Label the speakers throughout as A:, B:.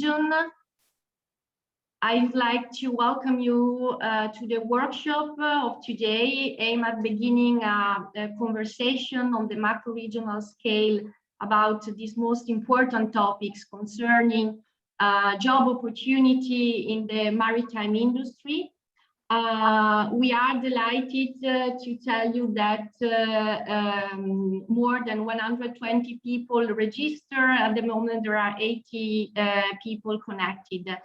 A: region. I'd like to welcome you to the workshop of today, aimed at beginning a conversation on the macro-regional scale about these most important topics concerning job opportunity in the maritime industry. We are delighted to tell you that more than 120 people register. At the moment, there are 80 people connected.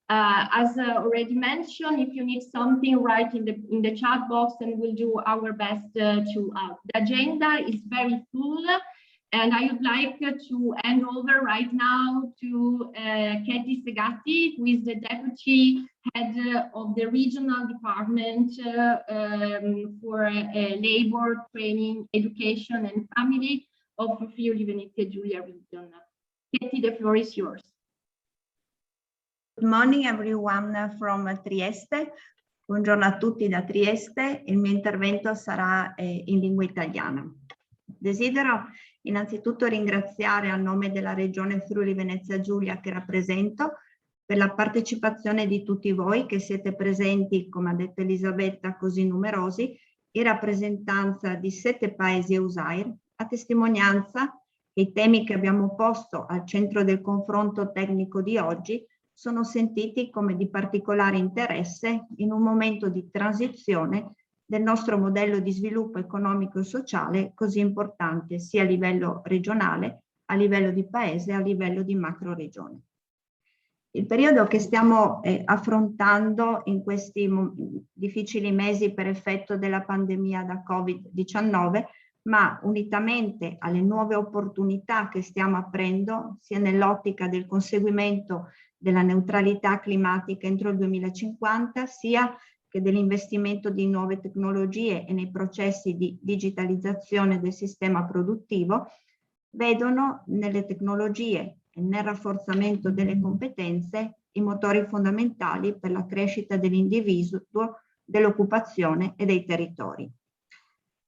A: As already mentioned, if you need something, write in the chat box, and we'll do our best to help. The agenda is very full, and I would like to hand over right now to Katie Segatti, who is the Deputy Head of the Regional Department for Labor, Training, Education and Family of Friuli Venezia Giulia region. Katie, the floor is yours.
B: Good morning everyone from Trieste. Buongiorno a tutti da Trieste. Il mio intervento sarà in lingua italiana. Desidero innanzitutto ringraziare a nome della Regione Friuli Venezia Giulia che rappresento per la partecipazione di tutti voi che siete presenti, come ha detto Elisabetta, così numerosi, in rappresentanza di 7 paesi EUSAIR, a testimonianza che i temi che abbiamo posto al centro del confronto tecnico di oggi sono sentiti come di particolare interesse in un momento di transizione del nostro modello di sviluppo economico e sociale così importante sia a livello regionale, a livello di paese e a livello di macro regione. Il periodo che stiamo affrontando in questi difficili mesi per effetto della pandemia da Covid-19, ma unitamente alle nuove opportunità che stiamo aprendo, sia nell'ottica del conseguimento della neutralità climatica entro il 2050, sia che dell'investimento di nuove tecnologie e nei processi di digitalizzazione del sistema produttivo, vedono nelle tecnologie e nel rafforzamento delle competenze i motori fondamentali per la crescita dell'individuo, dell'occupazione e dei territori.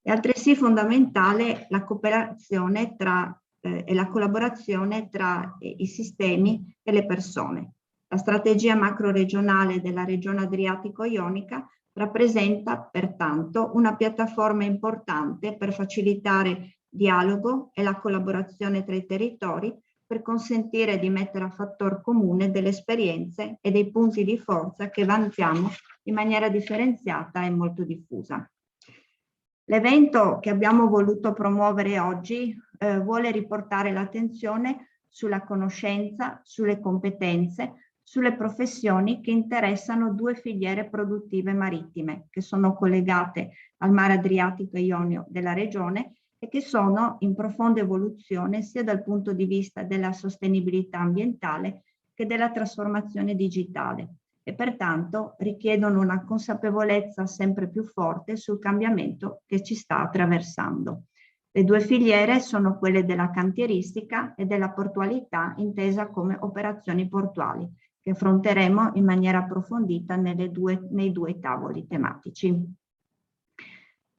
B: È altresì fondamentale la cooperazione e la collaborazione tra i sistemi e le persone. La strategia macro-regionale della regione Adriatico-Ionica rappresenta pertanto una piattaforma importante per facilitare dialogo e la collaborazione tra i territori per consentire di mettere a fattor comune delle esperienze e dei punti di forza che vantiamo in maniera differenziata e molto diffusa. L'evento che abbiamo voluto promuovere oggi vuole riportare l'attenzione sulla conoscenza, sulle competenze, sulle professioni che interessano 2 filiere produttive marittime che sono collegate al mare Adriatico e Ionio della regione e che sono in profonda evoluzione sia dal punto di vista della sostenibilità ambientale che della trasformazione digitale e pertanto richiedono una consapevolezza sempre più forte sul cambiamento che ci sta attraversando. Le 2 filiere sono quelle della cantieristica e della portualità intesa come operazioni portuali, che affronteremo in maniera approfondita nei due tavoli tematici.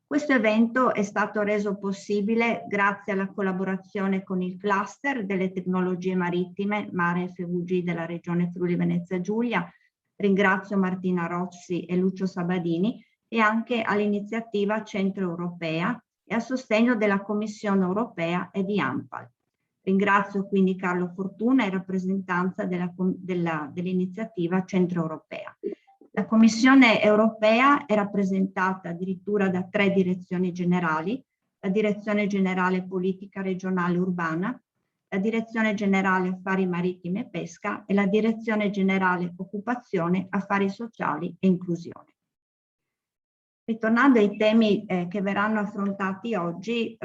B: Questo evento è stato reso possibile grazie alla collaborazione con il cluster delle tecnologie marittime Mare FVG della Regione Friuli Venezia Giulia. Ringrazio Martina Rossi e Lucio Sabadini e anche all'iniziativa Centro Europea e a sostegno della Commissione Europea e di ANPAL. Ringrazio quindi Carlo Fortuna in rappresentanza dell'iniziativa Centro Europea. La Commissione Europea è rappresentata addirittura da 3 direzioni generali, la Direzione Generale Politica Regionale Urbana, la Direzione Generale Affari Marittimi e Pesca e la Direzione Generale Occupazione, Affari Sociali e Inclusione. Ritornando ai temi che verranno affrontati oggi,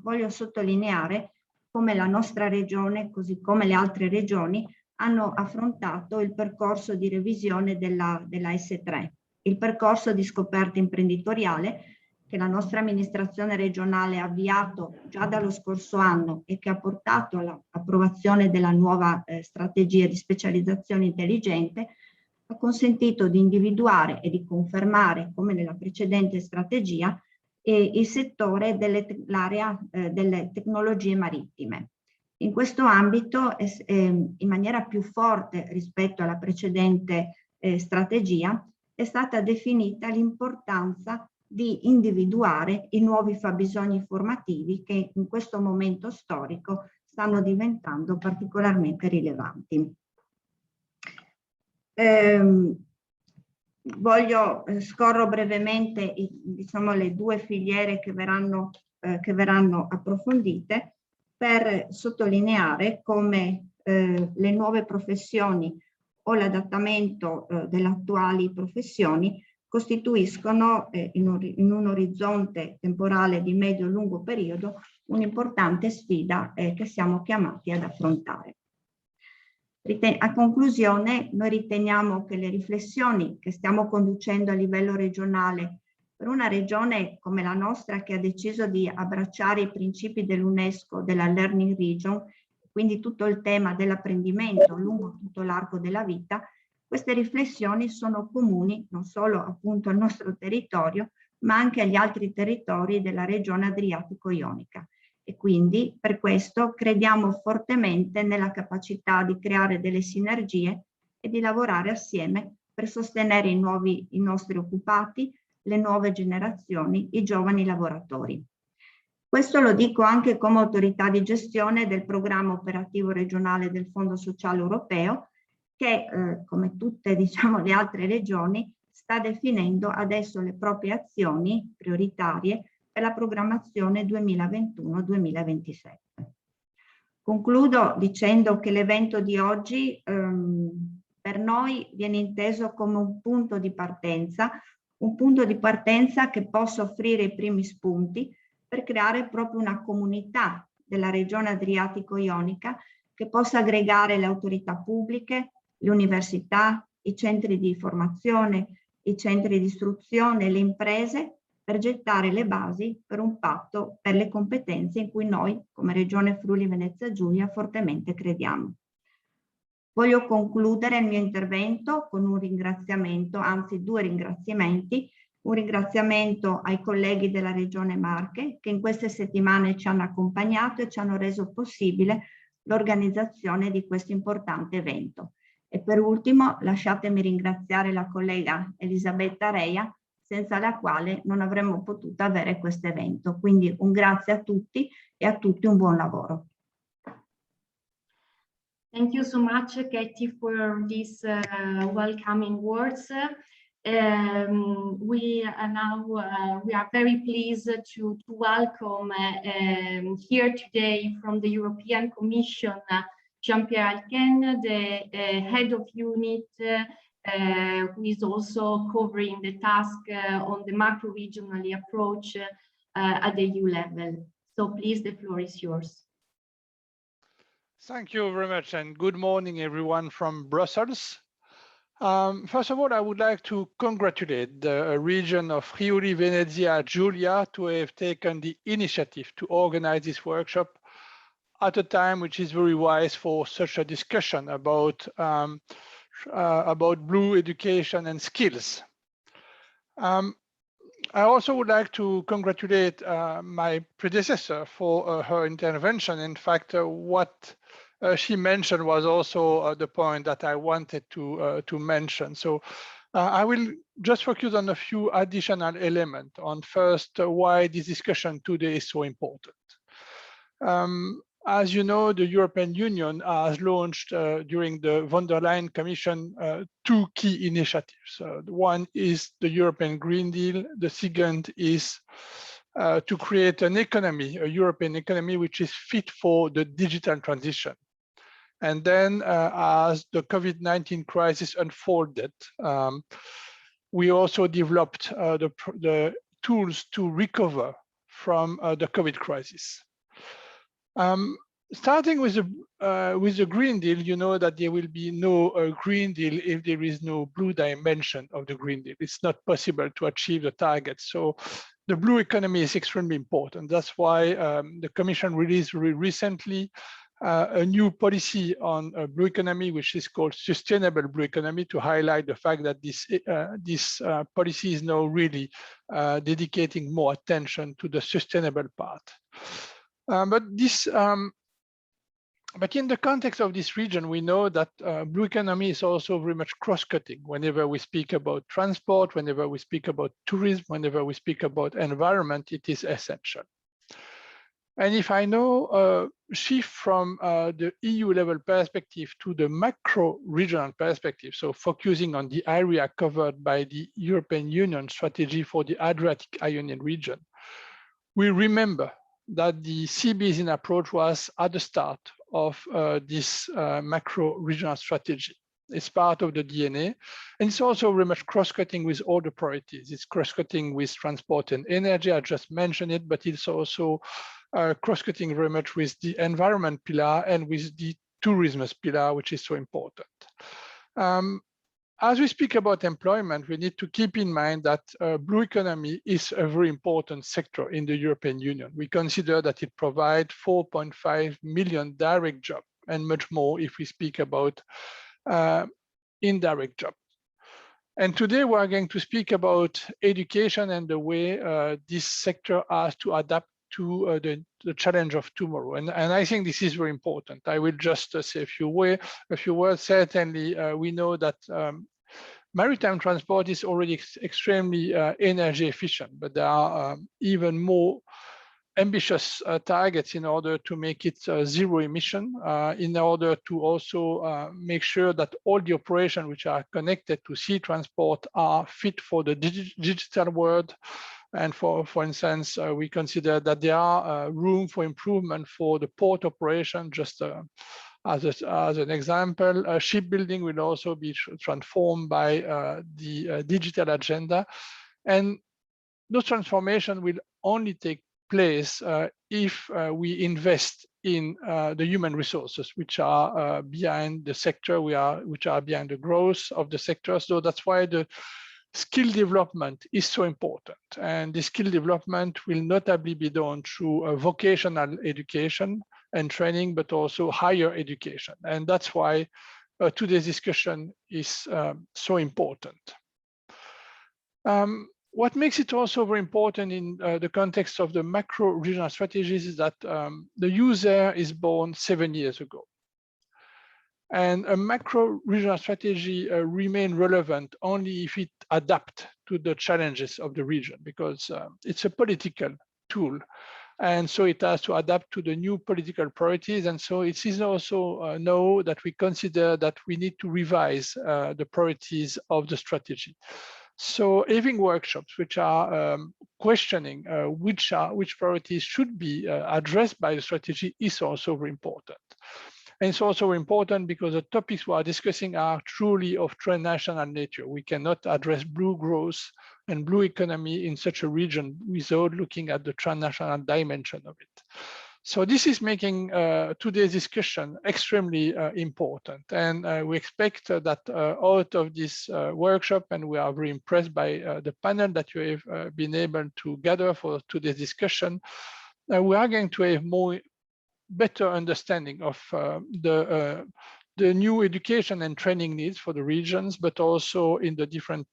B: voglio sottolineare come la nostra regione, così come le altre regioni, hanno affrontato il percorso di revisione della S3, il percorso di scoperta imprenditoriale che la nostra amministrazione regionale ha avviato già dallo scorso anno e che ha portato all'approvazione della nuova strategia di specializzazione intelligente, ha consentito di individuare e di confermare, come nella precedente strategia, il settore dell'area delle tecnologie marittime. In questo ambito, in maniera più forte rispetto alla precedente strategia, è stata definita l'importanza di individuare i nuovi fabbisogni formativi che in questo momento storico stanno diventando particolarmente rilevanti. Scorro brevemente diciamo, le due filiere che verranno approfondite per sottolineare come le nuove professioni o l'adattamento delle attuali professioni costituiscono in un orizzonte temporale di medio-lungo periodo un'importante sfida che siamo chiamati ad affrontare. A conclusione, noi riteniamo che le riflessioni che stiamo conducendo a livello regionale per una regione come la nostra che ha deciso di abbracciare i principi dell'UNESCO, della Learning Region, quindi tutto il tema dell'apprendimento lungo tutto l'arco della vita, queste riflessioni sono comuni non solo appunto al nostro territorio, ma anche agli altri territori della regione Adriatico-Ionica. E quindi per questo crediamo fortemente nella capacità di creare delle sinergie e di lavorare assieme per sostenere i nostri occupati, le nuove generazioni, i giovani lavoratori. Questo lo dico anche come autorità di gestione del programma operativo regionale del Fondo Sociale Europeo che, come tutte diciamo, le altre regioni, sta definendo adesso le proprie azioni prioritarie per la programmazione 2021-2027. Concludo dicendo che l'evento di oggi per noi viene inteso come un punto di partenza che possa offrire i primi spunti per creare proprio una comunità della regione Adriatico-Ionica che possa aggregare le autorità pubbliche, le università, i centri di formazione, i centri di istruzione, le imprese, per gettare le basi per un patto per le competenze in cui noi, come Regione Friuli Venezia Giulia, fortemente crediamo. Voglio concludere il mio intervento con un ringraziamento, anzi due ringraziamenti. Un ringraziamento ai colleghi della Regione Marche che in queste settimane ci hanno accompagnato e ci hanno reso possibile l'organizzazione di questo importante evento. E per ultimo lasciatemi ringraziare la collega Elisabetta Reia, senza la quale non avremmo potuto avere questo evento. Quindi un grazie a tutti e a tutti un buon lavoro.
A: Thank you so much, Katie, for these welcoming words. We are very pleased to welcome here today from the European Commission Jean-Pierre Alken, the head of unit who is also covering the task on the macro-regional approach at the EU level. So please, the floor is yours.
C: Thank you very much, and good morning, everyone from Brussels. First of all, I would like to congratulate the region of Friuli Venezia Giulia to have taken the initiative to organize this workshop at a time which is very wise for such a discussion about blue education and skills. I also would like to congratulate my predecessor for her intervention. In fact, what she mentioned was also the point that I wanted to mention. So I will just focus on a few additional elements on first why this discussion today is so important. As you know, the European Union has launched during the von der Leyen Commission two key initiatives. One is the European Green Deal. The second is to create an economy, a European economy, which is fit for the digital transition. And then as the COVID-19 crisis unfolded, we also developed the tools to recover from the COVID crisis. Starting with the Green Deal, you know that there will be no Green Deal if there is no blue dimension of the Green Deal. It's not possible to achieve the target. So the blue economy is extremely important. That's why the Commission released very recently a new policy on blue economy, which is called Sustainable Blue Economy, to highlight the fact that this policy is now really dedicating more attention to the sustainable part. But this But in the context of this region, we know that blue economy is also very much cross-cutting. Whenever we speak about transport, whenever we speak about tourism, whenever we speak about environment, it is essential. And if I now shift from the EU level perspective to the macro regional perspective, so focusing on the area covered by the European Union strategy for the Adriatic Ionian region, we remember that the sea basin approach was at the start of this macro regional strategy. It's part of the DNA, and it's also very much cross-cutting with all the priorities. It's cross-cutting with transport and energy, I just mentioned it, but it's also cross-cutting very much with the environment pillar and with the tourism pillar, which is so important. As we speak about employment, we need to keep in mind that blue economy is a very important sector in the European Union. We consider that it provides 4.5 million direct jobs and much more if we speak about indirect jobs. And today we are going to speak about education and the way this sector has to adapt to the challenge of tomorrow. And I think this is very important. I will just say a few words. Certainly, we know that maritime transport is already extremely energy efficient, but there are even more ambitious targets in order to make it zero emission, in order to also make sure that all the operations which are connected to sea transport are fit for the digital world. And for instance, we consider that there are room for improvement for the port operation. Just as an example, shipbuilding will also be transformed by the digital agenda. And those transformations will only take place if we invest in the human resources, which are behind the sector, which are behind the growth of the sector. So that's why the skill development is so important. And the skill development will notably be done through vocational education and training, but also higher education. And that's why today's discussion is so important. What makes it also very important in the context of the macro regional strategies is that the user is born 7 years ago. And a macro regional strategy remain relevant only if it adapts to the challenges of the region, because it's a political tool. And so it has to adapt to the new political priorities. And so it is also now that we consider that we need to revise the priorities of the strategy. So having workshops which are questioning which priorities should be addressed by the strategy is also very important. And it's also important because the topics we are discussing are truly of transnational nature. We cannot address blue growth and blue economy in such a region without looking at the transnational dimension of it. So this is making today's discussion extremely important. And we expect that out of this workshop, and we are very impressed by the panel that you have been able to gather for today's discussion, we are going to have better understanding of the new education and training needs for the regions, but also in the different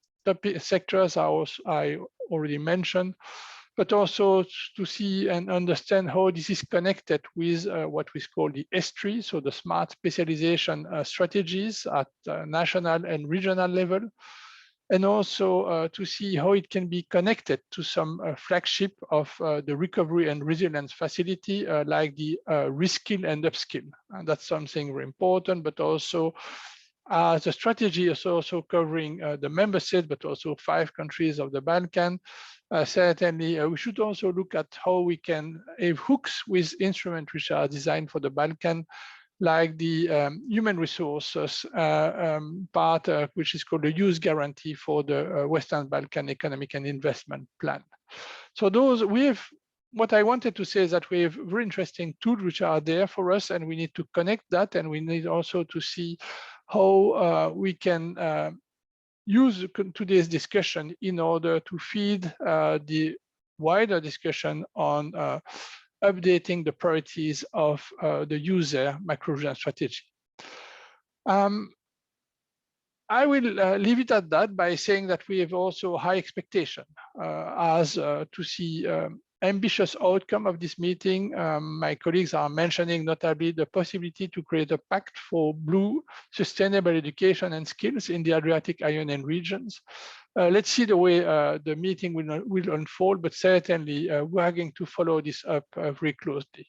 C: sectors I already mentioned, but also to see and understand how this is connected with what we call the S3, so the smart specialization strategies at national and regional level, and also to see how it can be connected to some flagship of the recovery and resilience facility, like the reskill and upskill. And that's something very important, but also the strategy is also covering the member states, but also 5 countries of the Balkan. Certainly, we should also look at how we can have hooks with instruments which are designed for the Balkan, like the human resources part, which is called the Youth Guarantee for the Western Balkan Economic and Investment Plan. So those we have, what I wanted to say is that we have very interesting tools which are there for us, and we need to connect that, and we need also to see how we can use today's discussion in order to feed the wider discussion on updating the priorities of the user macro-regional strategy. I will leave it at that by saying that we have also high expectation as to see ambitious outcome of this meeting. My colleagues are mentioning notably the possibility to create a pact for blue sustainable education and skills in the Adriatic Ionian regions. Let's see the way the meeting will unfold, but certainly we are going to follow this up very closely.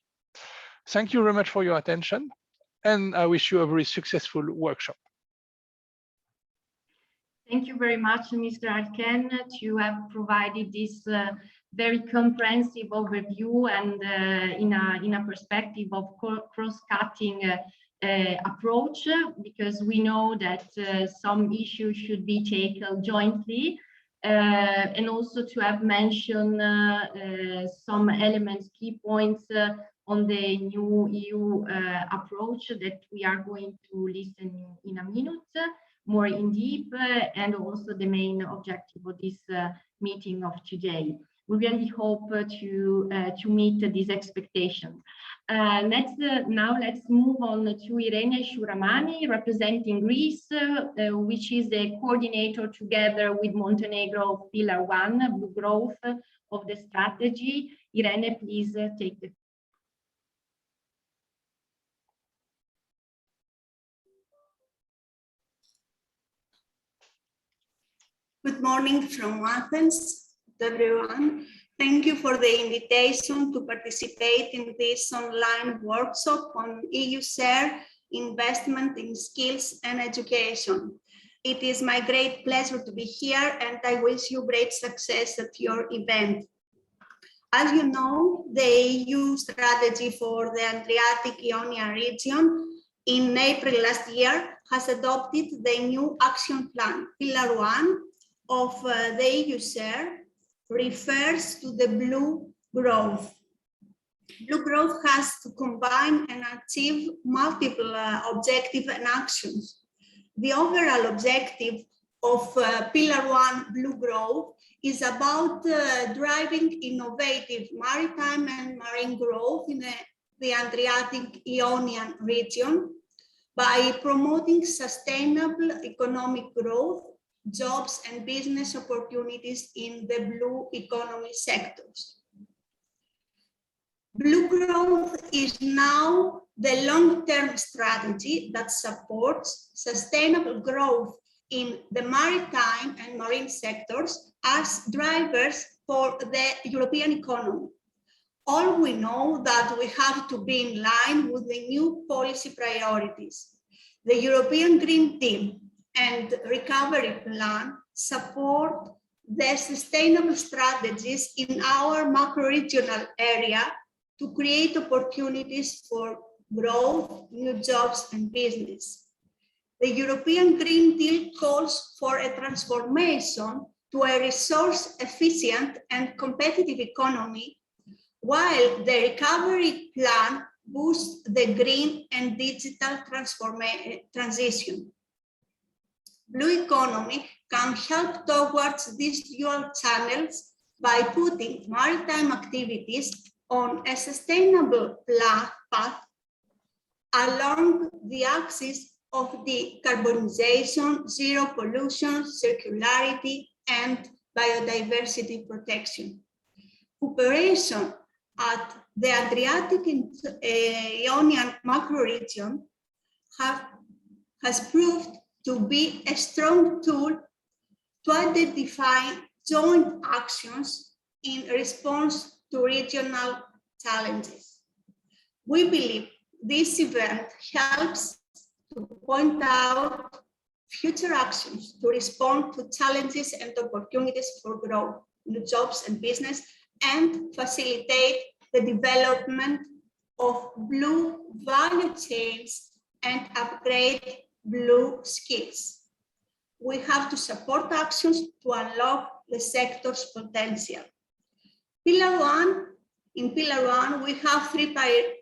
C: Thank you very much for your attention, and I wish you a very successful workshop.
A: Thank you very much, Mr. Alken, to have provided this very comprehensive overview and in a perspective of cross-cutting approach, because we know that some issues should be taken jointly, and also to have mentioned some elements, key points on the new EU approach that we are going to listen in a minute more in deep, and also the main objective of this meeting of today. We really hope to meet these expectations. Now let's move on to Irene Shuramani, representing Greece, which is the coordinator together with Montenegro of Pillar 1, Blue Growth of the strategy. Irene, please take the floor.
D: Good morning from Athens to everyone. Thank you for the invitation to participate in this online workshop on EU share investment in skills and education. It is my great pleasure to be here, and I wish you great success at your event. As you know, the EU strategy for the Adriatic-Ionian region in April last year has adopted the new action plan, Pillar 1, of the EU share, refers to the blue growth. Blue growth has to combine and achieve multiple objectives and actions. The overall objective of Pillar 1 blue growth is about driving innovative maritime and marine growth in the Adriatic-Ionian region by promoting sustainable economic growth, jobs and business opportunities in the blue economy sectors. Blue growth is now the long-term strategy that supports sustainable growth in the maritime and marine sectors as drivers for the European economy. All we know that we have to be in line with the new policy priorities. The European Green Deal and Recovery Plan support the sustainable strategies in our macro-regional area to create opportunities for growth, new jobs and business. The European Green Deal calls for a transformation to a resource-efficient and competitive economy, while the Recovery Plan boosts the green and digital transition. Blue economy can help towards these dual channels by putting maritime activities on a sustainable path along the axis of decarbonization, zero pollution, circularity, and biodiversity protection. Cooperation at the Adriatic Ionian macro-region has proved to be a strong tool to identify joint actions in response to regional challenges. We believe this event helps to point out future actions to respond to challenges and opportunities for growth, new jobs and business, and facilitate the development of blue value chains and upgrade blue skills. We have to support actions to unlock the sector's potential. In Pillar 1, we have three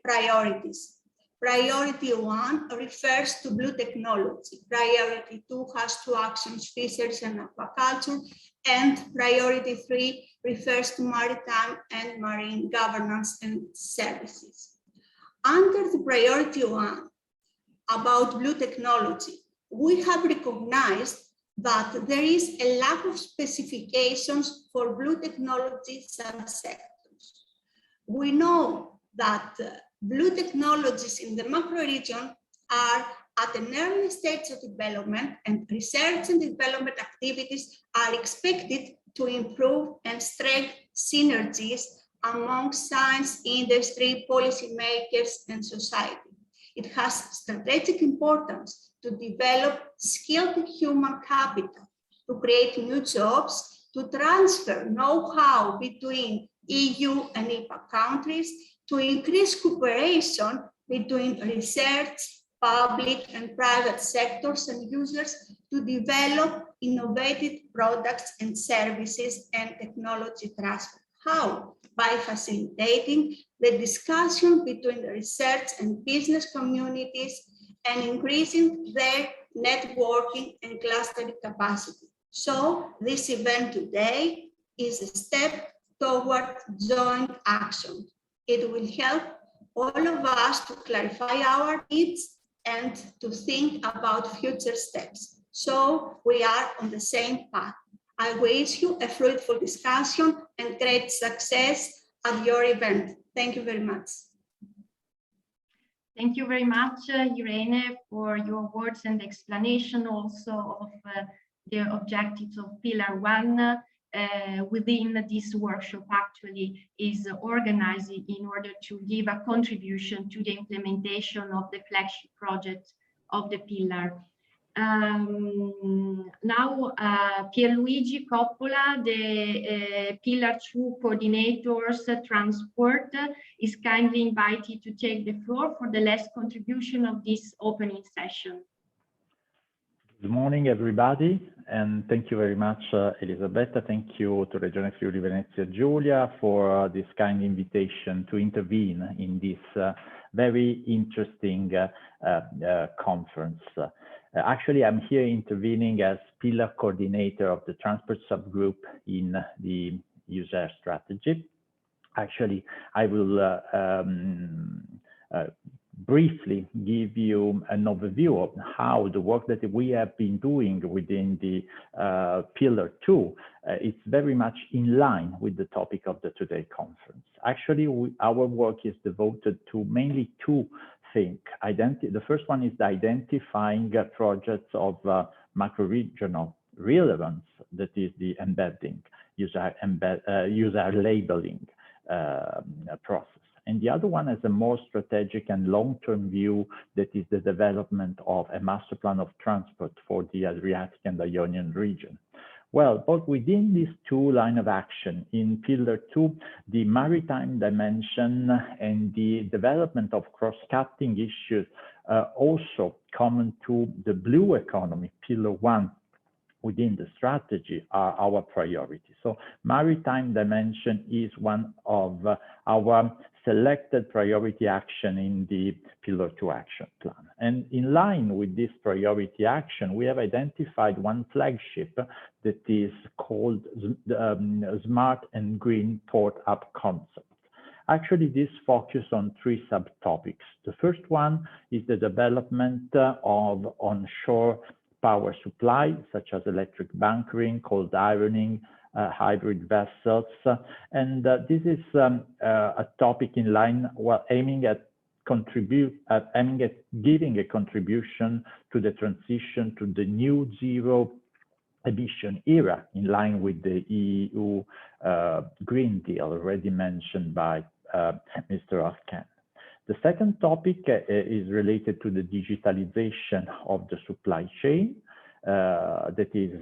D: priorities. Priority 1 refers to blue technology. Priority 2 has two actions, fisheries and aquaculture. And priority 3 refers to maritime and marine governance and services. Under the priority 1 about blue technology, we have recognized that there is a lack of specifications for blue technology subsectors. we know that blue technologies in the macro region are at an early stage of development, and research and development activities are expected to improve and strengthen synergies among science, industry, policymakers, and society. It has strategic importance to develop skilled human capital, to create new jobs, to transfer know-how between EU and IPA countries, to increase cooperation between research, public and private sectors and users, to develop innovative products and services and technology transfer. How? By facilitating the discussion between the research and business communities and increasing their networking and clustering capacity. So this event today is a step toward joint action. It will help all of us to clarify our needs and to think about future steps. So we are on the same path. I wish you a fruitful discussion and great success at your event. Thank you very much.
A: Thank you very much, Irene, for your words and explanation also of the objectives of Pillar 1 within this workshop actually is organized in order to give a contribution to the implementation of the flagship project of the pillar. Now, Pierluigi Coppola, the Pillar 2 Coordinators Transport, is kindly invited to take the floor for the last contribution of this opening session.
E: Good morning, everybody, and thank you very much, Elisabetta. Thank you to Regione Friuli Venezia Giulia for this kind invitation to intervene in this very interesting conference. Actually, I'm here intervening as pillar coordinator of the transport subgroup in the user strategy. Actually, I will briefly give you an overview of how the work that we have been doing within the Pillar 2 it's very much in line with the topic of the today conference. Actually, our work is devoted to mainly two things. The first one is identifying projects of macro-regional relevance, that is the embedding, user labeling process. And the other one is a more strategic and long-term view, that is the development of a master plan of transport for the Adriatic and Ionian region. Well, but within these two lines of action, in Pillar 2, the maritime dimension and the development of cross-cutting issues also common to the blue economy, Pillar 1, within the strategy are our priority. So maritime dimension is one of our selected priority action in the Pillar 2 action plan. And in line with this priority action, we have identified one flagship that is called Smart and Green Port Hub Concept. Actually, this focuses on three subtopics. The first one is the development of onshore power supply, such as electric bunkering, cold ironing, hybrid vessels. And this is a topic in line, well, aiming at giving a contribution to the transition to the new zero emission era, in line with the EU Green Deal already mentioned by Mr. Afkan. The second topic is related to the digitalization of the supply chain, that is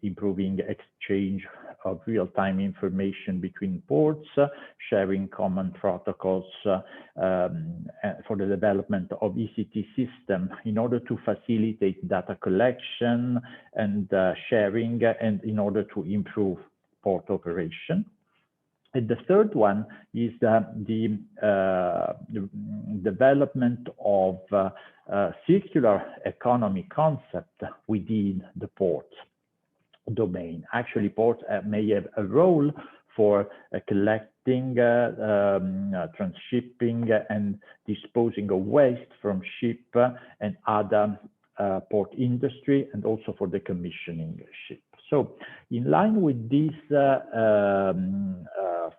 E: improving exchange of real-time information between ports, sharing common protocols for the development of ECT system in order to facilitate data collection and sharing, and in order to improve port operation. And the third one is the development of circular economy concept within the port domain. Actually, ports may have a role for collecting, transshipping, and disposing of waste from ship and other port industry, and also for decommissioning ship. So in line with this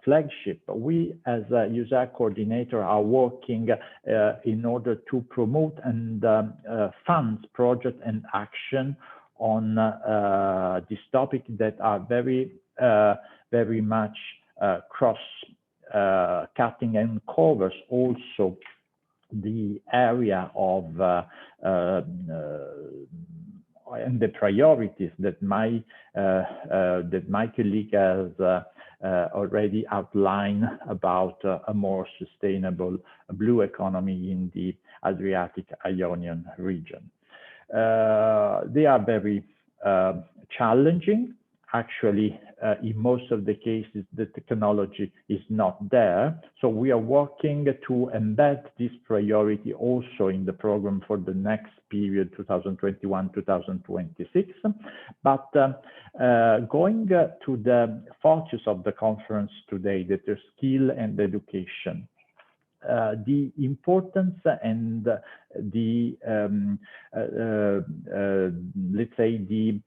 E: flagship. We, as a user coordinator, are working in order to promote and fund project and action on this topic that are very much cross-cutting and covers also the area of and the priorities that my colleague has already outlined about a more sustainable blue economy in the Adriatic-Ionian region. They are very challenging. Actually, in most of the cases, the technology is not there. So we are working to embed this priority also in the program for the next period, 2021-2026. But going to the focus of the conference today, that is skill and education. The importance and the let's say the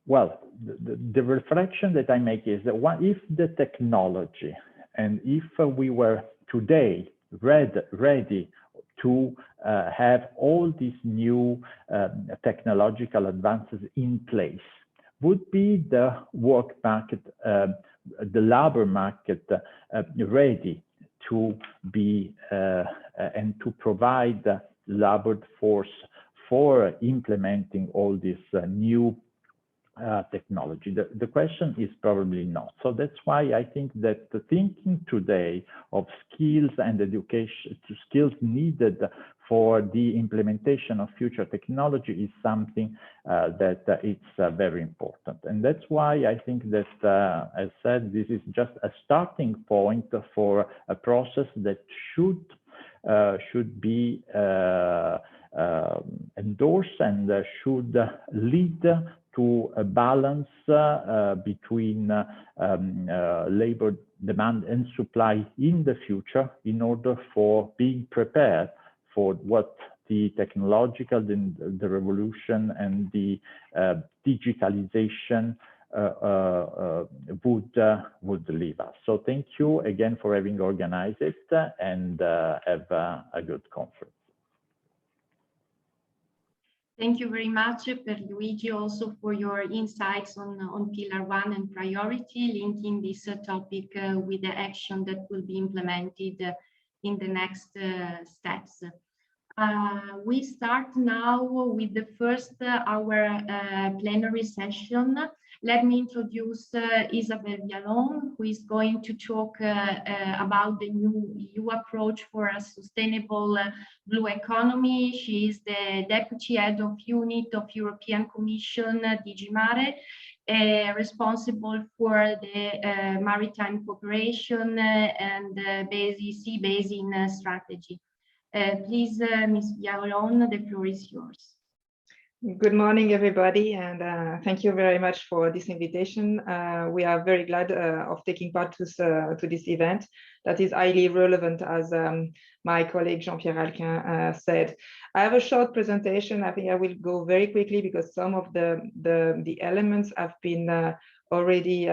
E: the reflection that I make is that if the technology and if we were today ready to have all these new technological advances in place, would be the work market, the labor market ready to be and to provide labor force for implementing all this new technology? The question is probably not. So that's why I think that the thinking today of skills and education, skills needed for the implementation of future technology is something that it's very important. And that's why I think that, as said, this is just a starting point for a process that should be endorsed and should lead to a balance between labor demand and supply in the future, in order for being prepared for what the technological, the revolution and the digitalization would leave us. So thank you again for having organized it, and have a good conference.
A: Thank you very much, Pierluigi, also for your insights on Pillar 1 and priority, linking this topic with the action that will be implemented in the next steps. We start now with the first our plenary session. Let me introduce Isabelle Vialon, who is going to talk about the new EU approach for a sustainable blue economy. She is the Deputy Head of Unit of European Commission, DG Mare, responsible for the maritime cooperation and sea basin strategy. Please, Ms. Vialon, the floor is yours.
F: Good morning, everybody, and thank you very much for this invitation. We are very glad of taking part to this event that is highly relevant, as my colleague Jean-Pierre Alquin said. I have a short presentation. I think I will go very quickly because some of the elements have been already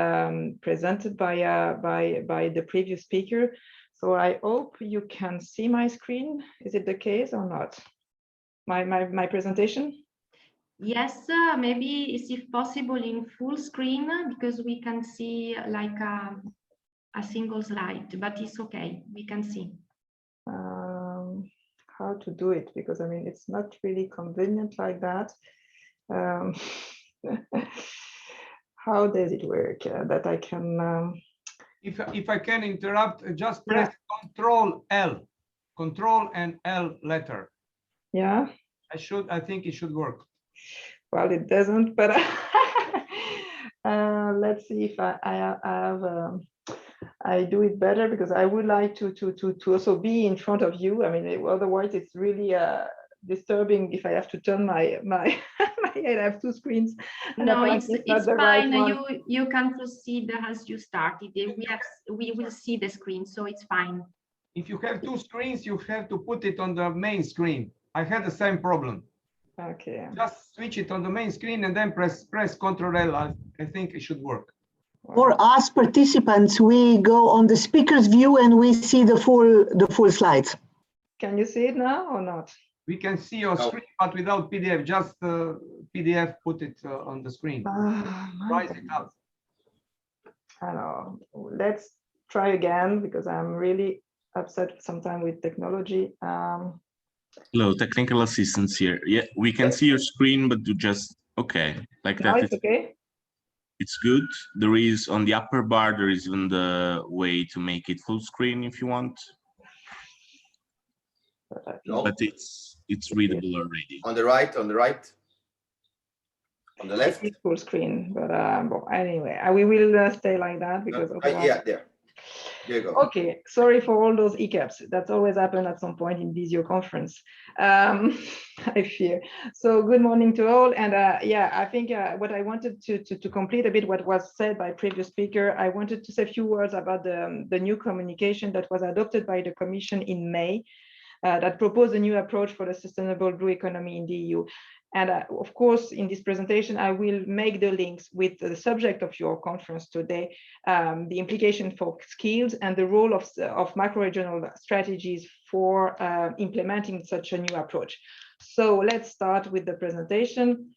F: presented by the previous speaker. So I hope you can see my screen. Is it the case or not? My presentation?
A: Yes, maybe it's if possible in full screen, because we can see like a single slide, but it's okay, we can see.
F: How to do it, because I mean, it's not really convenient like that. How does it work that I can...
G: If I can interrupt, just press Control L, Control and L letter.
F: Yeah.
G: I think it should work.
F: Well, it doesn't, but let's see if I do it better, because I would like to also be in front of you. I mean, otherwise it's really disturbing if I have to turn my head. I have two screens.
A: No, it's fine. You can proceed as you started. We will see the screen, so it's fine.
G: If you have two screens, you have to put it on the main screen. I had the same problem.
F: Okay.
G: Just switch it on the main screen and then press Ctrl L. I think it should work.
H: For us participants, we go on the speaker's view and we see the full slides.
F: Can you see it now or not?
G: We can see your screen, but without PDF. Just PDF, put it on the screen. Rise it up.
F: I know. Let's try again because I'm really upset sometimes with technology.
I: Hello, technical assistance here. Yeah, we can see your screen, but you just okay like
F: Now
I: that.
F: it's okay.
I: It's good. There is on the upper bar. There is even the way to make it full screen if you want. But it's readable already.
J: On the right, on the right, on the left.
F: It's full screen, but well, anyway, we will stay like that because
J: Yeah, there you go.
F: Okay, sorry for all those hiccups. That's always happened at some point in video conference. I fear. So good morning to all, and yeah, I think what I wanted to complete a bit what was said by previous speaker. I wanted to say a few words about the new communication that was adopted by the Commission in May. That proposed a new approach for the sustainable blue economy in the EU. And of course, in this presentation, I will make the links with the subject of your conference today, the implication for skills and the role of macro-regional strategies for implementing such a new approach. So let's start with the presentation.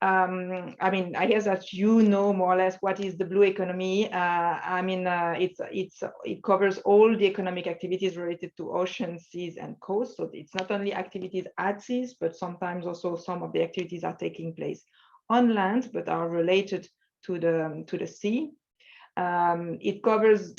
F: I mean, I guess that you know more or less what is the blue economy. I mean, it covers all the economic activities related to oceans, seas, and coasts. So it's not only activities at seas, but sometimes also some of the activities are taking place on land, but are related to the sea. It covers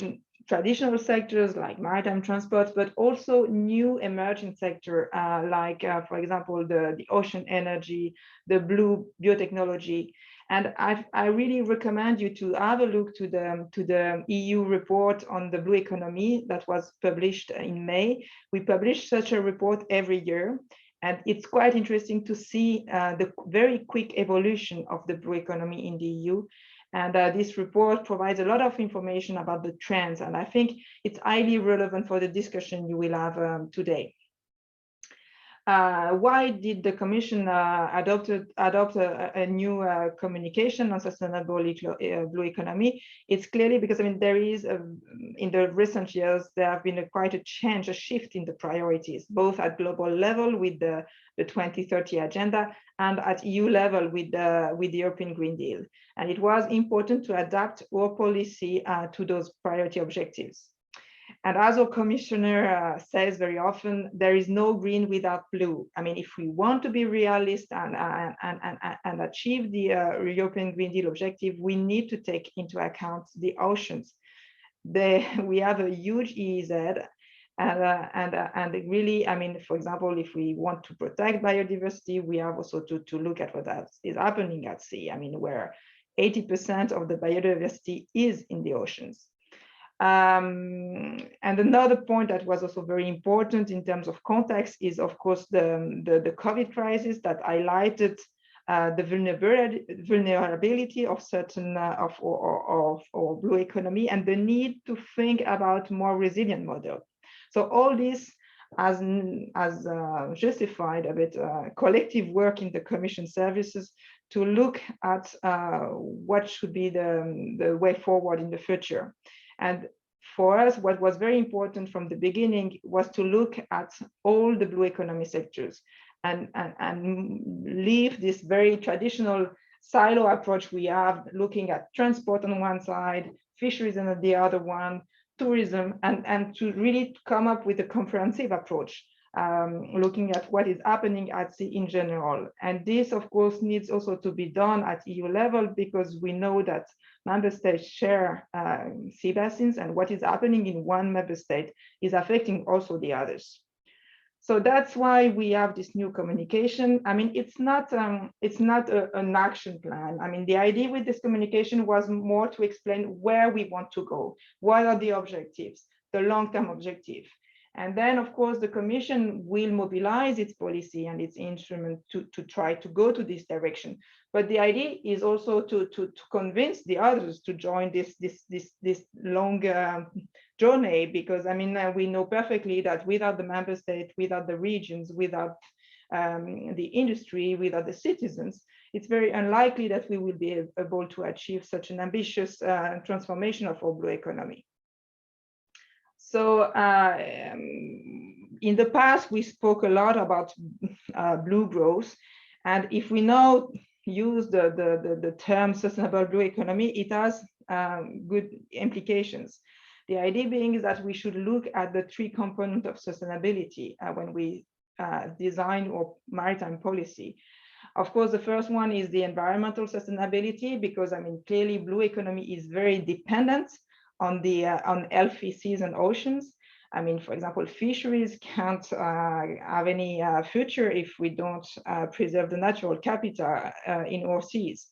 F: traditional sectors like maritime transport, but also new emerging sector like, for example, the ocean energy, the blue biotechnology. And I really recommend you to have a look to the EU report on the blue economy that was published in May. We publish such a report every year. And it's quite interesting to see the very quick evolution of the blue economy in the EU. And this report provides a lot of information about the trends. And I think it's highly relevant for the discussion you will have today. Why did the Commission adopt a new communication on sustainable blue economy? It's clearly because, I mean, there is, in the recent years, there have been quite a change, a shift in the priorities, both at global level with the 2030 agenda and at EU level with the European Green Deal. And it was important to adapt our policy to those priority objectives. And as our commissioner says very often, there is no green without blue. I mean, if we want to be realist and achieve the European Green Deal objective, we need to take into account the oceans. We have a huge EEZ, and really, I mean, for example, if we want to protect biodiversity, we have also to look at what is happening at sea. I mean, where 80% of the biodiversity is in the oceans. And another point that was also very important in terms of context is, of course, the COVID crisis that highlighted the vulnerability of certain of blue economy and the need to think about more resilient model. So all this has justified a bit collective work in the Commission services to look at what should be the way forward in the future. And for us, what was very important from the beginning was to look at all the blue economy sectors and leave this very traditional silo approach we have, looking at transport on one side, fisheries on the other one, tourism, and to really come up with a comprehensive approach, looking at what is happening at sea in general. And this, of course, needs also to be done at EU level because we know that member states share sea basins, and what is happening in one member state is affecting also the others. So that's why we have this new communication. I mean, it's not an action plan. I mean, the idea with this communication was more to explain where we want to go, what are the objectives, the long-term objective. And then, of course, the Commission will mobilize its policy and its instrument to try to go to this direction. But the idea is also to convince the others to join this long journey, because I mean, we know perfectly that without the member state, without the regions, without the industry, without the citizens, it's very unlikely that we will be able to achieve such an ambitious transformation of our blue economy. So in the past, we spoke a lot about blue growth. And if we now use the term sustainable blue economy, it has good implications. The idea being is that we should look at the three components of sustainability when we design our maritime policy. Of course, the first one is the environmental sustainability, because I mean, clearly blue economy is very dependent on the on healthy seas and oceans. I mean, for example, fisheries can't have any future if we don't preserve the natural capital in our seas.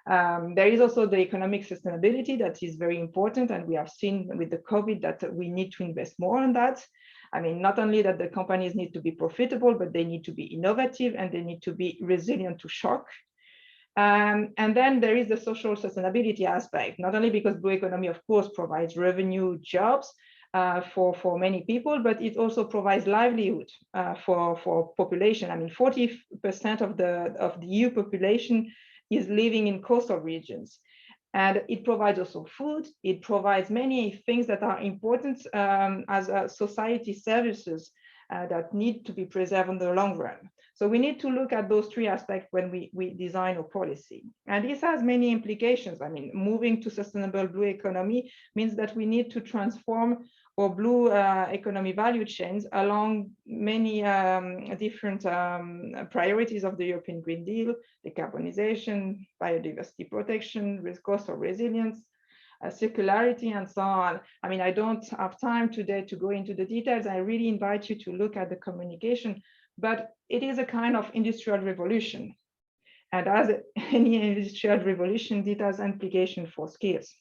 F: There is also the economic sustainability that is very important, and we have seen with the COVID that we need to invest more on that. I mean, not only that the companies need to be profitable, but they need to be innovative and they need to be resilient to shock. And then there is the social sustainability aspect, not only because blue economy, of course, provides revenue, jobs for many people, but it also provides livelihood for population. I mean, 40% of the EU population is living in coastal regions. And it provides also food. It provides many things that are important as society services that need to be preserved in the long run. So we need to look at those three aspects when we design a policy. And this has many implications. I mean, moving to sustainable blue economy means that we need to transform our blue economy value chains along many different priorities of the European Green Deal: decarbonization, biodiversity protection, coastal resilience, circularity, and so on. I mean, I don't have time today to go into the details. I really invite you to look at the communication, but it is a kind of industrial revolution. And as any industrial revolution, it has implications for skills.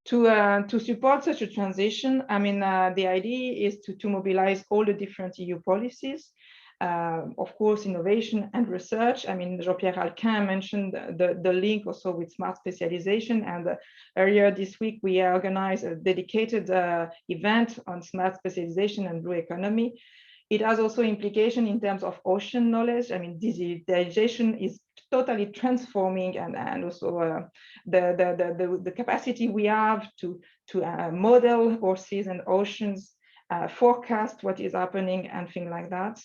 F: To support such a transition, I mean, the idea is to mobilize all the different EU policies, of course, innovation and research. I mean, Jean-Pierre Alquin mentioned the link also with smart specialization. And earlier this week, we organized a dedicated event on smart specialization and blue economy. It has also implication in terms of ocean knowledge. I mean, digitalization is totally transforming, and also the capacity we have to model our seas and oceans, forecast what is happening, and things like that.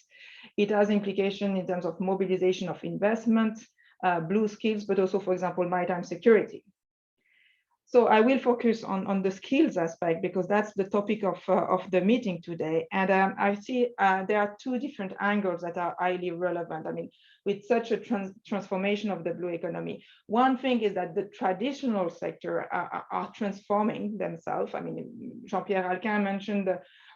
F: It has implication in terms of mobilization of investment, blue skills, but also, for example, maritime security. So I will focus on the skills aspect because that's the topic of the meeting today. And I see there are two different angles that are highly relevant. I mean, with such a transformation of the blue economy, one thing is that the traditional sector are transforming themselves. I mean, Jean-Pierre Alquin mentioned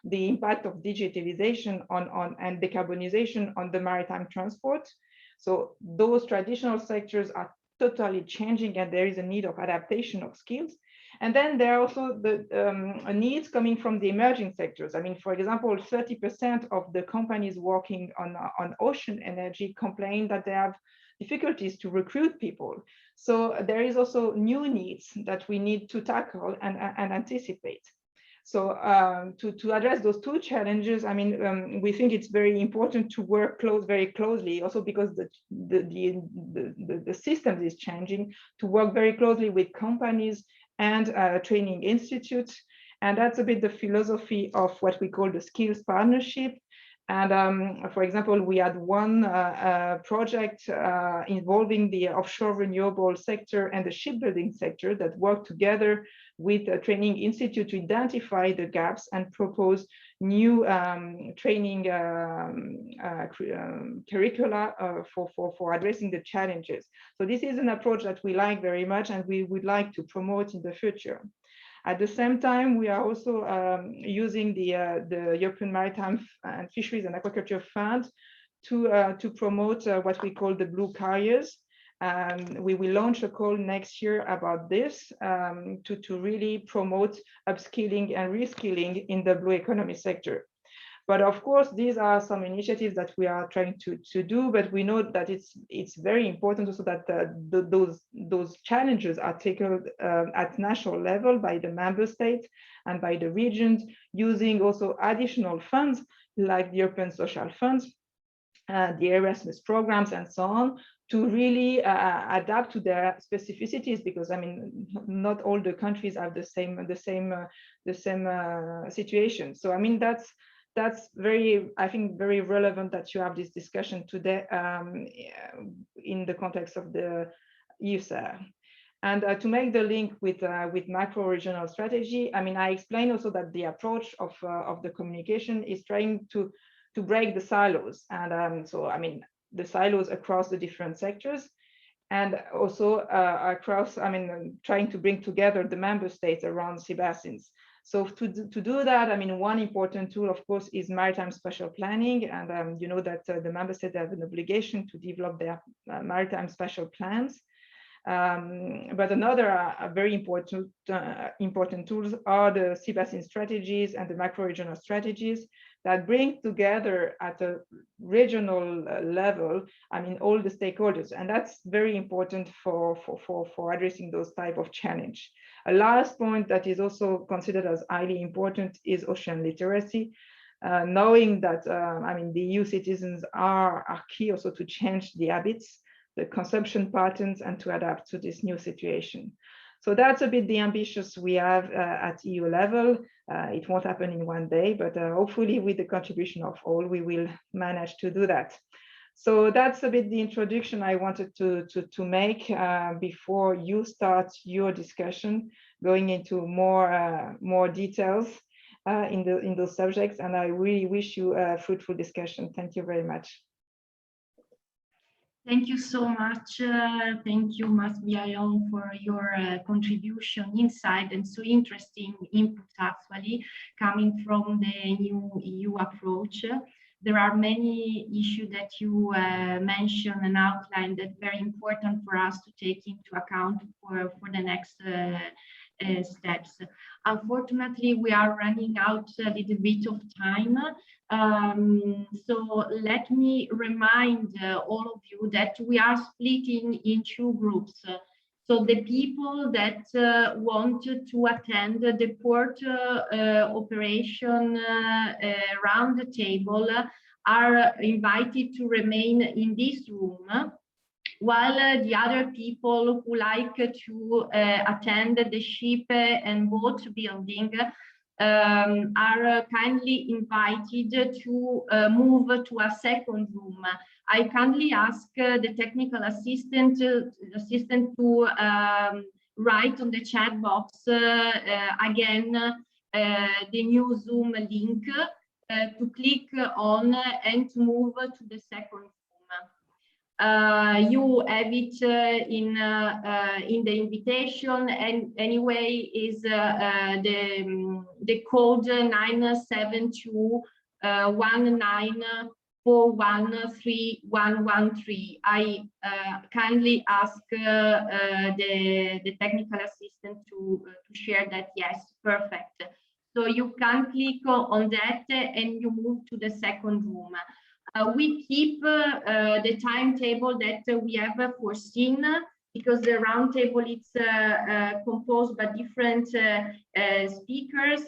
F: the impact of digitalization and decarbonization on the maritime transport. So those traditional sectors are totally changing, and there is a need of adaptation of skills. And then there are also the needs coming from the emerging sectors. I mean, for example, 30% of the companies working on ocean energy complain that they have difficulties to recruit people. So there is also new needs that we need to tackle and anticipate. So to address those two challenges, I mean, we think it's very important to work very closely, also because the system is changing, to work very closely with companies and training institutes. And that's a bit the philosophy of what we call the skills partnership. And for example, we had one project involving the offshore renewable sector and the shipbuilding sector that worked together with a training institute to identify the gaps and propose new training curricula for addressing the challenges. So this is an approach that we like very much and we would like to promote in the future. At the same time, we are also using the European Maritime and Fisheries and Aquaculture Fund to promote what we call the blue carriers. We will launch a call next year about this to really promote upskilling and reskilling in the blue economy sector. But of course, these are some initiatives that we are trying to do, but we know that it's very important also that those challenges are taken at national level by the member states and by the regions, using also additional funds like the European Social Funds the Erasmus programs and so on, to really adapt to their specificities, because I mean, not all the countries have the same situation. So I mean, that's very, I think, very relevant that you have this discussion today in the context of the EUSER. And to make the link with macro-regional strategy, I mean, I explained also that the approach of the communication is trying to break the silos, and so I mean the silos across the different sectors, and also across, I mean, trying to bring together the member states around sea basins. So to do that, I mean, one important tool, of course, is maritime spatial planning, and you know that the member states have an obligation to develop their maritime spatial plans. But another very important tools are the sea basin strategies and the macro-regional strategies that bring together at a regional level, I mean, all the stakeholders, and that's very important for addressing those type of challenge. A last point that is also considered as highly important is ocean literacy, knowing that I mean, the EU citizens are key also to change the habits, the consumption patterns, and to adapt to this new situation. So that's a bit the ambitions we have at EU level. It won't happen in one day, but hopefully with the contribution of all, we will manage to do that. So that's a bit the introduction I wanted to make before you start your discussion, going into more details in those subjects. And I really wish you a fruitful discussion. Thank you very much.
A: Thank you so much. Thank you, Ms. Biayon, for your contribution, insight, and so interesting input, actually, coming from the new EU approach. There are many issues that you mentioned and outlined that are very important for us to take into account for the next steps. Unfortunately, we are running out a little bit of time. So let me remind all of you that we are splitting in two groups. So the people that want to attend the port operation roundtable are invited to remain in this room, while the other people who like to attend the ship and boat building are kindly invited to move to a second room. I kindly ask the technical assistant to write on the chat box again the new Zoom link to click on and to move to the second room. You have it in the invitation, and anyway is the code 972-19413113. I kindly ask the technical assistant to share that. Yes, perfect. So you can click on that and you move to the second room. We keep the timetable that we have foreseen, because the roundtable is composed by different speakers.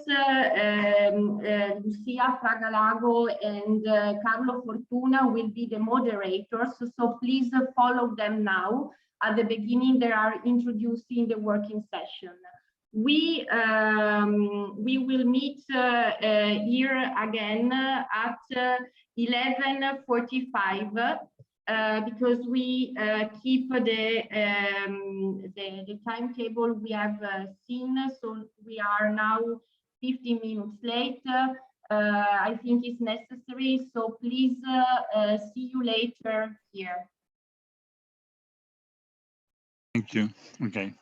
A: Lucia Fragalago and Carlo Fortuna will be the moderators, so please follow them now. At the beginning, they are introducing the working session. We will meet here again at 11:45 because we keep the timetable we have seen. So we are now 15 minutes late. I think it's necessary. So please see you later here.
K: Thank you. Okay.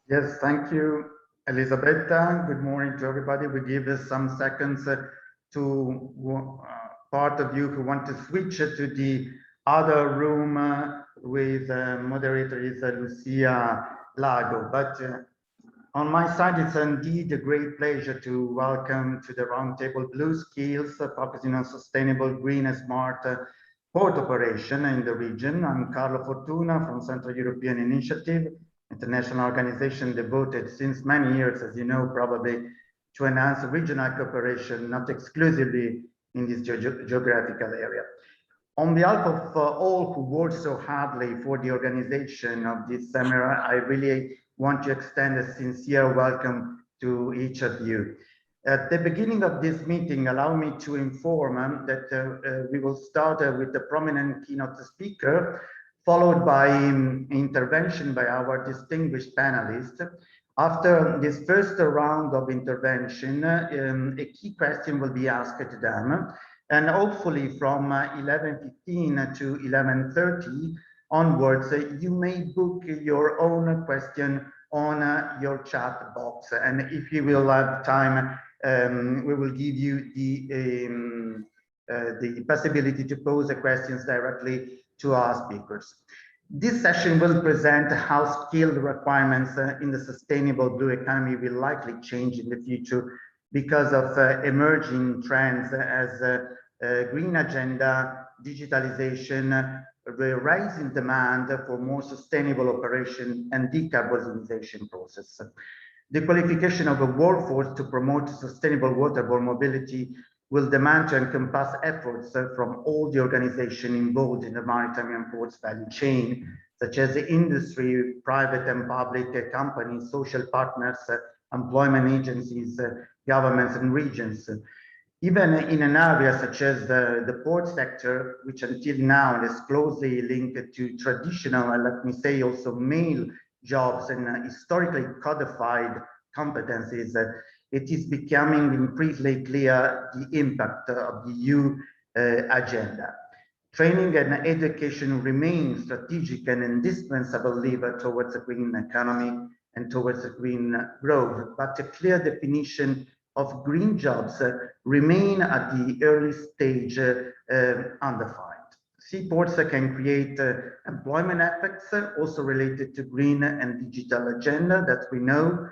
L: Yes, thank you, Elisabetta. Good morning to everybody. We give us some seconds to part of you who want to switch to the other room with moderator is Lucia Lago. But on my side, it's indeed a great pleasure to welcome to the roundtable Blue Skills, focusing on sustainable, green and smart port operation in the region. I'm Carlo Fortuna from Central European Initiative, international organization devoted since many years, as you know, probably to enhance regional cooperation, not exclusively in this geographical area. On behalf of all who worked so hardly for the organization of this seminar, I really want to extend a sincere welcome to each of you. At the beginning of this meeting, allow me to inform that we will start with a prominent keynote speaker, followed by intervention by our distinguished panelists. After this first round of intervention, a key question will be asked to them. And hopefully from 11:15 to 11:30 onwards, you may book your own question on your chat box. And if you will have time, we will give you the possibility to pose the questions directly to our speakers. This session will present how skill requirements in the sustainable blue economy will likely change in the future because of emerging trends as green agenda, digitalization, the rising demand for more sustainable operation and decarbonization process. The qualification of a workforce to promote sustainable waterborne mobility will demand to encompass efforts from all the organizations involved in the maritime and ports value chain, such as the industry, private and public companies, social partners, employment agencies, governments and regions. Even in an area such as the port sector, which until now is closely linked to traditional, and let me say also male jobs and historically codified competencies, it is becoming increasingly clear the impact of the EU agenda. Training and education remain strategic and indispensable lever towards a green economy and towards a green growth, but a clear definition of green jobs remain at the early stage undefined. Seaports can create employment effects also related to green and digital agenda that we know.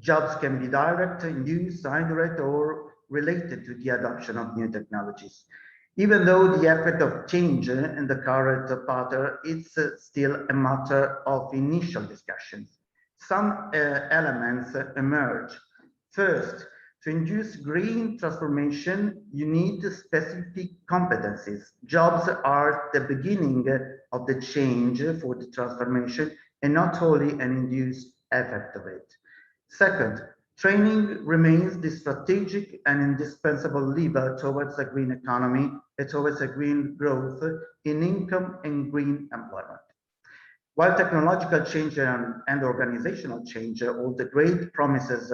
L: Jobs can be direct, induced, indirect, or related to the adoption of new technologies. Even though the effect of change in the current pattern is still a matter of initial discussions, some elements emerge. First, to induce green transformation, you need specific competencies. Jobs are the beginning of the change for the transformation and not only an induced effect of it. Second, training remains the strategic and indispensable lever towards a green economy and towards a green growth in income and green employment. While technological change and organizational change hold the great promises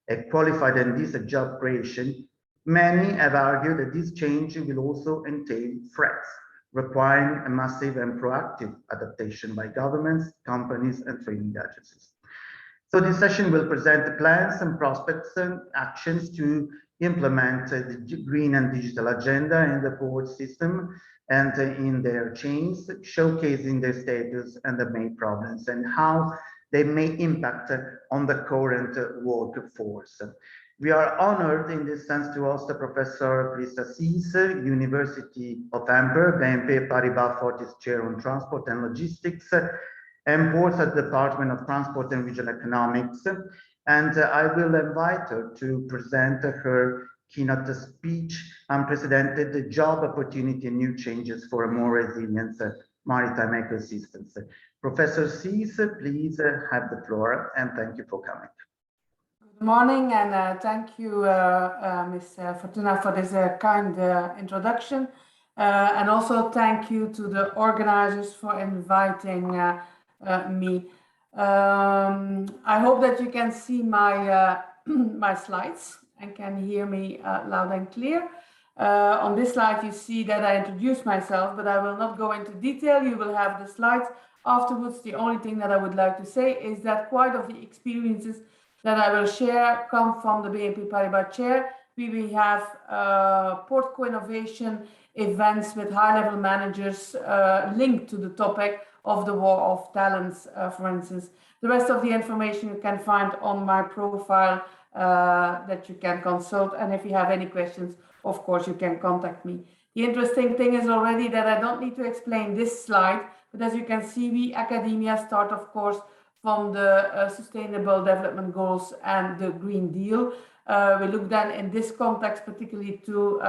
L: a qualified and decent job creation, many have argued that this change will also entail threats, requiring a massive and proactive adaptation by governments, companies, and training agencies. So this session will present the plans and prospects and actions to implement the green and digital agenda in the port system and in their chains, showcasing their status and the main problems and how they may impact on the current workforce. We are honored in this sense to host Professor Chris Assis, University of Antwerp, BNP Paribas Fortis Chair on Transport and Logistics, and ports at the Department of Transport and Regional Economics. And I will invite her to present her keynote speech, Unprecedented Job Opportunity and New Changes for a More Resilient Maritime Ecosystems. Professor Assis, please have the floor, and thank you for coming.
M: Good morning, and thank you, Ms. Fortuna, for this kind introduction. And also thank you to the organizers for inviting me. I hope that you can see my my slides and can hear me loud and clear. On this slide, you see that I introduced myself, but I will not go into detail. You will have the slides afterwards. The only thing that I would like to say is that quite of the experiences that I will share come from the BNP Paribas chair. We will have port co-innovation events with high-level managers linked to the topic of the war of talents, for instance. The rest of the information you can find on my profile that you can consult. And if you have any questions, of course, you can contact me. The interesting thing is already that I don't need to explain this slide, but as you can see, we academia start, of course, from the Sustainable Development Goals and the Green Deal. We look then in this context particularly to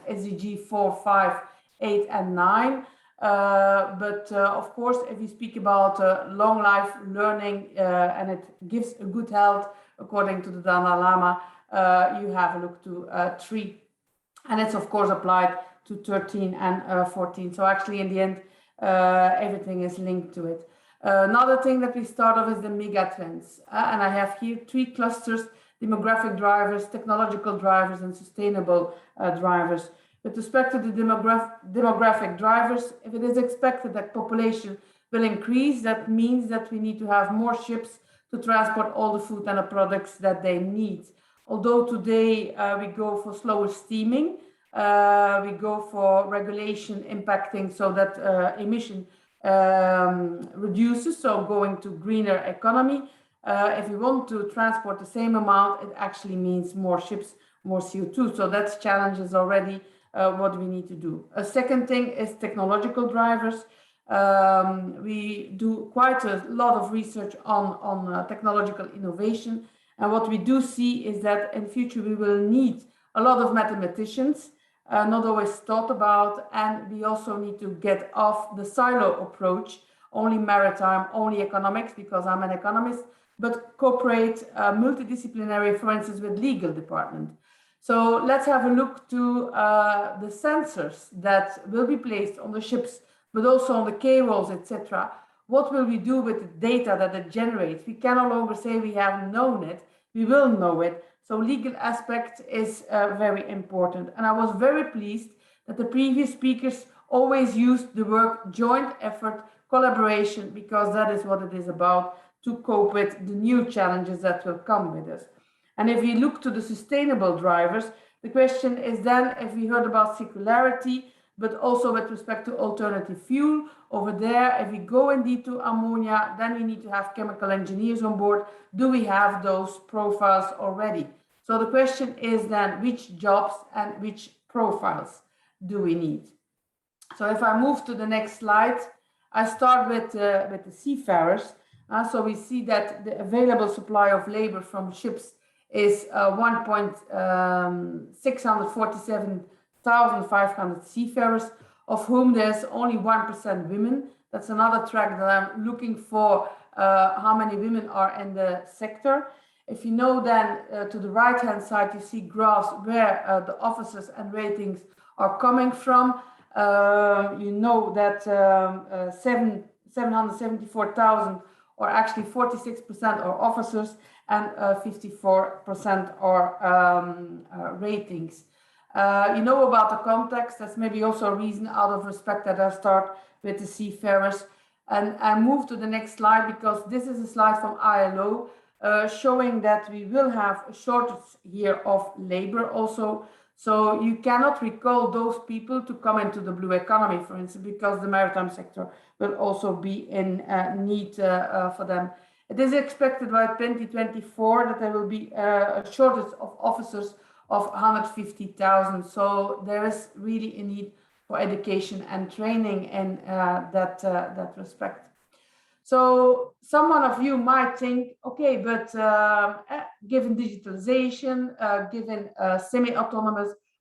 M: SDG 4, 5, 8, and 9. But of course, if we speak about long life learning and it gives a good health, according to the Dalai Lama, you have a look to 3. And it's of course applied to 13 and 14. So actually in the end, everything is linked to it. Another thing that we start off is the mega trends. And I have here 3 clusters: demographic drivers, technological drivers, and sustainable drivers. With respect to the demographic drivers, if it is expected that population will increase, that means that we need to have more ships to transport all the food and the products that they need. Although today we go for slower steaming, we go for regulation impacting so that emission reduces, so going to greener economy. If we want to transport the same amount, it actually means more ships, more CO2. So that's challenges already what we need to do. A second thing is technological drivers. We do quite a lot of research on technological innovation. And what we do see is that in future we will need a lot of mathematicians, not always thought about, and we also need to get off the silo approach, only maritime, only economics, because I'm an economist, but cooperate multidisciplinary, for instance, with legal department. So let's have a look to the sensors that will be placed on the ships, but also on the cables, etc. What will we do with the data that it generates? We can no longer say we have known it, we will know it. So legal aspect is very important. And I was very pleased that the previous speakers always used the word joint effort, collaboration, because that is what it is about, to cope with the new challenges that will come with us. And if we look to the sustainable drivers, the question is then, if we heard about circularity, but also with respect to alternative fuel, over there, if we go indeed to ammonia, then we need to have chemical engineers on board. Do we have those profiles already? So the question is then, which jobs and which profiles do we need? So if I move to the next slide, I start with the seafarers. So we see that the available supply of labor from ships is 1,647,500 seafarers, of whom there's only 1% women. That's another track that I'm looking for, how many women are in the sector. If you know then to the right-hand side, you see graphs where the officers and ratings are coming from. You know that 774,000 or actually 46% are officers and 54% are ratings. You know about the context. That's maybe also a reason, out of respect, that I start with the seafarers. And I move to the next slide because this is a slide from ILO showing that we will have a shortage here of labor also. So you cannot recall those people to come into the blue economy, for instance, because the maritime sector will also be in need for them. It is expected by 2024 that there will be a shortage of officers of 150,000. So there is really a need for education and training in that respect. So someone of you might think, okay, but given digitalization, given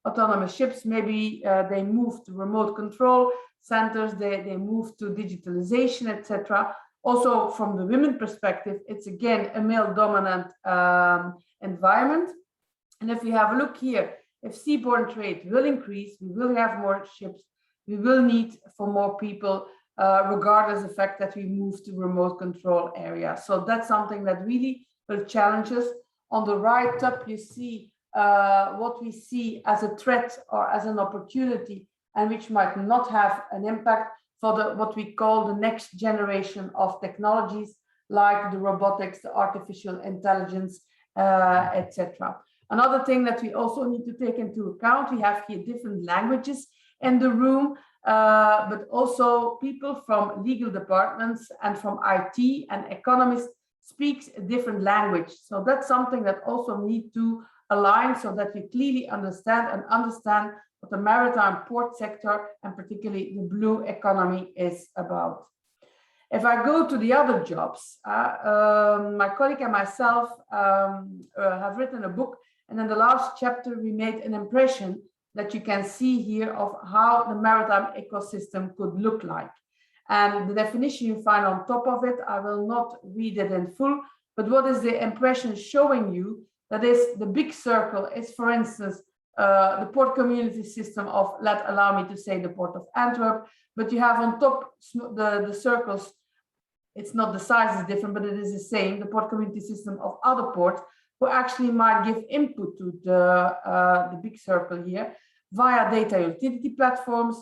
M: autonomous ships, maybe they move to remote control centers, they move to digitalization, etc. Also, from the women perspective, it's again a male-dominant environment. And if we have a look here, if seaborne trade will increase, we will have more ships, we will need for more people, regardless of the fact that we move to remote control areas. So that's something that really will challenge us. On the right top, you see what we see as a threat or as an opportunity, and which might not have an impact for what we call the next generation of technologies, like the robotics, the artificial intelligence, etc. Another thing that we also need to take into account, we have here different languages in the room, but also people from legal departments and from IT and economists speaks a different language. So that's something that also need to align so that we clearly understand what the maritime port sector and particularly the blue economy is about. If I go to the other jobs, my colleague and myself have written a book And in the last chapter, we made an impression that you can see here of how the maritime ecosystem could look like. And the definition you find on top of it, I will not read it in full, but what is the impression showing you? That is, the big circle is, for instance, the port community system of, allow me to say, the port of Antwerp, but you have on top the circles, it's not the size is different, but it is the same, the port community system of other ports, who actually might give input to the big circle here via data utility platforms.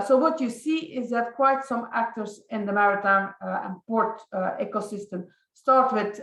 M: So what you see is that quite some actors in the maritime and port ecosystem start with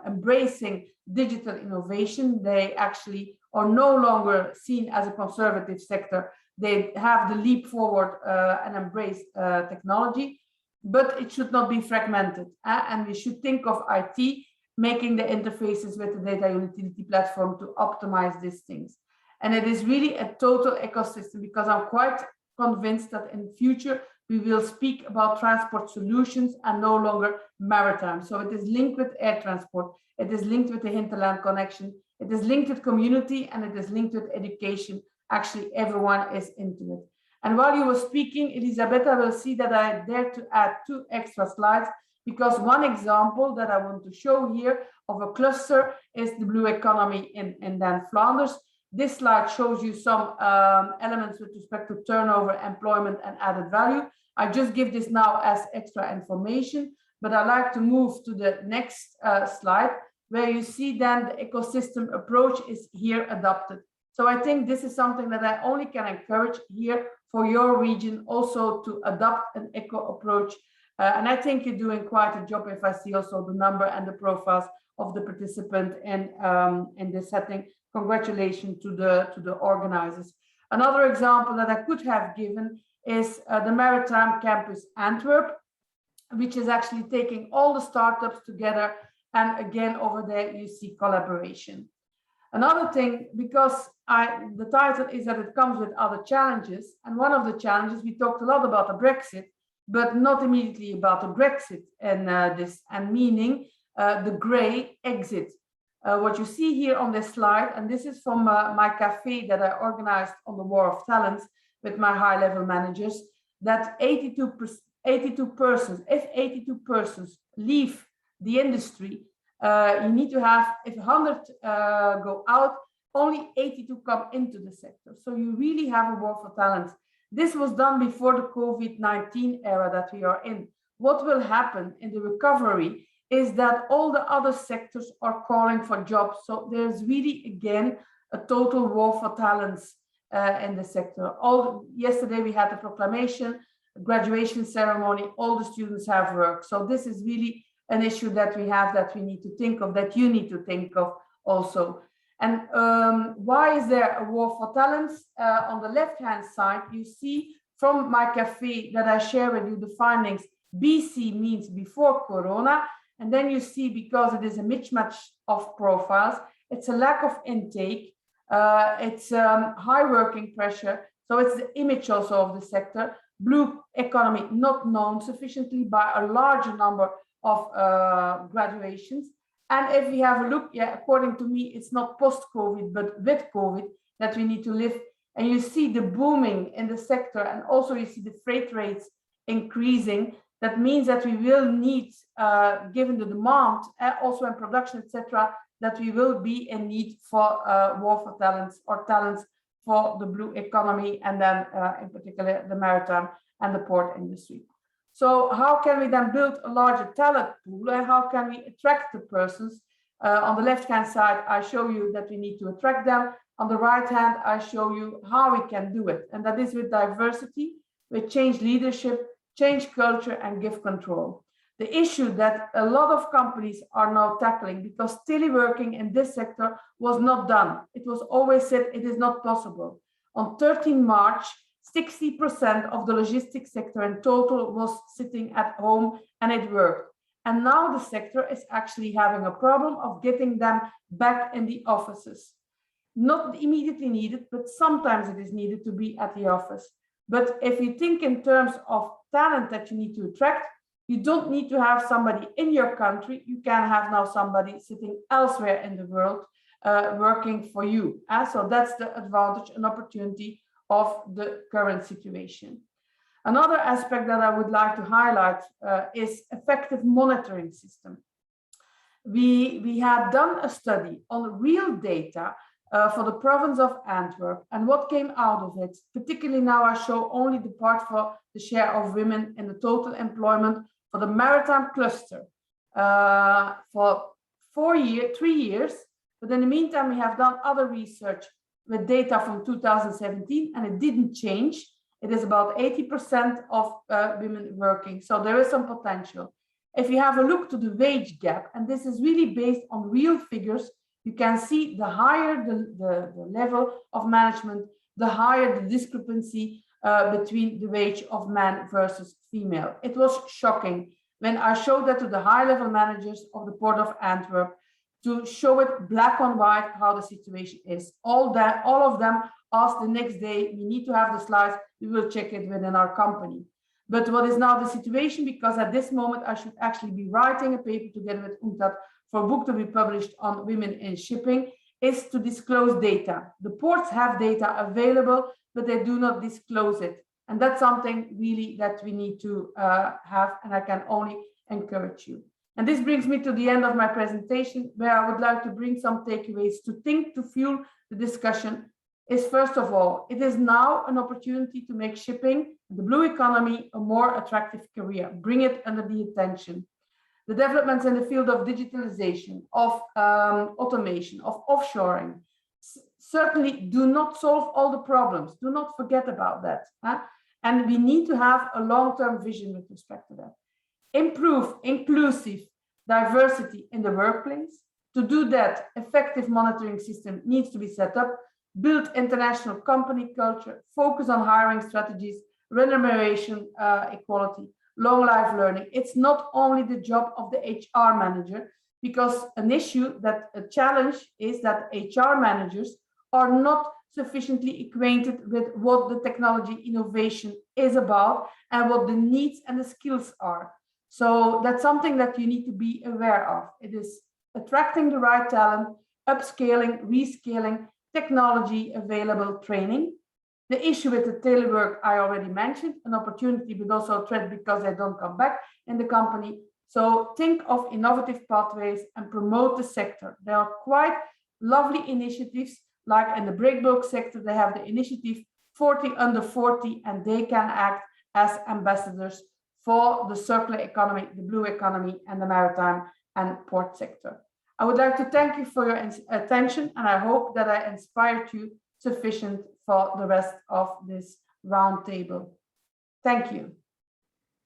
M: embracing digital innovation. They actually are no longer seen as a conservative sector. They have the leap forward and embrace technology, but it should not be fragmented. And we should think of IT making the interfaces with the data utility platform to optimize these things. And it is really a total ecosystem, because I'm quite convinced that in the future we will speak about transport solutions and no longer maritime. So it is linked with air transport, it is linked with the hinterland connection, it is linked with community, and it is linked with education. Actually, everyone is into it. And while you were speaking, Elisabetta will see that I dare to add 2 extra slides, because one example that I want to show here of a cluster is the blue economy in Dan Flanders. This slide shows you some elements with respect to turnover, employment, and added value. I just give this now as extra information, but I like to move to the next slide, where you see then the ecosystem approach is here adopted. So I think this is something that I only can encourage here for your region also to adopt an eco approach. And I think you're doing quite a job if I see also the number and the profiles of the participant in this setting. Congratulations to the organizers. Another example that I could have given is the Maritime Campus Antwerp, which is actually taking all the startups together. And again, over there, you see collaboration. Another thing, because the title is that it comes with other challenges. And one of the challenges, we talked a lot about the Brexit, but not immediately about the Brexit and meaning the gray exit. What you see here on this slide, and this is from my cafe that I organized on the War of Talents with my high-level managers, that 82 persons, if 82 persons leave the industry, you need to have, if 100 go out, only 82 come into the sector. So you really have a war for talent. This was done before the COVID-19 era that we are in. What will happen in the recovery is that all the other sectors are calling for jobs. So there's really, again, a total war for talents in the sector. Yesterday we had the proclamation, graduation ceremony, all the students have work. So this is really an issue that we have, that we need to think of, that you need to think of also. And why is there a war for talents? On the left-hand side, you see from my cafe that I share with you the findings. BC means before Corona. And then you see, because it is a mismatch of profiles, it's a lack of intake, it's high working pressure. So it's the image also of the sector. Blue economy not known sufficiently by a larger number of graduations. And if we have a look, according to me, it's not post-COVID, but with COVID that we need to live. And you see the booming in the sector, and also you see the freight rates increasing. That means that we will need, given the demand, also in production, etc., that we will be in need for war for talents, or talents for the blue economy, and then in particular the maritime and the port industry. So how can we then build a larger talent pool, and how can we attract the persons? On the left-hand side, I show you that we need to attract them. On the right hand, I show you how we can do it. And that is with diversity, with change leadership, change culture, and give control. The issue that a lot of companies are now tackling, because teleworking in this sector was not done. It was always said it is not possible. On 13 March, 60% of the logistics sector in total was sitting at home, and it worked. And now the sector is actually having a problem of getting them back in the offices. Not immediately needed, but sometimes it is needed to be at the office. But if you think in terms of talent that you need to attract, you don't need to have somebody in your country. You can have now somebody sitting elsewhere in the world. working for you. So that's the advantage and opportunity of the current situation. Another aspect that I would like to highlight is effective monitoring system. We have done a study on real data for the province of Antwerp, and what came out of it, particularly now I show only the part for the share of women in the total employment for the maritime cluster for 3 years. But in the meantime, we have done other research with data from 2017, and it didn't change. It is about 80% of women working. So there is some potential. If you have a look to the wage gap, and this is really based on real figures, you can see the higher the level of management, the higher the discrepancy between the wage of man versus female. It was shocking when I showed that to the high-level managers of the Port of Antwerp, to show it black on white how the situation is. All of them asked the next day, we need to have the slides, we will check it within our company. But what is now the situation, because at this moment I should actually be writing a paper together with UNCTAD for a book to be published on women in shipping, is to disclose data. The ports have data available, but they do not disclose it. And that's something really that we need to have, and I can only encourage you. And this brings me to the end of my presentation, where I would like to bring some takeaways to think, to fuel the discussion. Is first of all, it is now an opportunity to make shipping, the blue economy, a more attractive career. Bring it under the attention. The developments in the field of digitalization, of automation, of offshoring, certainly do not solve all the problems. Do not forget about that. And we need to have a long-term vision with respect to that. Improve inclusive diversity in the workplace. To do that, effective monitoring system needs to be set up. Build international company culture, focus on hiring strategies, remuneration equality, long life learning. It's not only the job of the HR manager, because an issue that a challenge is that HR managers are not sufficiently acquainted with what the technology innovation is about and what the needs and the skills are. So that's something that you need to be aware of. It is attracting the right talent, upscaling, rescaling, technology available training. The issue with the telework I already mentioned, an opportunity but also a threat because they don't come back in the company. So think of innovative pathways and promote the sector. There are quite lovely initiatives, like in the breakbulk sector, they have the initiative 40 under 40, and they can act as ambassadors for the circular economy, the blue economy, and the maritime and port sector. I would like to thank you for your attention, and I hope that I inspired you sufficient for the rest of this roundtable. Thank you.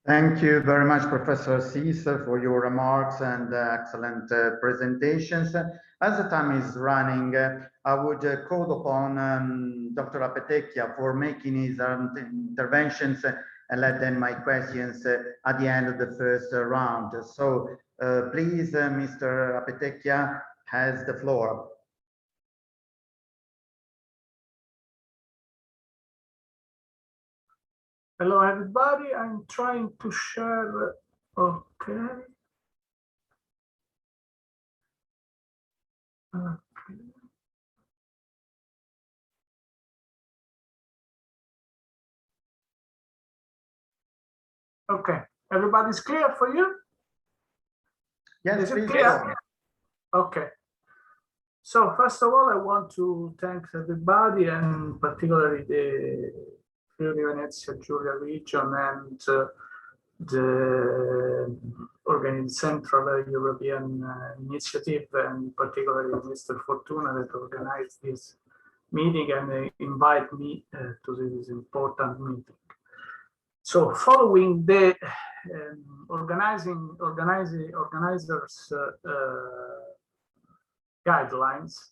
L: Thank you very much, Professor Sis, for your remarks and excellent presentations. As the time is running, I would call upon Dr. Apetechia for making his interventions and let then my questions at the end of the first round. So please, Mr. Apetechia has the floor.
N: Hello, everybody. I'm trying to share. Okay. Okay. Everybody's clear for you?
L: Yes,
N: is it clear? Okay. So first of all, I want to thank everybody, and particularly the Friuli Venezia Giulia region and the Central European Initiative, and particularly Mr. Fortuna that organized this meeting and invite me to this important meeting. So following the organizers guidelines,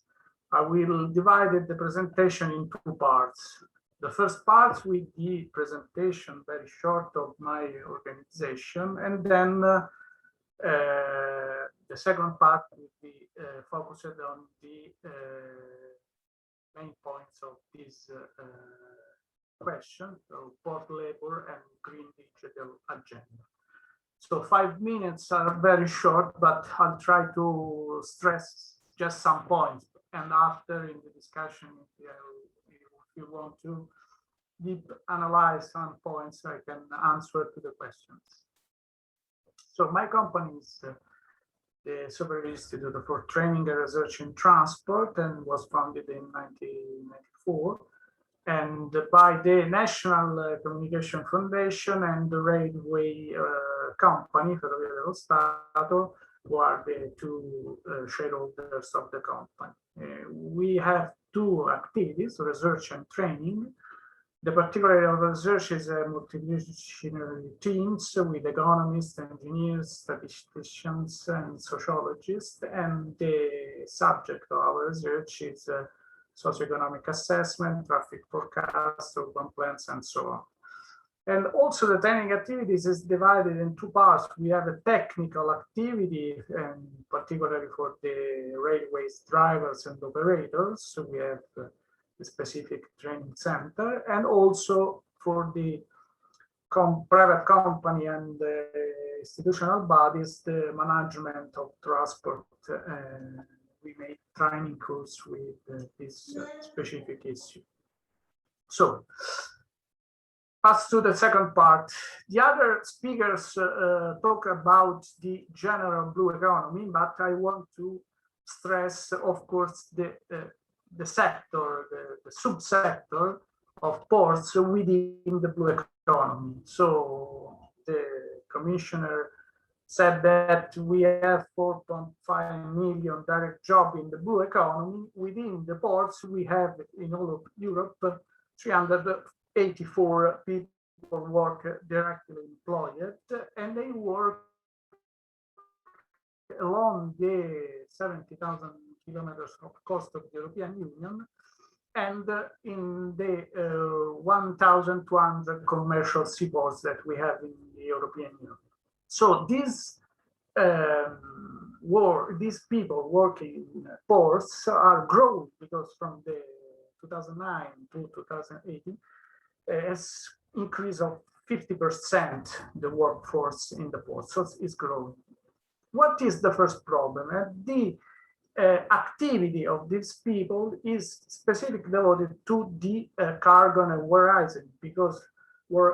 N: I will divide the presentation in two parts. The first part with the presentation, very short, of my organization, and then the second part will be focused on the main points of this question, so port labor and green digital agenda. So 5 minutes are very short, but I'll try to stress just some points. and after in the discussion, if you want to deep analyze some points, I can answer to the questions. So my company is the Superior Institute for Training and Research in Transport, and was founded in 1994, and by the National Communication Foundation and the Railway Company, Ferrovie dello Stato, who are the two shareholders of the company. We have two activities, research and training. The particular area of research is a multidisciplinary teams with economists, engineers, statisticians, and sociologists. And the subject of our research is socioeconomic assessment, traffic forecast, urban plans, and so on. And also the training activities is divided in two parts. We have a technical activity, and particularly for the railways drivers and operators. So we have the specific training center, and also for the private company and institutional bodies, the management of transport. We made training course with this specific issue. So, as to the second part, the other speakers talk about the general blue economy, but I want to stress, of course, the sector, the subsector of ports within the blue economy. So the commissioner said that we have 4.5 million direct jobs in the blue economy. Within the ports, we have in all of Europe 384 people work directly employed, and they work along the 70,000 kilometers of coast of the European Union, and in the 1,200 commercial seaports that we have in the European Union. So these people working in ports are growing, because from the 2009 to 2018 has increase of 50% the workforce in the ports. So it's growing. What is the first problem? The activity of these people is specifically devoted to the cargo and warehousing, because the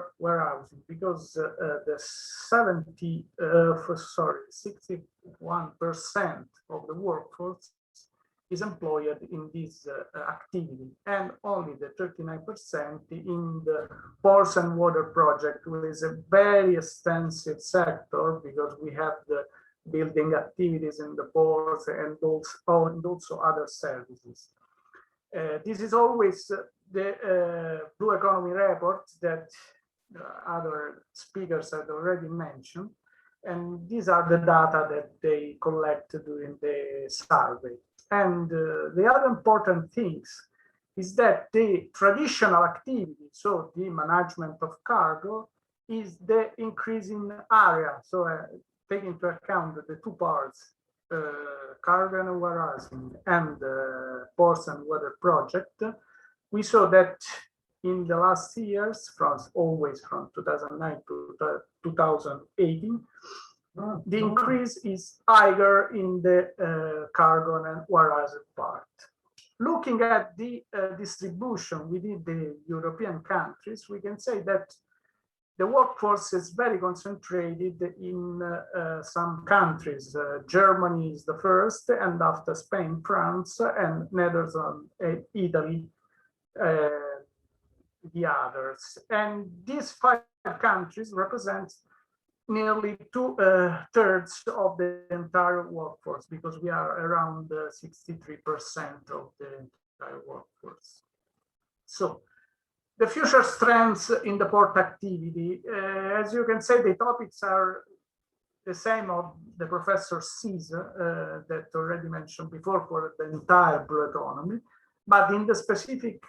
N: 61% of the workforce is employed in this activity, and only the 39% in the ports and water project, which is a very extensive sector, because we have the building activities in the ports and also other services. This is always the blue economy report that other speakers had already mentioned, and these are the data that they collect during the survey. And the other important things is that the traditional activity, so the management of cargo, is the increasing area. So take into account the two parts, cargo and warehousing and ports and water project. We saw that in the last years, always from 2009 to 2018, the increase is higher in the cargo and warehousing part. Looking at the distribution within the European countries, we can say that the workforce is very concentrated in some countries. Germany is the first, and after Spain, France, and Netherlands, Italy, the others. And these 5 countries represent nearly 2/3 of the entire workforce, because we are around 63% of the entire workforce. So the future strengths in the port activity, as you can say, the topics are the same of the Professor Caesar that already mentioned before for the entire blue economy. But in the specific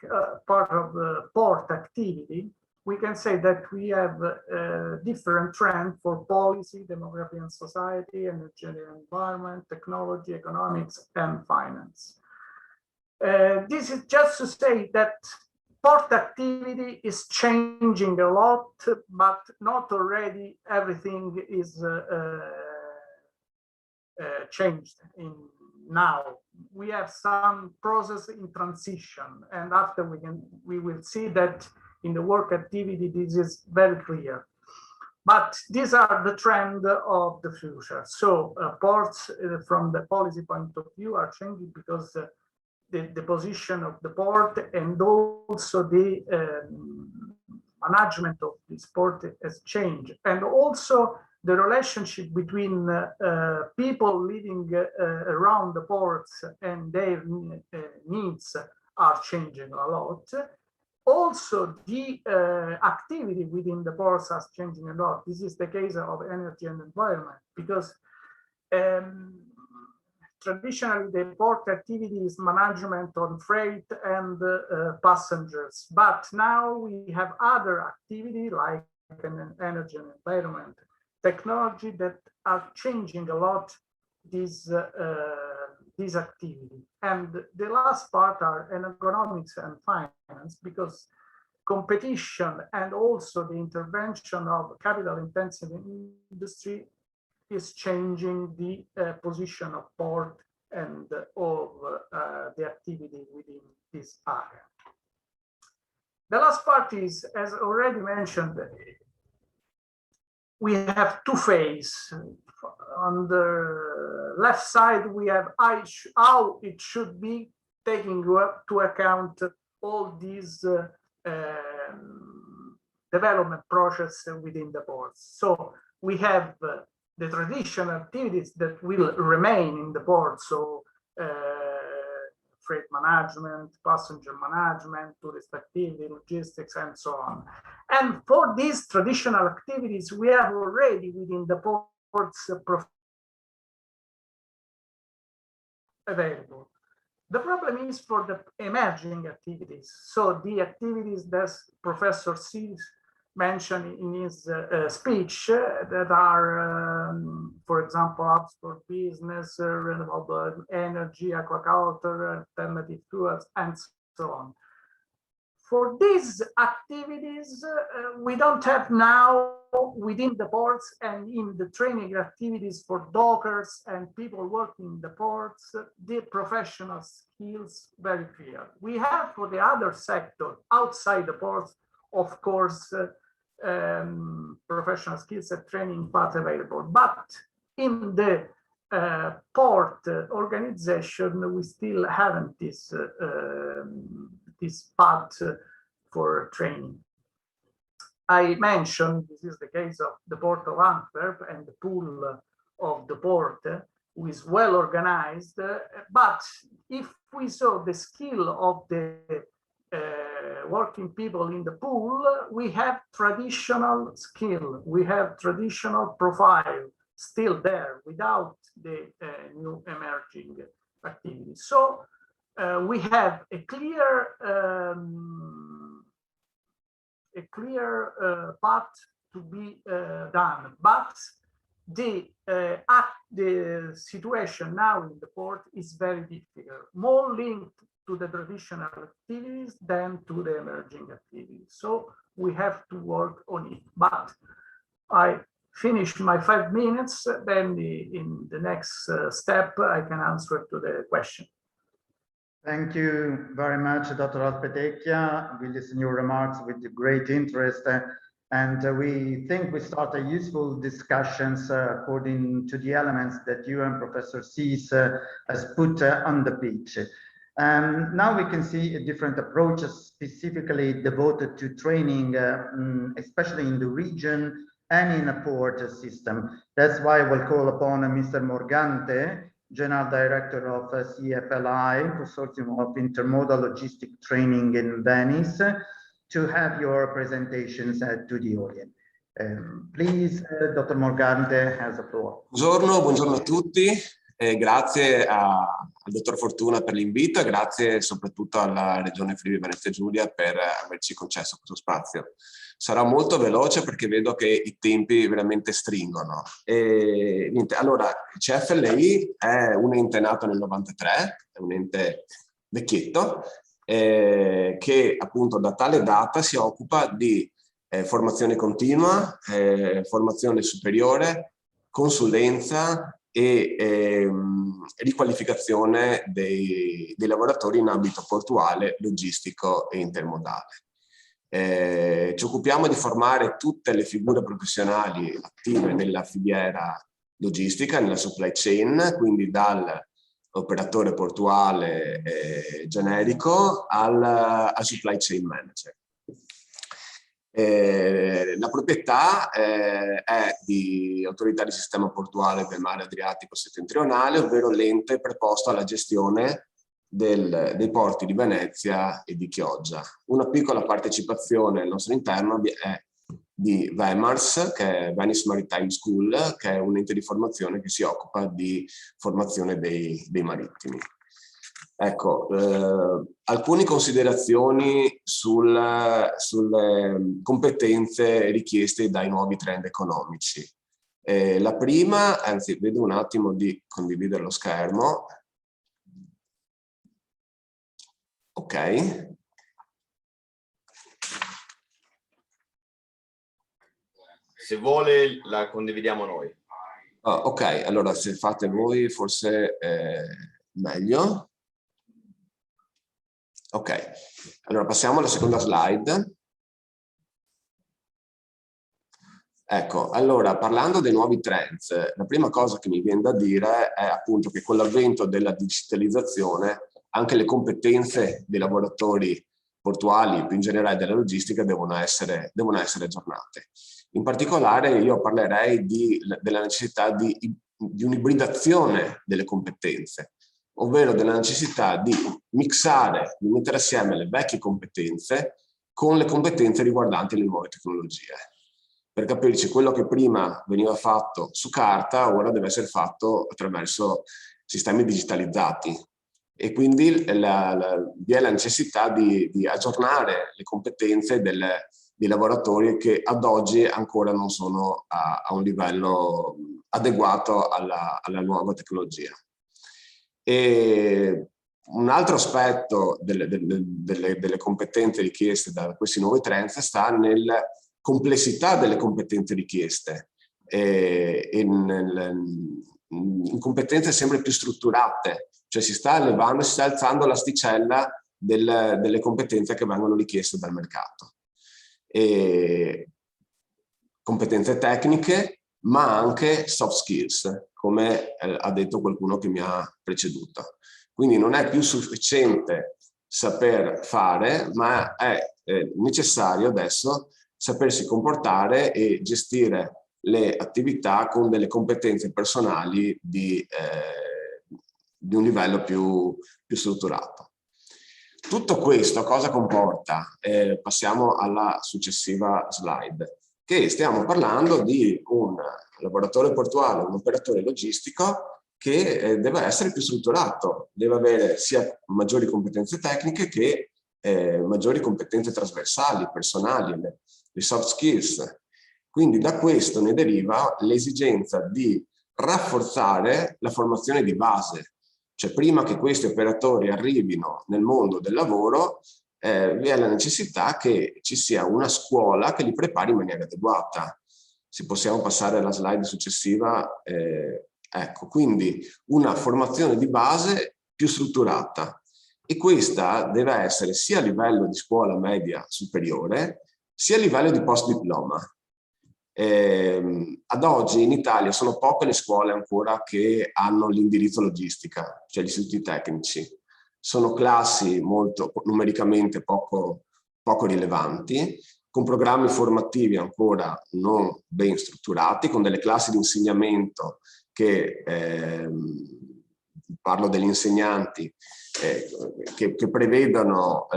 N: part of the port activity, we can say that we have a different trend for policy, demography and society, energy and environment, technology, economics, and finance. This is just to say that port activity is changing a lot, but not already everything is changed in now. We have some process in transition, and after we will see that in the work activity this is very clear. But these are the trend of the future. So ports from the policy point of view are changing because the position of the port and also the management of this port has changed, and also the relationship between people living around the ports and their needs are changing a lot. Also, the activity within the ports is changing a lot. This is the case of energy and environment, because traditionally the port activity is management on freight and passengers, but now we have other activity like energy and environment technology that are changing a lot this activity. And the last part are economics and finance, because competition and also the intervention of capital intensive industry is changing the position of port and of the activity within this area. The last part is, as already mentioned, we have two phases. On the left side, we have how it should be taking to account all these development process within the ports. So we have the traditional activities that will remain in the port. So freight management, passenger management, tourist activity, logistics, and so on. And for these traditional activities, we have already within the ports available. The problem is for the emerging activities. So the activities that Professor Sees mentioned in his speech that are, for example, hubs for business, renewable energy, aquaculture, alternative fuels, and so on. For these activities, we don't have now within the ports and in the training activities for dockers and people working in the ports, the professional skills very clear. We have for the other sector outside the ports, of course, professional skills and training path available, but in the port organization, we still haven't this path for training. I mentioned this is the case of the Port of Antwerp and the pool of the port, who is well organized, but if we saw the skill of the working people in the pool, we have traditional skill, we have traditional profile still there without the new emerging activities. So we have a clear path to be done, but the situation now in the port is very difficult, more linked to the traditional activities than to the emerging activities. So we have to work on it. But I finished my 5 minutes, then in the next step, I can answer to the question.
L: Thank you very much, Dr. Alpetecchia. We listen to your remarks with great interest, and we think we start a useful discussions according to the elements that you and Professor Sees has put on the pitch. Now we can see a different approaches specifically devoted to training, especially in the region and in a port system. That's why we'll call upon Mr. Morgante, General Director of CFLI, Consortium of Intermodal Logistic Training in Venice, to have your presentations to the audience. Please, Dr. Morgante has the floor.
J: Buongiorno a tutti. Grazie al dottor Fortuna per l'invito e grazie soprattutto alla Regione Friuli Venezia Giulia per averci concesso questo spazio. Sarò molto veloce perché vedo che i tempi veramente stringono. Niente, allora, CFLI è un ente nato nel 93, è un ente vecchietto, che appunto da tale data si occupa di formazione continua, formazione superiore, consulenza, e riqualificazione dei lavoratori in ambito portuale, logistico e intermodale. Ci occupiamo di formare tutte le figure professionali attive nella filiera logistica, nella supply chain, quindi dall'operatore portuale generico al supply chain manager. La proprietà è di Autorità di Sistema Portuale del Mare Adriatico Settentrionale, ovvero l'ente preposto alla gestione dei porti di Venezia e di Chioggia. Una piccola partecipazione al nostro interno è di VEMARS, che è Venice Maritime School, che è un ente di formazione che si occupa di formazione dei marittimi. Ecco, alcune considerazioni sulle competenze richieste dai nuovi trend economici. La prima, anzi, vedo un attimo di condividere lo schermo. Ok.
O: Se vuole la condividiamo noi.
J: Ok, allora se fate voi forse meglio. Ok, allora passiamo alla seconda slide. Ecco, allora parlando dei nuovi trends, la prima cosa che mi viene da dire è appunto che con l'avvento della digitalizzazione anche le competenze dei lavoratori portuali, più in generale della logistica, devono essere aggiornate. In particolare io parlerei della necessità di un'ibridazione delle competenze, ovvero della necessità di mixare, di mettere assieme le vecchie competenze con le competenze riguardanti le nuove tecnologie. Per capirci, quello che prima veniva fatto su carta ora deve essere fatto attraverso sistemi digitalizzati e quindi vi è la necessità di aggiornare le competenze dei lavoratori che ad oggi ancora non sono a un livello adeguato alla nuova tecnologia. E un altro aspetto delle competenze richieste da questi nuovi trend sta nella complessità delle competenze richieste e in competenze sempre più strutturate, cioè si sta alzando l'asticella delle competenze che vengono richieste dal mercato. E competenze tecniche, ma anche soft skills, come ha detto qualcuno che mi ha preceduto. Quindi non è più sufficiente saper fare, ma è necessario adesso sapersi comportare e gestire le attività con delle competenze personali di un livello più strutturato. Tutto questo cosa comporta? Passiamo alla successiva slide, che stiamo parlando di un lavoratore portuale, un operatore logistico che deve essere più strutturato, deve avere sia maggiori competenze tecniche che maggiori competenze trasversali, personali, le soft skills. Quindi da questo ne deriva l'esigenza di rafforzare la formazione di base. Cioè prima che questi operatori arrivino nel mondo del lavoro vi è la necessità che ci sia una scuola che li prepari in maniera adeguata. Se possiamo passare alla slide successiva, ecco, quindi una formazione di base più strutturata e questa deve essere sia a livello di scuola media superiore sia a livello di post diploma. Ad oggi in Italia sono poche le scuole ancora che hanno l'indirizzo logistica, cioè gli istituti tecnici. Sono classi molto numericamente poco rilevanti, con programmi formativi ancora non ben strutturati, con delle classi di insegnamento che, parlo degli insegnanti, che prevedono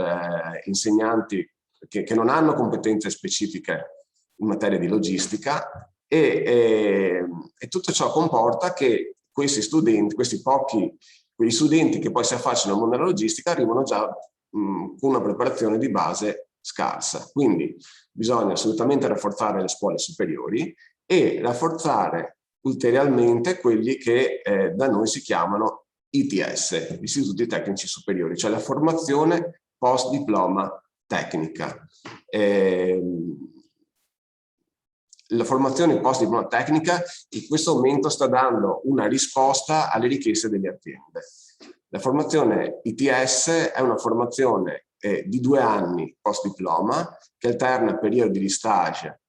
J: insegnanti che non hanno competenze specifiche in materia di logistica e tutto ciò comporta che questi studenti, quegli studenti che poi si affacciano al mondo della logistica arrivano già con una preparazione di base scarsa. Quindi bisogna assolutamente rafforzare le scuole superiori e rafforzare ulteriormente quelli che da noi si chiamano ITS, Istituti Tecnici Superiori, cioè la formazione post diploma tecnica. la formazione post-diploma tecnica in questo momento sta dando una risposta alle richieste delle aziende. La formazione ITS è una formazione di 2 anni post-diploma che alterna periodi di stage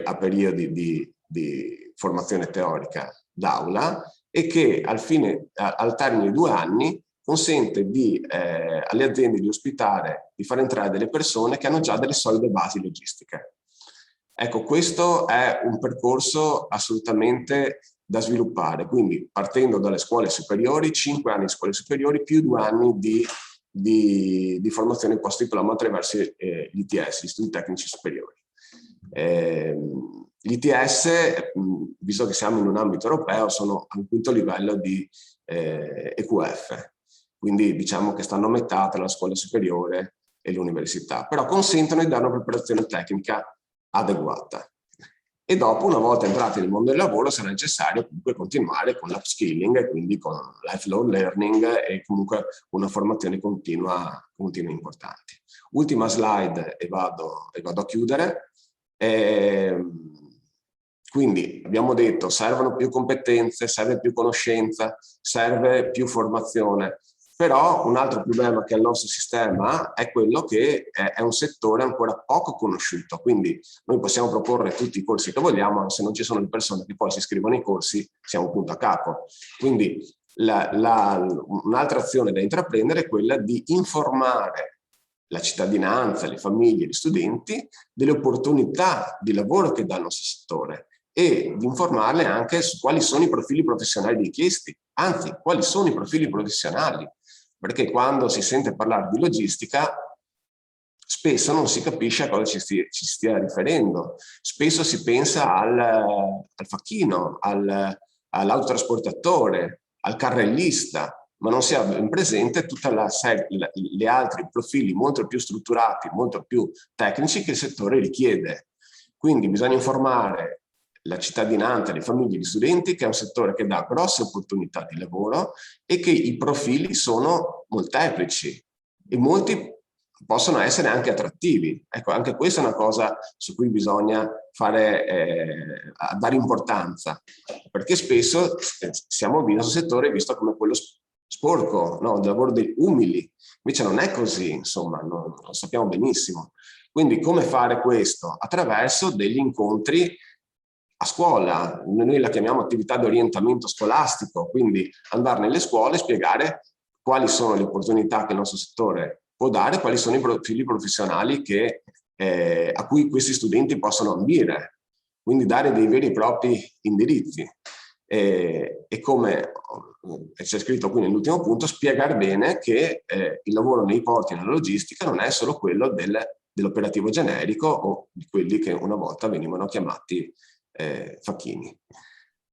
J: a periodi di formazione teorica d'aula e che al termine di 2 anni consente alle aziende di ospitare, di far entrare delle persone che hanno già delle solide basi logistiche. Ecco, questo è un percorso assolutamente da sviluppare, quindi partendo dalle scuole superiori, 5 anni di scuole superiori più 2 anni di formazione post-diploma attraverso gli ITS, gli studi tecnici superiori. L'ITS, visto che siamo in un ambito europeo, sono al quinto livello di EQF, quindi diciamo che stanno a metà tra la scuola superiore e l'università, però consentono di dare una preparazione tecnica adeguata. E dopo, una volta entrati nel mondo del lavoro, sarà necessario comunque continuare con l'upskilling, quindi con lifelong learning e comunque una formazione continua importante. Ultima slide e vado a chiudere. Quindi abbiamo detto servono più competenze, serve più conoscenza, serve più formazione. Però un altro problema che ha il nostro sistema è quello che è un settore ancora poco conosciuto, quindi noi possiamo proporre tutti i corsi che vogliamo, ma se non ci sono le persone che poi si iscrivono ai corsi siamo un punto a capo. Quindi un'altra azione da intraprendere è quella di informare la cittadinanza, le famiglie, gli studenti delle opportunità di lavoro che dà il nostro settore e di informarle anche su quali sono i profili professionali richiesti, anzi quali sono i profili professionali. Perché quando si sente parlare di logistica, spesso non si capisce a cosa ci stia riferendo. Spesso si pensa al facchino, all'autotrasportatore, al carrellista, ma non si ha ben presente tutta gli altri profili molto più strutturati, molto più tecnici che il settore richiede. Quindi bisogna informare la cittadinanza, le famiglie, gli studenti, che è un settore che dà grosse opportunità di lavoro e che i profili sono molteplici e molti possono essere anche attrattivi. Ecco, anche questa è una cosa su cui bisogna dare importanza, perché spesso siamo in un settore visto come quello sporco, no? Il lavoro degli umili, invece non è così, insomma, lo sappiamo benissimo. Quindi come fare questo? Attraverso degli incontri a scuola, noi la chiamiamo attività di orientamento scolastico, quindi andare nelle scuole e spiegare quali sono le opportunità che il nostro settore può dare, quali sono i profili professionali a cui questi studenti possono ambire, quindi dare dei veri e propri indirizzi. E come c'è scritto qui nell'ultimo punto, spiegare bene che il lavoro nei porti e nella logistica non è solo quello dell'operativo generico o di quelli che una volta venivano chiamati facchini.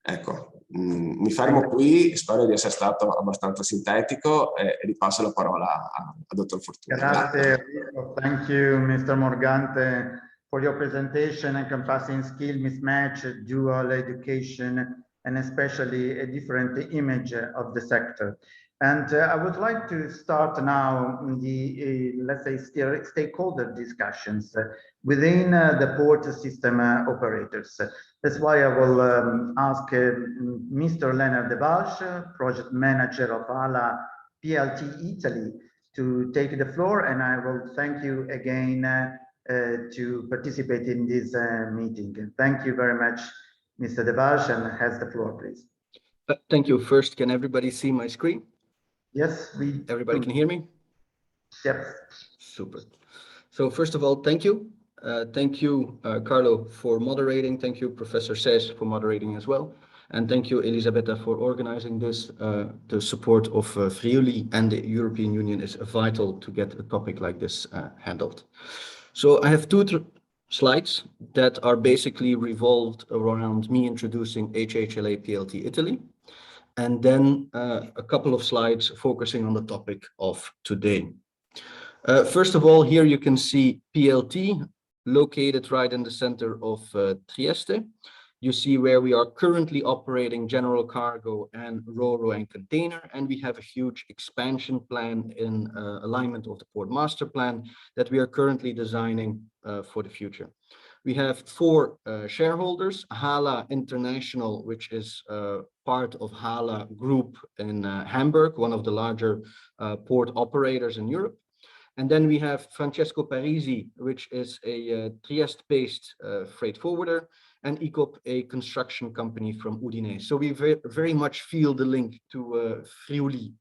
J: Ecco, mi fermo qui, spero di essere stato abbastanza sintetico e ripasso la parola a dottor Fortuna.
L: Grazie. Thank you, Mr. Morgante, for your presentation encompassing skill mismatch, dual education, and especially a different image of the sector. And I would like to start now the, let's say, stakeholder discussions within the port system operators. That's why I will ask Mr. Leonard Devalche, project manager of ALA PLT Italy, to take the floor, and I will thank you again to participate in this meeting. Thank you very much, Mr. Devalche, and has the floor, please.
P: Thank you. First, can everybody see my screen?
L: Yes,
P: everybody can hear me?
L: Yep.
P: Super. So first of all, thank you. Thank you, Carlo, for moderating. Thank you, Professor Ses, for moderating as well. And thank you, Elisabetta, for organizing this. The support of Friuli and the European Union is vital to get a topic like this handled. So I have two slides that are basically revolved around me introducing HHLA PLT Italy. And then a couple of slides focusing on the topic of today. First of all, here you can see PLT located right in the center of Trieste. You see where we are currently operating general cargo and ro-ro and container, and we have a huge expansion plan in alignment of the port master plan that we are currently designing for the future. We have 4 shareholders, HALA International, which is part of HALA Group in Hamburg, one of the larger port operators in Europe. And then we have Francesco Parisi, which is a Trieste-based freight forwarder, and ECOP, a construction company from Udine. So we very much feel the link to Friuli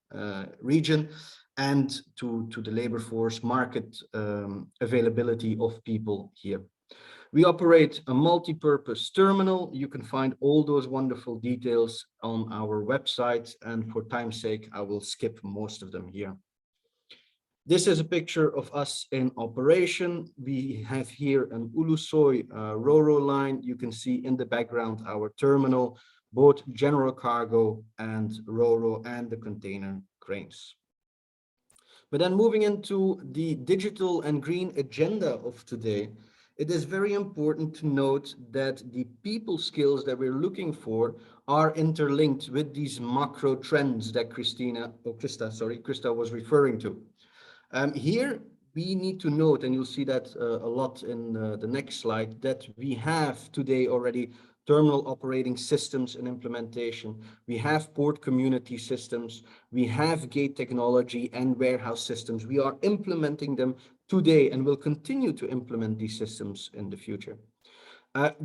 P: region and to the labor force market availability of people here. We operate a multi-purpose terminal. You can find all those wonderful details on our website, and for time's sake, I will skip most of them here. This is a picture of us in operation. We have here an Ulusoy Ro-Ro line. You can see in the background our terminal, both general cargo and Ro-Ro and the container cranes. But then moving into the digital and green agenda of today, it is very important to note that the people skills that we're looking for are interlinked with these macro trends that Krista was referring to. Here we need to note, and you'll see that a lot in the next slide, that we have today already terminal operating systems and implementation. We have port community systems. We have gate technology and warehouse systems. We are implementing them today and will continue to implement these systems in the future.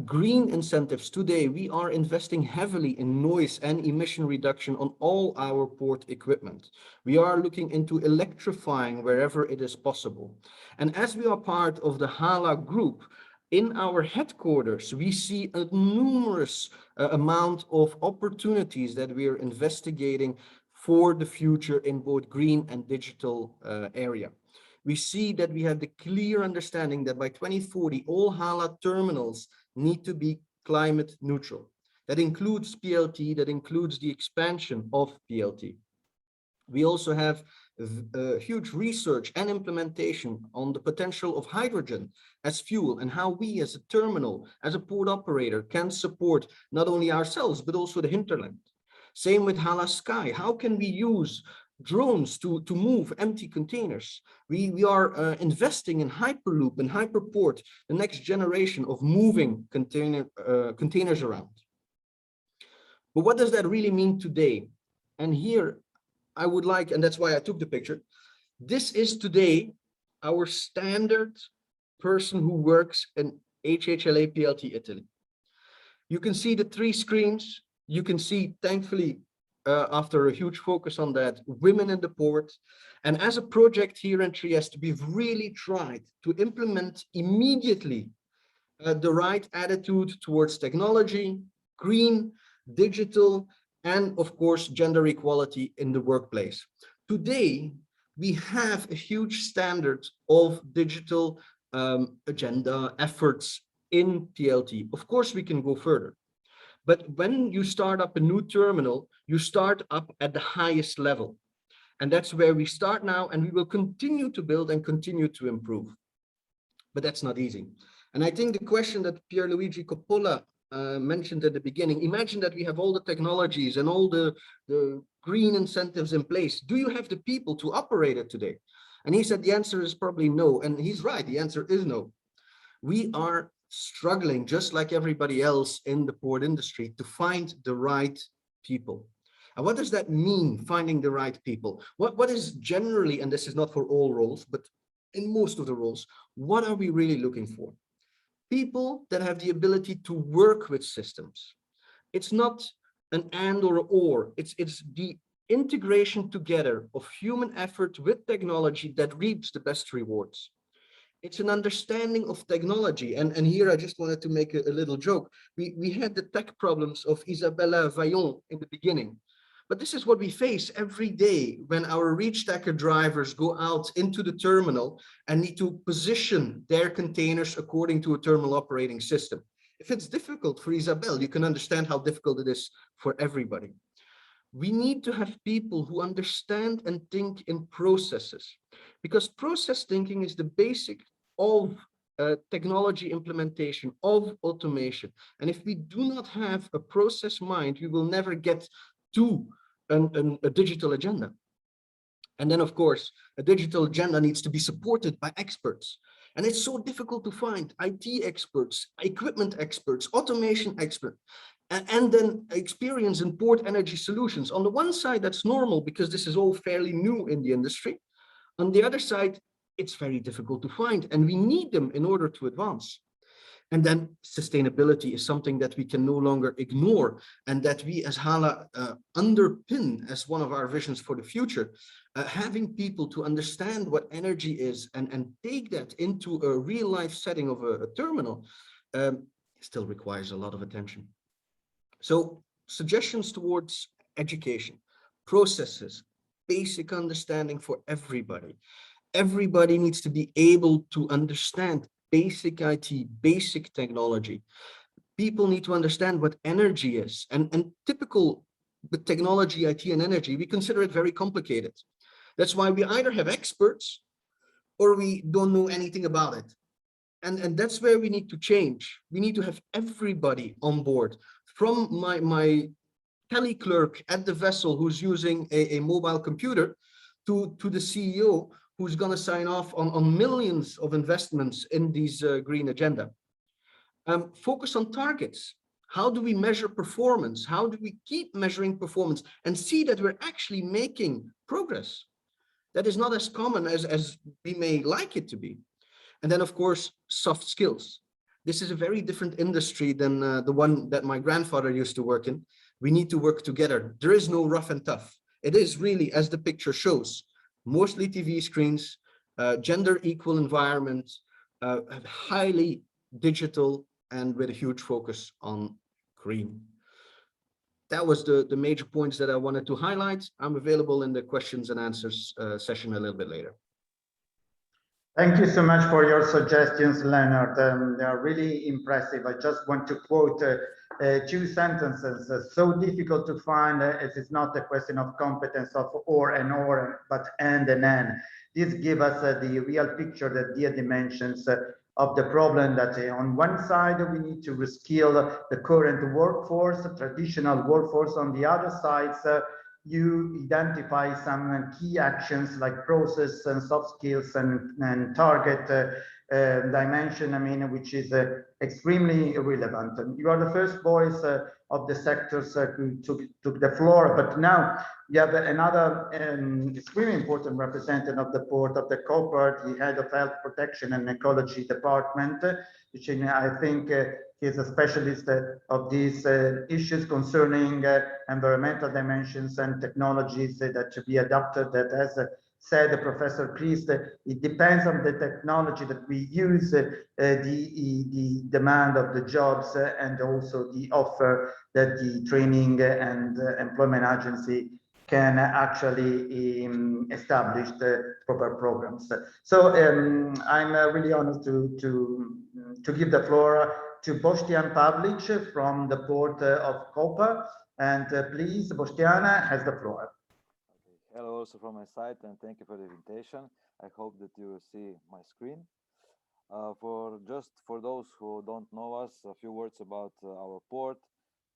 P: Green incentives. Today, we are investing heavily in noise and emission reduction on all our port equipment. We are looking into electrifying wherever it is possible. And as we are part of the HALA group, in our headquarters, we see a numerous amount of opportunities that we are investigating for the future in both green and digital area. We see that we have the clear understanding that by 2040, all HALA terminals need to be climate neutral. That includes PLT, that includes the expansion of PLT. We also have huge research and implementation on the potential of hydrogen as fuel and how we as a terminal, as a port operator, can support not only ourselves, but also the hinterland. Same with HALA Sky. How can we use drones to move empty containers? We are investing in Hyperloop and Hyperport, the next generation of moving containers around. But what does that really mean today? And here I would like, and that's why I took the picture, this is today our standard person who works in HHLA PLT Italy. You can see the 3 screens. You can see, thankfully, after a huge focus on that, women in the port. And as a project here in Trieste, we've really tried to implement immediately the right attitude towards technology, green, digital, and of course, gender equality in the workplace. Today, we have a huge standard of digital agenda efforts in PLT. Of course, we can go further. But when you start up a new terminal, you start up at the highest level. And that's where we start now, and we will continue to build and continue to improve. But that's not easy. And I think the question that Pierluigi Coppola mentioned at the beginning, imagine that we have all the technologies and all the green incentives in place. Do you have the people to operate it today? And he said the answer is probably no. And he's right, the answer is no. We are struggling, just like everybody else in the port industry, to find the right people. And what does that mean, finding the right people? What is generally, and this is not for all roles, but in most of the roles, what are we really looking for? People that have the ability to work with systems. It's not an and or, it's the integration together of human effort with technology that reaps the best rewards. It's an understanding of technology. And here I just wanted to make a little joke. We had the tech problems of Isabella Vaillant in the beginning. But this is what we face every day when our reach stacker drivers go out into the terminal and need to position their containers according to a terminal operating system. If it's difficult for Isabel, you can understand how difficult it is for everybody. We need to have people who understand and think in processes, because process thinking is the basic of technology implementation, of automation. And if we do not have a process mind, we will never get to a digital agenda. And then, of course, a digital agenda needs to be supported by experts. And it's so difficult to find IT experts, equipment experts, automation experts, and then experience in port energy solutions. On the one side, that's normal because this is all fairly new in the industry. On the other side, it's very difficult to find, and we need them in order to advance. And then sustainability is something that we can no longer ignore, and that we as HALA underpin as one of our visions for the future. Having people to understand what energy is and take that into a real life setting of a terminal still requires a lot of attention. So suggestions towards education, processes, basic understanding for everybody. Everybody needs to be able to understand basic IT, basic technology. People need to understand what energy is, and typical with technology, IT and energy, we consider it very complicated. That's why we either have experts or we don't know anything about it. And that's where we need to change. We need to have everybody on board, from my tele clerk at the vessel who's using a mobile computer to the CEO who's going to sign off on millions of investments in these green agenda. Focus on targets. How do we measure performance? How do we keep measuring performance and see that we're actually making progress? That is not as common as we may like it to be. And then, of course, soft skills. This is a very different industry than the one that my grandfather used to work in. We need to work together. There is no rough and tough. It is really, as the picture shows, mostly TV screens, gender equal environment, highly digital, and with a huge focus on green. That was the major points that I wanted to highlight. I'm available in the questions and answers session a little bit later.
L: Thank you so much for your suggestions, Leonard. They are really impressive. I just want to quote two sentences. So difficult to find as it's not a question of competence of or, but and. This gives us the real picture, the real dimensions of the problem, that on one side we need to reskill the current workforce, traditional workforce. On the other side, you identify some key actions like process and soft skills and target dimension, I mean, which is extremely relevant. And you are the first voice of the sectors who took the floor, but now you have another extremely important representative of the port of the Copper, the head of health protection and ecology department, which I think is a specialist of these issues concerning environmental dimensions and technologies that to be adopted. That, as said Professor Priest, it depends on the technology that we use, the demand of the jobs and also the offer that the training and employment agency can actually establish the proper programs. So I'm really honored to give the floor to Boštjan Pavlić from the port of Koper. And please, Boštjana has the floor.
Q: Hello also from my side, and thank you for the invitation. I hope that you will see my screen. For those who don't know us, a few words about our port.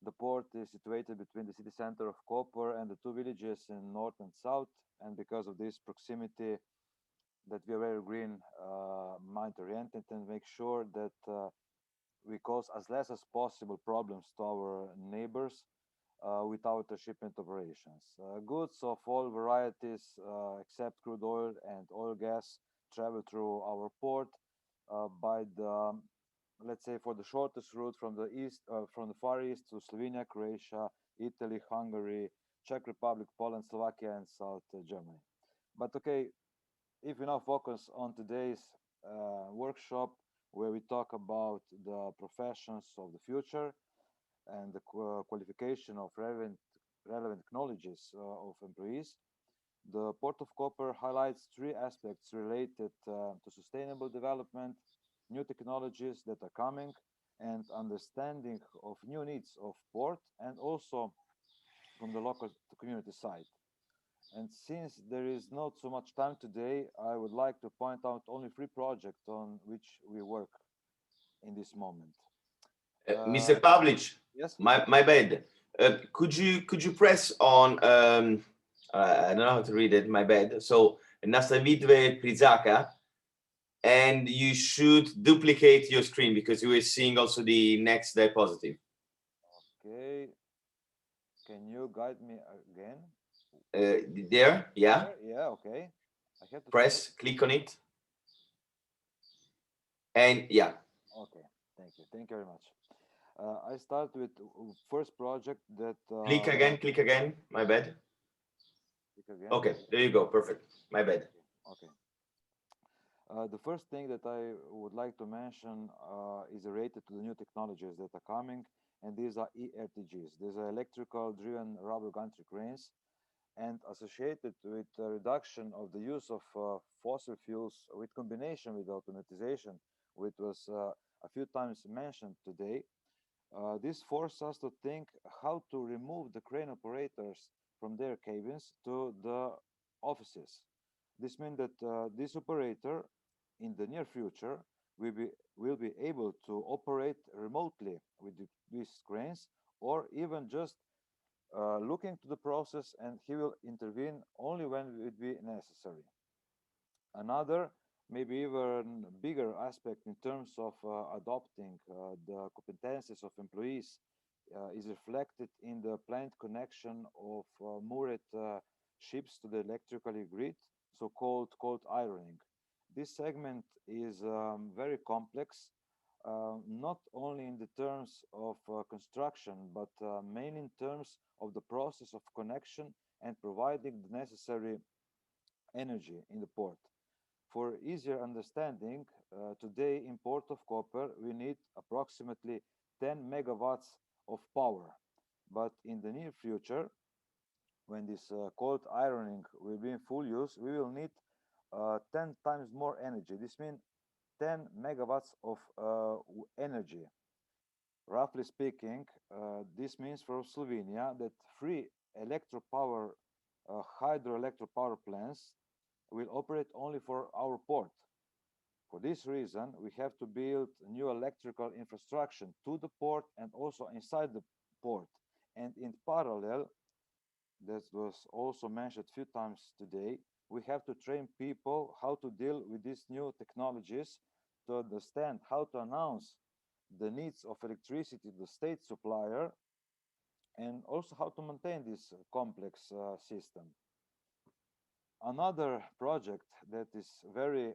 Q: The port is situated between the city center of Koper and the two villages in north and south, and because of this proximity, that we are very green mind oriented and make sure that we cause as less as possible problems to our neighbors without the shipment operations. Goods of all varieties except crude oil and oil gas travel through our port by the, let's say, for the shortest route from the east, from the Far East to Slovenia, Croatia, Italy, Hungary, Czech Republic, Poland, Slovakia, and South Germany. But okay, if we now focus on today's workshop, where we talk about the professions of the future and the qualification of relevant knowledges of employees, the Port of Koper highlights three aspects related to sustainable development, new technologies that are coming, and understanding of new needs of port, and also from the local community side. And since there is not so much time today, I would like to point out only 3 projects on which we work in this moment.
O: Mr. Pavlić,
Q: yes?
O: my bad. Could you press on, I don't know how to read it, my bad. So, Nastavitve Prizaka, And you should duplicate your screen because you are seeing also the next diapositive.
Q: Okay. Can you guide me again?
O: There, yeah.
Q: There? Yeah, okay. I have to
O: press, click on it. And yeah.
Q: Okay, thank you. Thank you very much. I start with first project that...
O: Click again. My bad.
Q: Click again.
O: Okay, there you go. Perfect. My bad.
Q: Okay. The first thing that I would like to mention is related to the new technologies that are coming, and these are ERTGs. These are electrical driven rubber gantry cranes, and associated with the reduction of the use of fossil fuels with combination with automatization, which was a few times mentioned today. This forces us to think how to remove the crane operators from their cabins to the offices. This means that this operator in the near future will be able to operate remotely with these cranes, or even just looking to the process, and he will intervene only when it will be necessary. Another, maybe even bigger aspect in terms of adopting the competencies of employees is reflected in the planned connection of moored ships to the electrical grid, so-called cold ironing. This segment is very complex, not only in the terms of construction, but mainly in terms of the process of connection and providing the necessary energy in the port. For easier understanding, today in Port of Koper, we need approximately 10 megawatts of power. But in the near future, when this cold ironing will be in full use, we will need 10 times more energy. This means 10 megawatts of energy. Roughly speaking, this means for Slovenia that 3 hydroelectric power plants will operate only for our port. For this reason, we have to build new electrical infrastructure to the port and also inside the port. And in parallel, that was also mentioned a few times today, we have to train people how to deal with these new technologies, to understand how to announce the needs of electricity to the state supplier, and also how to maintain this complex system. Another project that is very,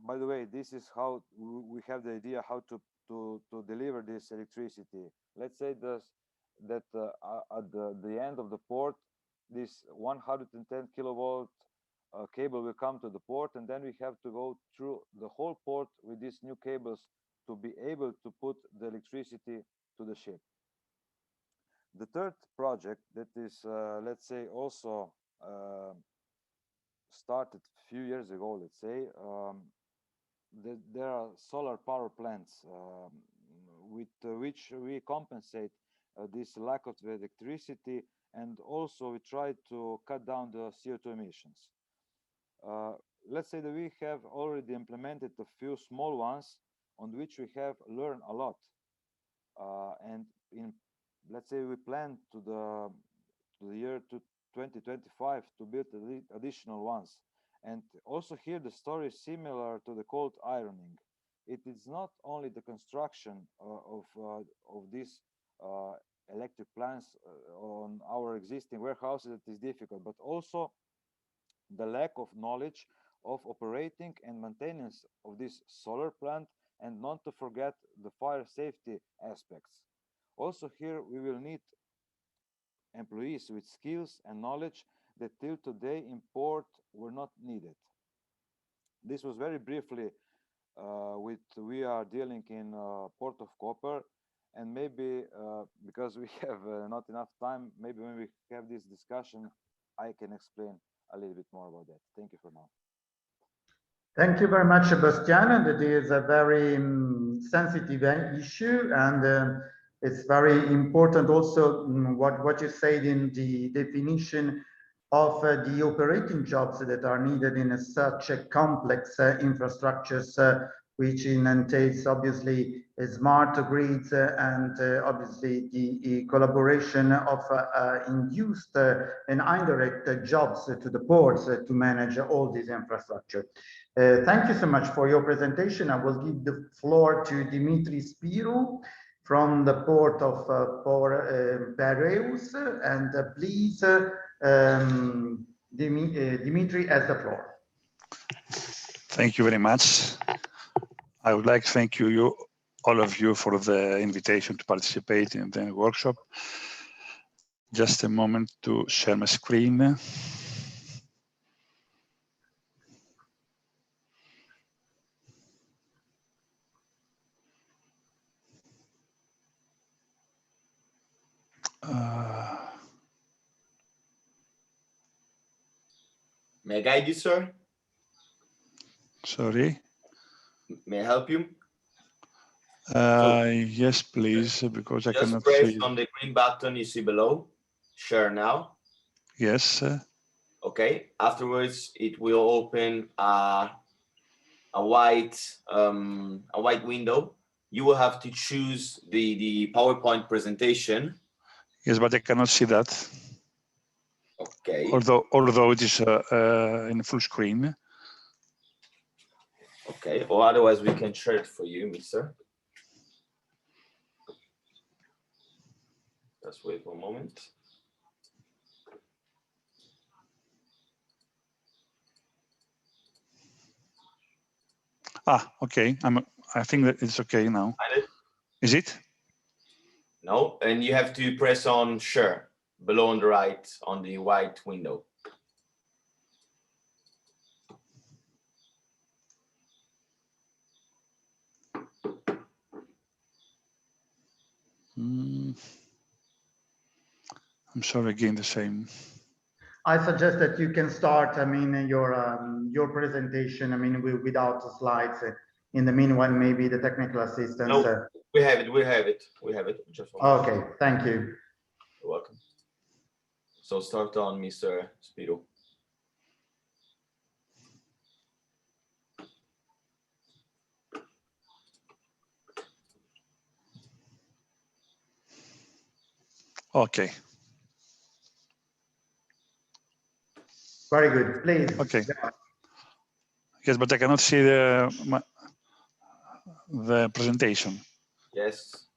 Q: by the way, this is how we have the idea how to deliver this electricity. Let's say that at the end of the port, this 110 kilovolt cable will come to the port, and then we have to go through the whole port with these new cables to be able to put the electricity to the ship. The third project that is, let's say, also started a few years ago, let's say, there are solar power plants with which we compensate this lack of electricity, and also we try to cut down the CO2 emissions. Let's say that we have already implemented a few small ones on which we have learned a lot. And let's say we plan to the year 2025 to build additional ones. And also here the story is similar to the cold ironing. It is not only the construction of these electric plants on our existing warehouses that is difficult, but also the lack of knowledge of operating and maintenance of this solar plant, and not to forget the fire safety aspects. Also here we will need employees with skills and knowledge that till today in port were not needed. This was very briefly we are dealing in Port of Koper, and maybe because we have not enough time, maybe when we have this discussion, I can explain a little bit more about that. Thank you for now.
L: Thank you very much, Sebastian. It is a very sensitive issue, and it's very important also what you said in the definition of the operating jobs that are needed in such a complex infrastructures, which entails obviously smart grids and obviously the collaboration of induced and indirect jobs to the ports to manage all this infrastructure. Thank you so much for your presentation. I will give the floor to Dimitri Spirou from the port of Piraeus, and please, Dimitri has the floor.
K: Thank you very much. I would like to thank you, all of you, for the invitation to participate in the workshop. Just a moment to share my screen.
O: May I guide you, sir?
K: Sorry.
O: May I help you?
K: Yes, please, because I cannot
O: Just press
K: see.
O: on the green button you see below. Share now.
K: Yes.
O: Okay. Afterwards, it will open a white window. You will have to choose the PowerPoint presentation.
K: Yes, but I cannot see that.
O: Okay.
K: Although it is in full screen.
O: Okay. Or otherwise, we can share it for you, mister. Just wait one moment.
K: Okay. I think that it's okay now. Is it?
O: No, and you have to press on share below on the right on the white window.
K: I'm sorry, again, the same.
L: I suggest that you can start, your presentation, without the slides. In the meanwhile, maybe the technical assistance.
O: No, we have it. Just one
L: okay,
O: moment.
L: thank you.
O: You're welcome. So start on, Mr. Spirou.
L: Okay. Very good, please.
K: Okay. Yes, but I cannot see the presentation.
O: Yes.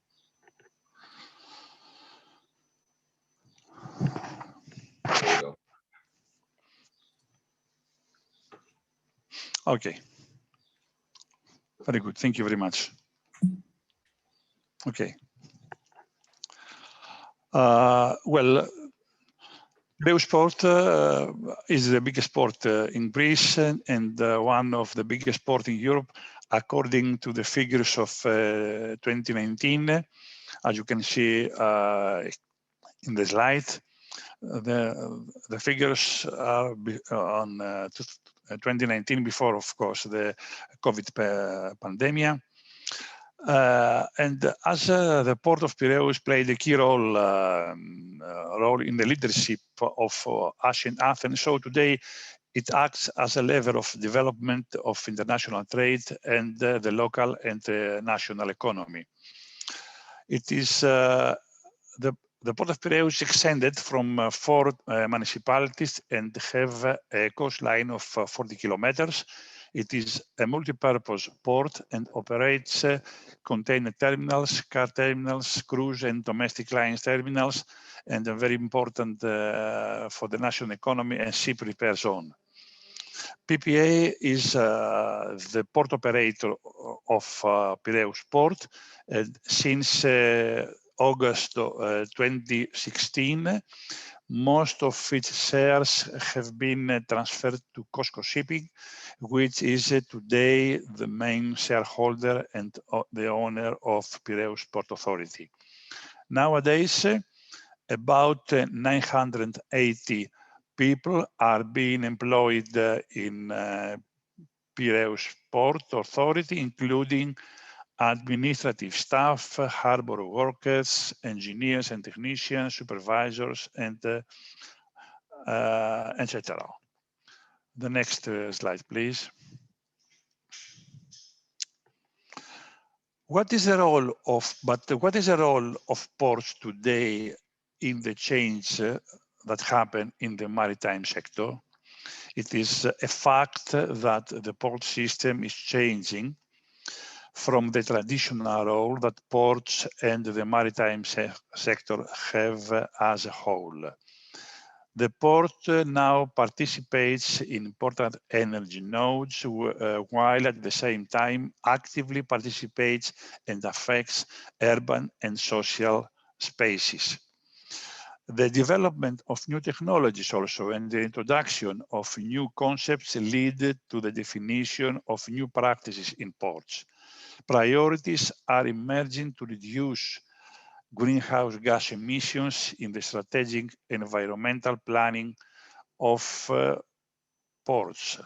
O: There you go.
K: Okay. Very good. Thank you very much. Okay. Well, Piraeus Sport is the biggest sport in Greece and one of the biggest sport in Europe, according to the figures of 2019. As you can see in the slide, the figures are on 2019, before, of course, the COVID pandemic. And as the Port of Piraeus played a key role in the leadership of ancient Athens, so today it acts as a lever of development of international trade and the local and national economy. It is the Port of Piraeus extended from 4 municipalities and have a coastline of 40 kilometers. It is a multi-purpose port and operates container terminals, car terminals, cruise and domestic lines terminals, and a very important for the national economy and ship repair zone. PPA is the port operator of Piraeus Port, and since August 2016, most of its shares have been transferred to COSCO Shipping, which is today the main shareholder and the owner of Piraeus Port Authority. Nowadays, about 980 people are being employed in Piraeus Port Authority, including administrative staff, harbor workers, engineers and technicians, supervisors, and etc. The next slide, please. What is the role of ports today in the change that happened in the maritime sector? It is a fact that the port system is changing from the traditional role that ports and the maritime sector have as a whole. The port now participates in important energy nodes, while at the same time actively participates and affects urban and social spaces. The development of new technologies also and the introduction of new concepts lead to the definition of new practices in ports. Priorities are emerging to reduce greenhouse gas emissions in the strategic environmental planning of ports.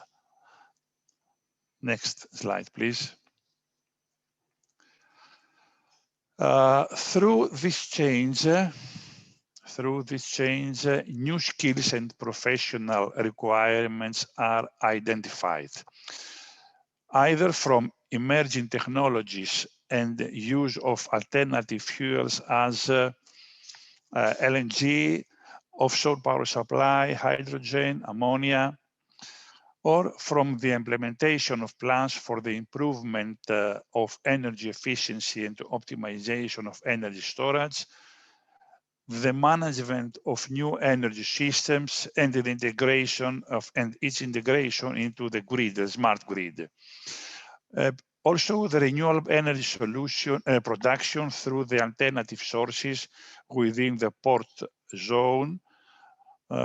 K: Next slide, please. Through this change, new skills and professional requirements are identified, either from emerging technologies and use of alternative fuels as LNG, offshore power supply, hydrogen, ammonia, or from the implementation of plans for the improvement of energy efficiency and optimization of energy storage, the management of new energy systems and the integration of its integration into the grid, the smart grid. Also, the renewable energy solution production through the alternative sources within the port zone,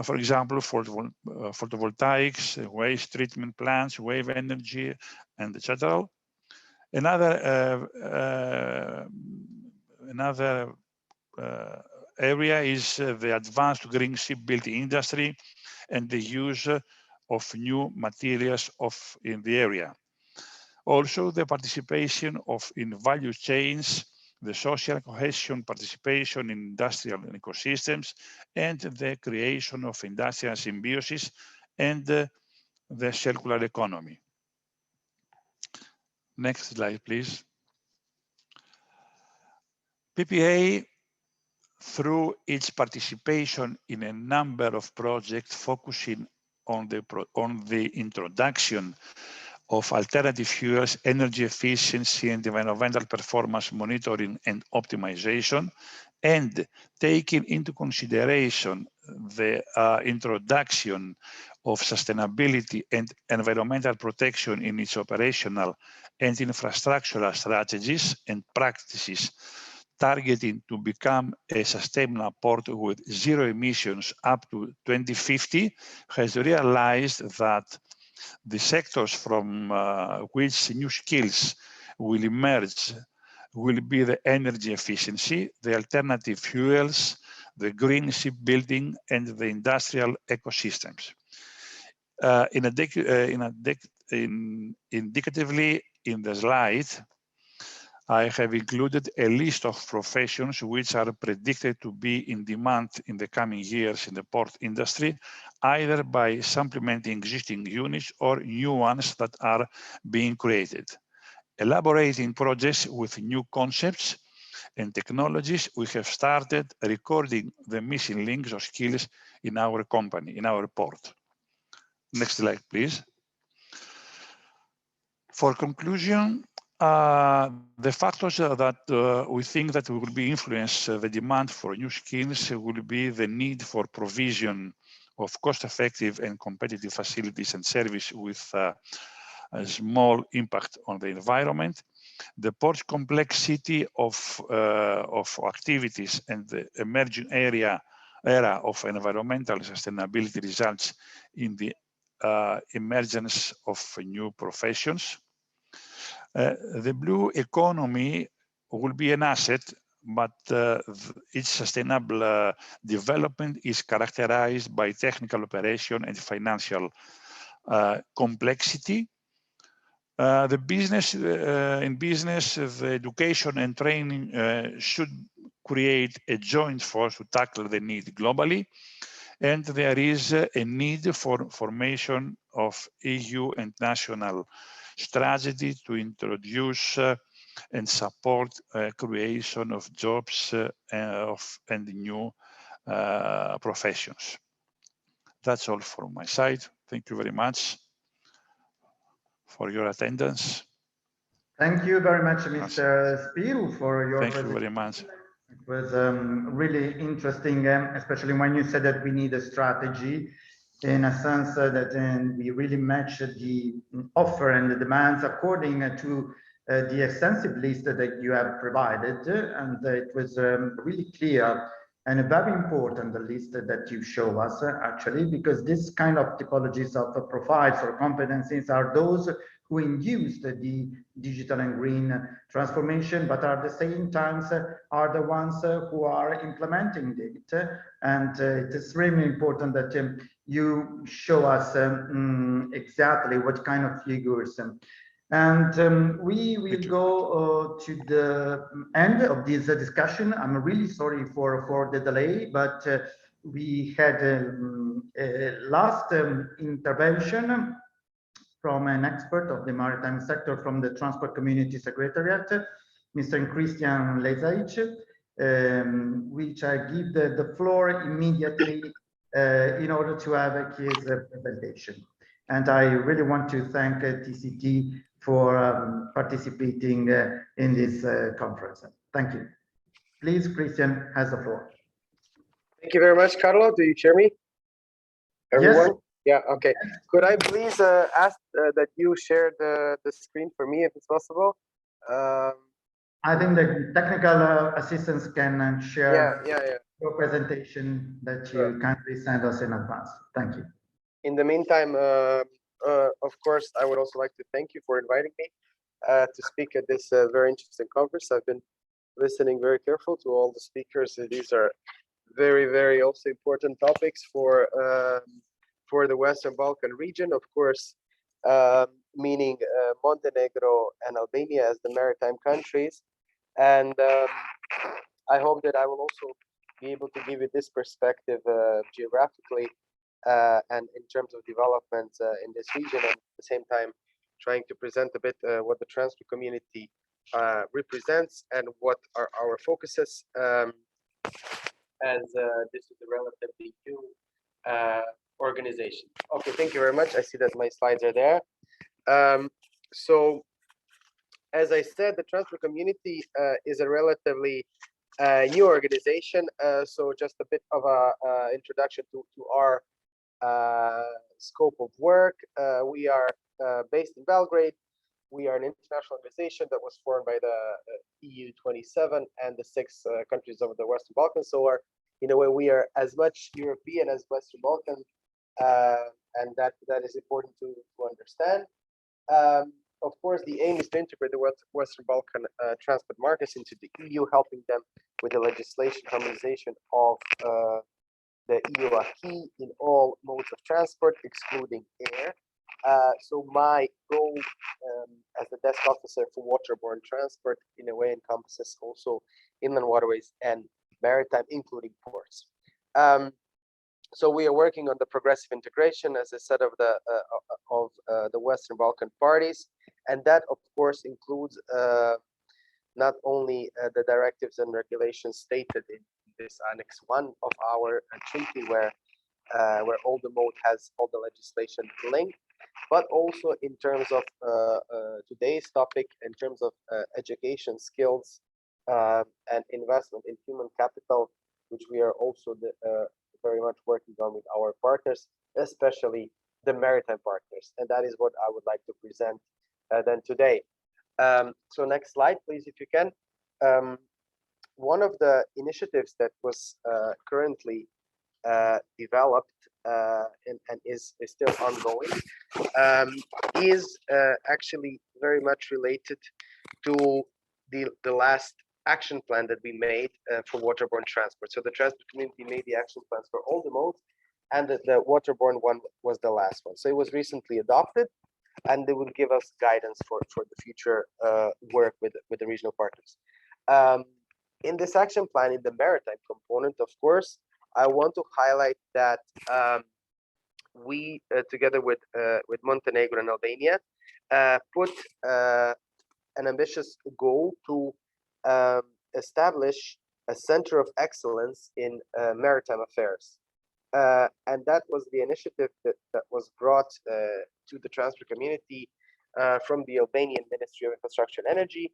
K: for example, photovoltaics, waste treatment plants, wave energy, and etc. Another area is the advanced green shipbuilding industry and the use of new materials in the area. Also, the participation in value chains, the social cohesion participation in industrial ecosystems, and the creation of industrial symbiosis and the circular economy. Next slide, please. PPA, through its participation in a number of projects focusing on the introduction of alternative fuels, energy efficiency, and environmental performance monitoring and optimization, and taking into consideration the introduction of sustainability and environmental protection in its operational and infrastructural strategies and practices, targeting to become a sustainable port with zero emissions up to 2050, has realized that the sectors from which new skills will emerge will be the energy efficiency, the alternative fuels, the green shipbuilding, and the industrial ecosystems. Indicatively in the slide, I have included a list of professions which are predicted to be in demand in the coming years in the port industry, either by supplementing existing units or new ones that are being created. Elaborating projects with new concepts and technologies, we have started recording the missing links or skills in our company, in our port. Next slide, please. For conclusion, the factors that we think that will be influence the demand for new skills will be the need for provision of cost-effective and competitive facilities and service with a small impact on the environment, the port's complexity of activities and the emerging era of environmental sustainability results in the emergence of new professions. The blue economy will be an asset, but its sustainable development is characterized by technical operation and financial complexity. The business, the education and training should create a joint force to tackle the need globally. And there is a need for formation of EU and national strategy to introduce and support creation of jobs and new professions. That's all from my side. thank you very much for your attendance.
L: Thank you very much, Mr. Spiru, for your
K: presentation. Thank you very much.
L: It was really interesting, especially when you said that we need a strategy in a sense that we really match the offer and the demands according to the extensive list that you have provided. And it was really clear and a very important list that you show us actually, because this kind of typologies of profiles or competencies are those who induced the digital and green transformation, but at the same time are the ones who are implementing it. And it is really important that you show us exactly what kind of figures. And we will go to the end of this discussion. I'm really sorry for the delay, but we had a last intervention from an expert of the maritime sector from the Transport Community Secretariat, Mr. Christian Lesaic, which I give the floor immediately in order to have his presentation. And I really want to thank TCT for participating in this conference. Thank you. Please, Christian has the floor.
R: Thank you very much, Carlo. Do you hear me? Everyone?
L: Yes.
R: Yeah, okay. Could I please ask that you share the screen for me if it's possible?
L: I think the technical assistants can share
R: yeah.
L: your presentation that you kindly send us in advance. Thank you.
R: In the meantime, of course, I would also like to thank you for inviting me to speak at this very interesting conference. I've been listening very careful to all the speakers. These are very, very also important topics for the Western Balkan region, of course, meaning Montenegro and Albania as the maritime countries. And I hope that I will also be able to give you this perspective geographically and in terms of development in this region, and at the same time trying to present a bit what the transport community represents and what are our focuses, as this is a relatively new organization. Okay, thank you very much. I see that my slides are there. So as I said, the transport community is a relatively new organization. So just a bit of a introduction to our scope of work. We are based in Belgrade. We are an international organization that was formed by the EU 27 and the 6 countries of the Western Balkans. So in a way, we are as much European as Western Balkan, and that is important to understand. Of course, the aim is to integrate the Western Balkan transport markets into the EU, helping them with the legislation harmonization of the EU acquis in all modes of transport, excluding air. So my role as the desk officer for waterborne transport in a way encompasses also inland waterways and maritime, including ports. So we are working on the progressive integration, as I said, of the Western Balkan parties, and that of course includes not only the directives and regulations stated in this Annex 1 of our treaty, where all the mode has all the legislation linked, but also in terms of today's topic, in terms of education, skills, and investment in human capital, which we are also very much working on with our partners, especially the maritime partners. And that is what I would like to present then today. So next slide, please, if you can. One of the initiatives that was currently developed and is still ongoing is actually very much related to the last action plan that we made for waterborne transport. So the transport community made the action plans for all the modes, and the waterborne one was the last one. So it was recently adopted, and they will give us guidance for the future work with the regional partners. In this action plan, in the maritime component, of course, I want to highlight that we, together with Montenegro and Albania, put an ambitious goal to establish a center of excellence in maritime affairs. And that was the initiative that was brought to the transfer community from the Albanian Ministry of Infrastructure and Energy,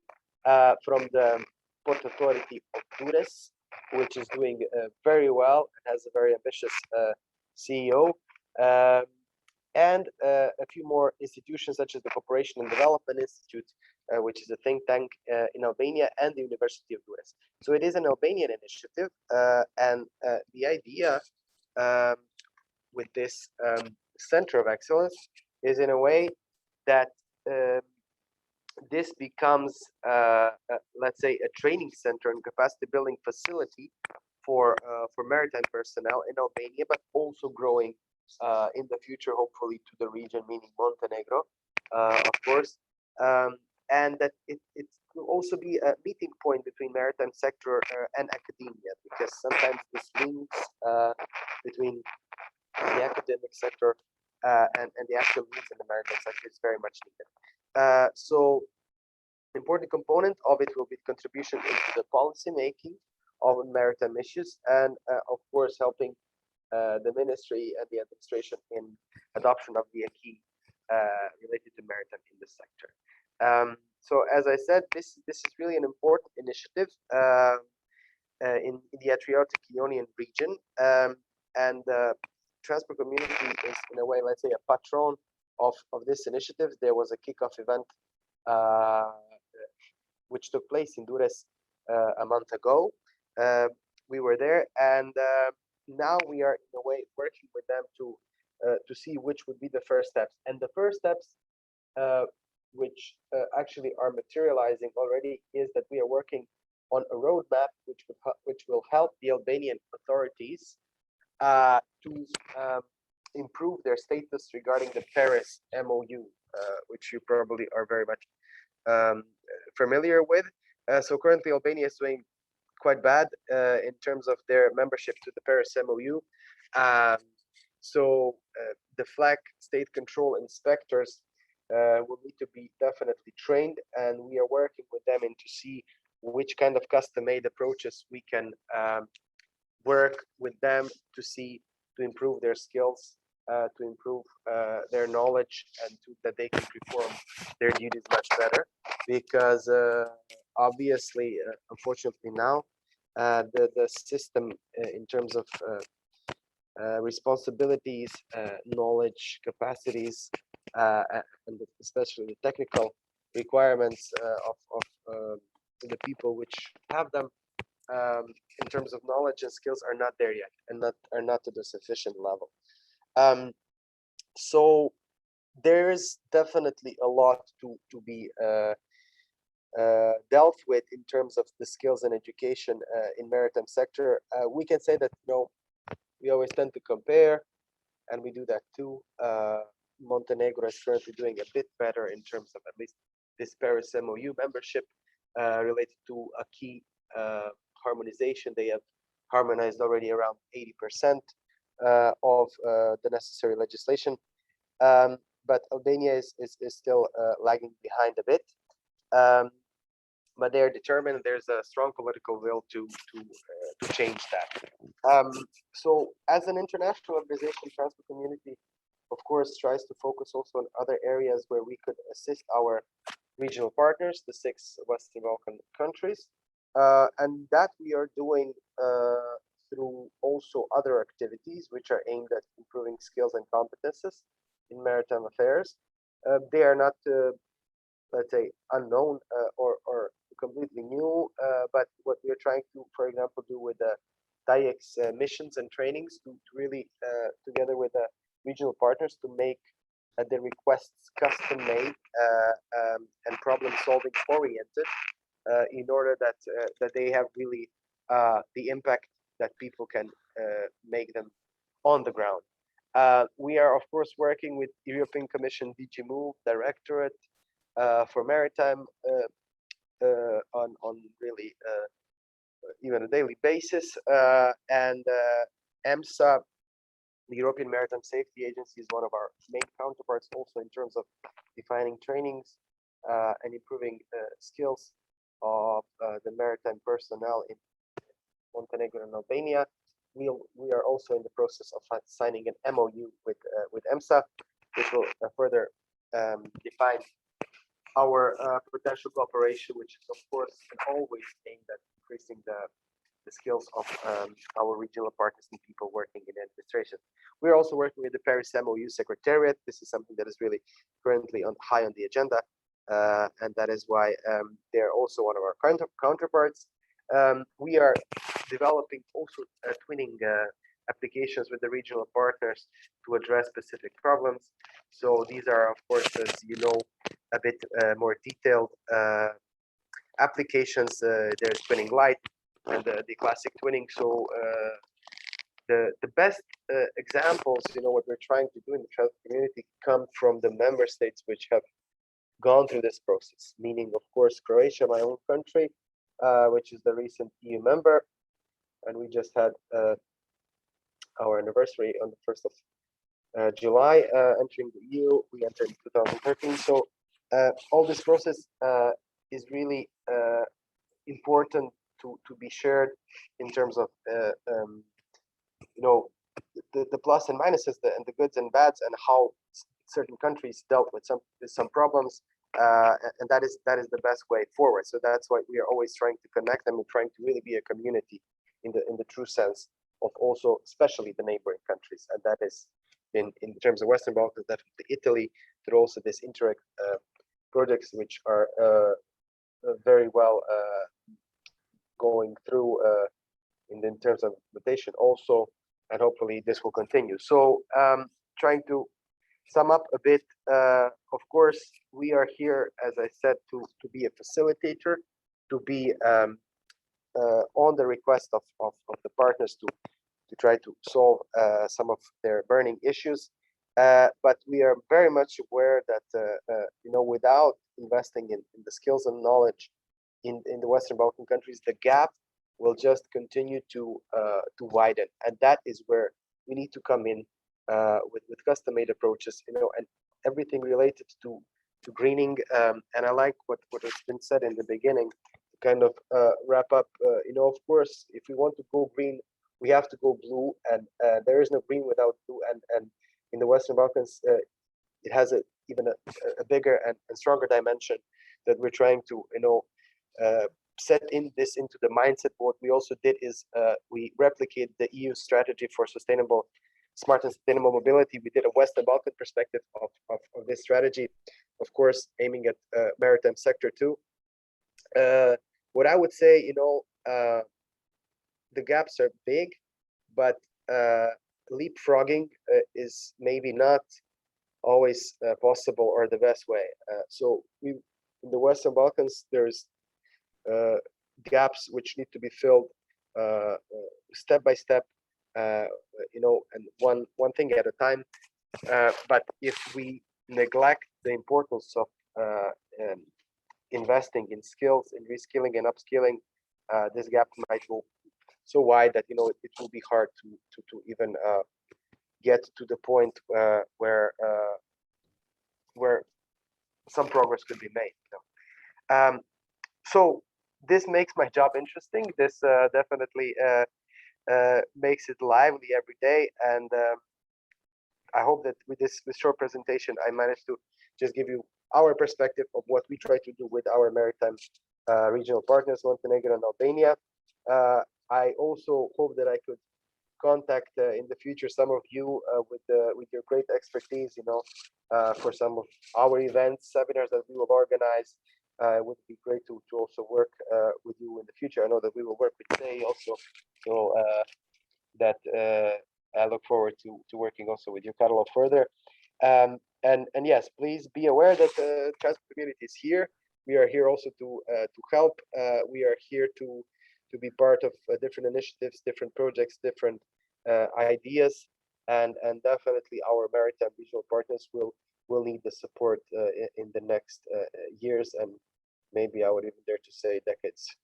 R: from the Port Authority of Durrës, which is doing very well and has a very ambitious CEO, and a few more institutions such as the Cooperation and Development Institute, which is a think tank in Albania, and the University of Durrës. So it is an Albanian initiative, and the idea with this center of excellence is in a way that this becomes, let's say, a training center and capacity building facility for maritime personnel in Albania, but also growing in the future, hopefully, to the region, meaning Montenegro, of course, and that it will also be a meeting point between maritime sector and academia, because sometimes this links between the academic sector and the actual needs in the maritime sector is very much needed. So important component of it will be contribution into the policy making of maritime issues, and of course helping the ministry and the administration in adoption of the acquis related to maritime in this sector. So as I said, this is really an important initiative in the Adriatic Ionian region, and the transport community is in a way, let's say, a patron of this initiative. There was a kickoff event which took place in Durrës a month ago. We were there, and now we are in a way working with them to see which would be the first steps. And the first steps, which actually are materializing already, is that we are working on a roadmap which will help the Albanian authorities to improve their status regarding the Paris MOU, which you probably are very much familiar with. So currently Albania is doing quite bad in terms of their membership to the Paris MOU. So the flag state control inspectors will need to be definitely trained, and we are working with them to see which kind of custom-made approaches we can work with them to improve their skills, to improve their knowledge, and that they can perform their duties much better. Because obviously, unfortunately now, the system in terms of responsibilities, knowledge, capacities, and especially the technical requirements of the people which have them, in terms of knowledge and skills, are not there yet, and are not to the sufficient level. So there is definitely a lot to be dealt with in terms of the skills and education in maritime sector. We can say that, we always tend to compare, and we do that too. Montenegro is currently doing a bit better in terms of at least this Paris MOU membership related to a key harmonization. They have harmonized already around 80% of the necessary legislation, but Albania is still lagging behind a bit. But they are determined. There's a strong political will to change that. So as an international organization, transport community, of course, tries to focus also on other areas where we could assist our regional partners, the 6 Western Balkan countries, and that we are doing through also other activities which are aimed at improving skills and competences in maritime affairs. They are not, let's say, unknown or completely new, but what we are trying to, for example, do with the DIEX missions and trainings to really, together with the regional partners, to make the requests custom made and problem solving oriented, in order that they have really the impact that people can make them on the ground. We are, of course, working with European Commission DG Move Directorate for Maritime on really even a daily basis, and EMSA, the European Maritime Safety Agency, is one of our main counterparts also in terms of defining trainings and improving skills of the maritime personnel in Montenegro and Albania. we are also in the process of signing an MOU with EMSA, which will further define our potential cooperation, which is of course always aimed at increasing the skills of our regional partners and people working in administration. We're also working with the Paris MOU Secretariat. This is something that is really currently high on the agenda, and that is why they're also one of our counterparts. We are developing also twinning applications with the regional partners to address specific problems. So these are, of course, as you know, a bit more detailed applications. There's Twinning Light and the classic twinning. So the best examples, what we're trying to do in the transport community come from the member states which have gone through this process, meaning, of course, Croatia, my own country, which is the recent EU member. And we just had our anniversary on the 1st of July, entering the EU. We entered in 2013. So all this process is really important to be shared in terms of the plus and minuses and the goods and bads, and how certain countries dealt with some problems, and that is the best way forward. So that's why we are always trying to connect them and trying to really be a community in the true sense of also especially the neighboring countries, and that is in terms of Western Balkans, definitely Italy, but also this Interreg projects which are very well going through in terms of implementation also, and hopefully this will continue. So trying to sum up a bit, of course, we are here, as I said, to be a facilitator, to be on the request of the partners to try to solve some of their burning issues. But we are very much aware that without investing in the skills and knowledge in the Western Balkan countries, the gap will just continue to widen, and that is where we need to come in with custom-made approaches, and everything related to greening. And I like what has been said in the beginning to kind of wrap up. Of course, if we want to go green, we have to go blue, and there is no green without blue. And in the Western Balkans, it has even a bigger and stronger dimension that we're trying to set this into the mindset. What we also did is we replicate the EU strategy for smart and sustainable mobility. We did a Western Balkan perspective of this strategy, of course, aiming at maritime sector too. What I would say, the gaps are big, but leapfrogging is maybe not always possible or the best way. So in the Western Balkans, there's gaps which need to be filled step by step, and one thing at a time. But if we neglect the importance of investing in skills, in reskilling and upskilling, this gap might go so wide that it will be hard to even get to the point where some progress could be made. So this makes my job interesting. This definitely makes it lively every day, and I hope that with this short presentation, I managed to just give you our perspective of what we try to do with our maritime regional partners, Montenegro and Albania. I also hope that I could contact in the future some of you with your great expertise, for some of our events, seminars that we will organize. It would be great to also work with you in the future. I know that we will work with Tay also, so that I look forward to working also with you, Carlo, further. And yes, please be aware that the transport community is here. We are here also to help. We are here to be part of different initiatives, different projects, different ideas, and definitely our maritime regional partners will need the support in the next years, and maybe I would even dare to say decades.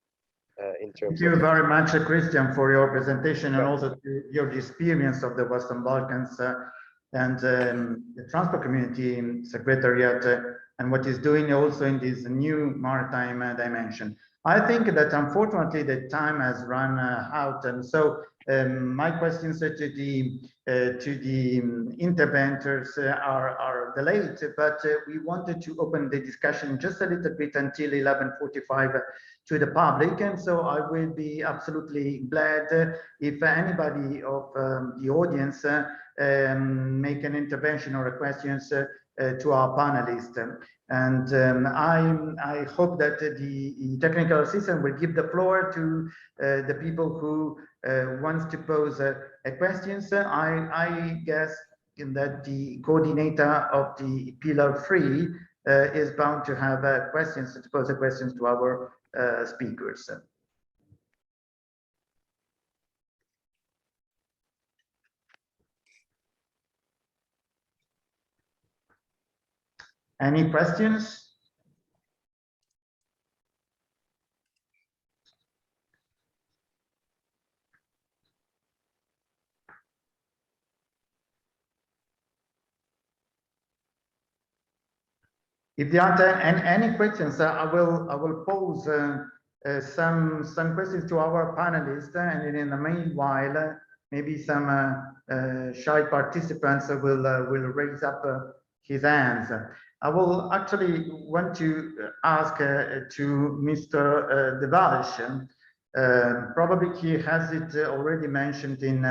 R: In terms.
L: Thank you very much, Christian, for your presentation and also your experience of the Western Balkans and the Transport Community Secretariat and what it's doing also in this new maritime dimension. I think that unfortunately the time has run out, and so my questions to the interventors are delayed, but we wanted to open the discussion just a little bit until 11:45 to the public, and so I will be absolutely glad if anybody of the audience make an intervention or questions to our panelists. And I hope that the technical assistant will give the floor to the people who wants to pose a questions. I guess that the coordinator of the Pillar 3 is bound to have questions, to pose questions to our speakers. Any questions? If there aren't any questions, I will pose some questions to our panelists, and in the meanwhile, maybe some shy participants will raise up his hands. I will actually want to ask to Mr. De Valsch. Probably he has it already mentioned in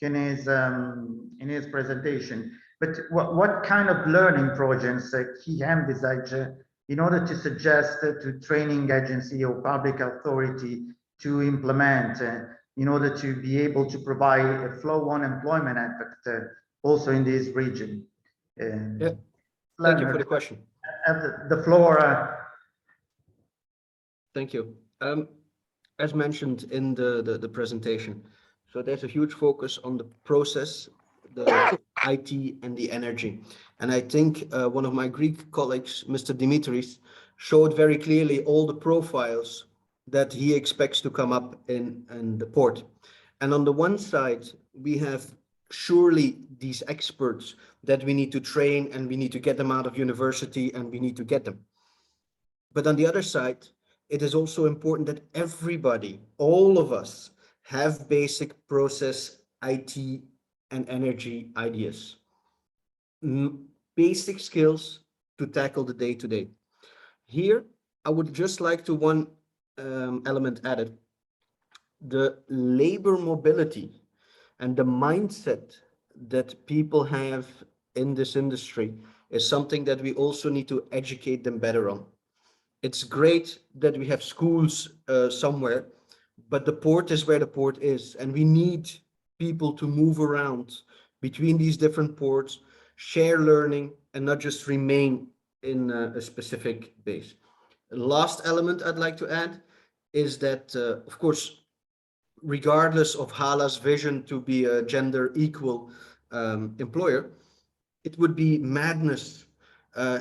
L: his presentation. But what kind of learning projects he envisaged in order to suggest to training agency or public authority to implement in order to be able to provide a flow-on employment effect also in this region?
P: Yeah. Thank you for the question.
L: The floor.
P: Thank you. As mentioned in the presentation, so there's a huge focus on the process, the IT and the energy. And I think one of my Greek colleagues, Mr. Dimitris, showed very clearly all the profiles that he expects to come up in the port. And on the one side, we have surely these experts that we need to train, and we need to get them out of university, and we need to get them. But on the other side, it is also important that everybody, all of us, have basic process, IT, and energy ideas. Basic skills to tackle the day-to-day. Here, I would just like to one element added. The labor mobility and the mindset that people have in this industry is something that we also need to educate them better on. It's great that we have schools somewhere, but the port is where the port is, and we need people to move around between these different ports, share learning, and not just remain in a specific base. The last element I'd like to add is that, of course, regardless of HALA's vision to be a gender equal employer, it would be madness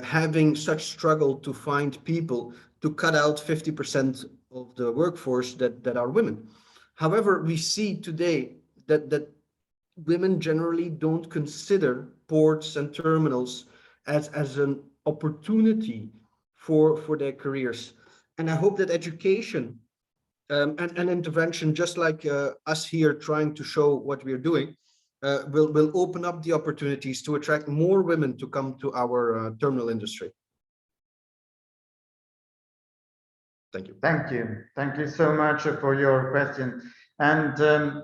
P: having such struggle to find people to cut out 50% of the workforce that are women. However, we see today that women generally don't consider ports and terminals as an opportunity for their careers. And I hope that education and intervention, just like us here trying to show what we're doing, will open up the opportunities to attract more women to come to our terminal industry. Thank you.
L: Thank you. Thank you so much for your question. And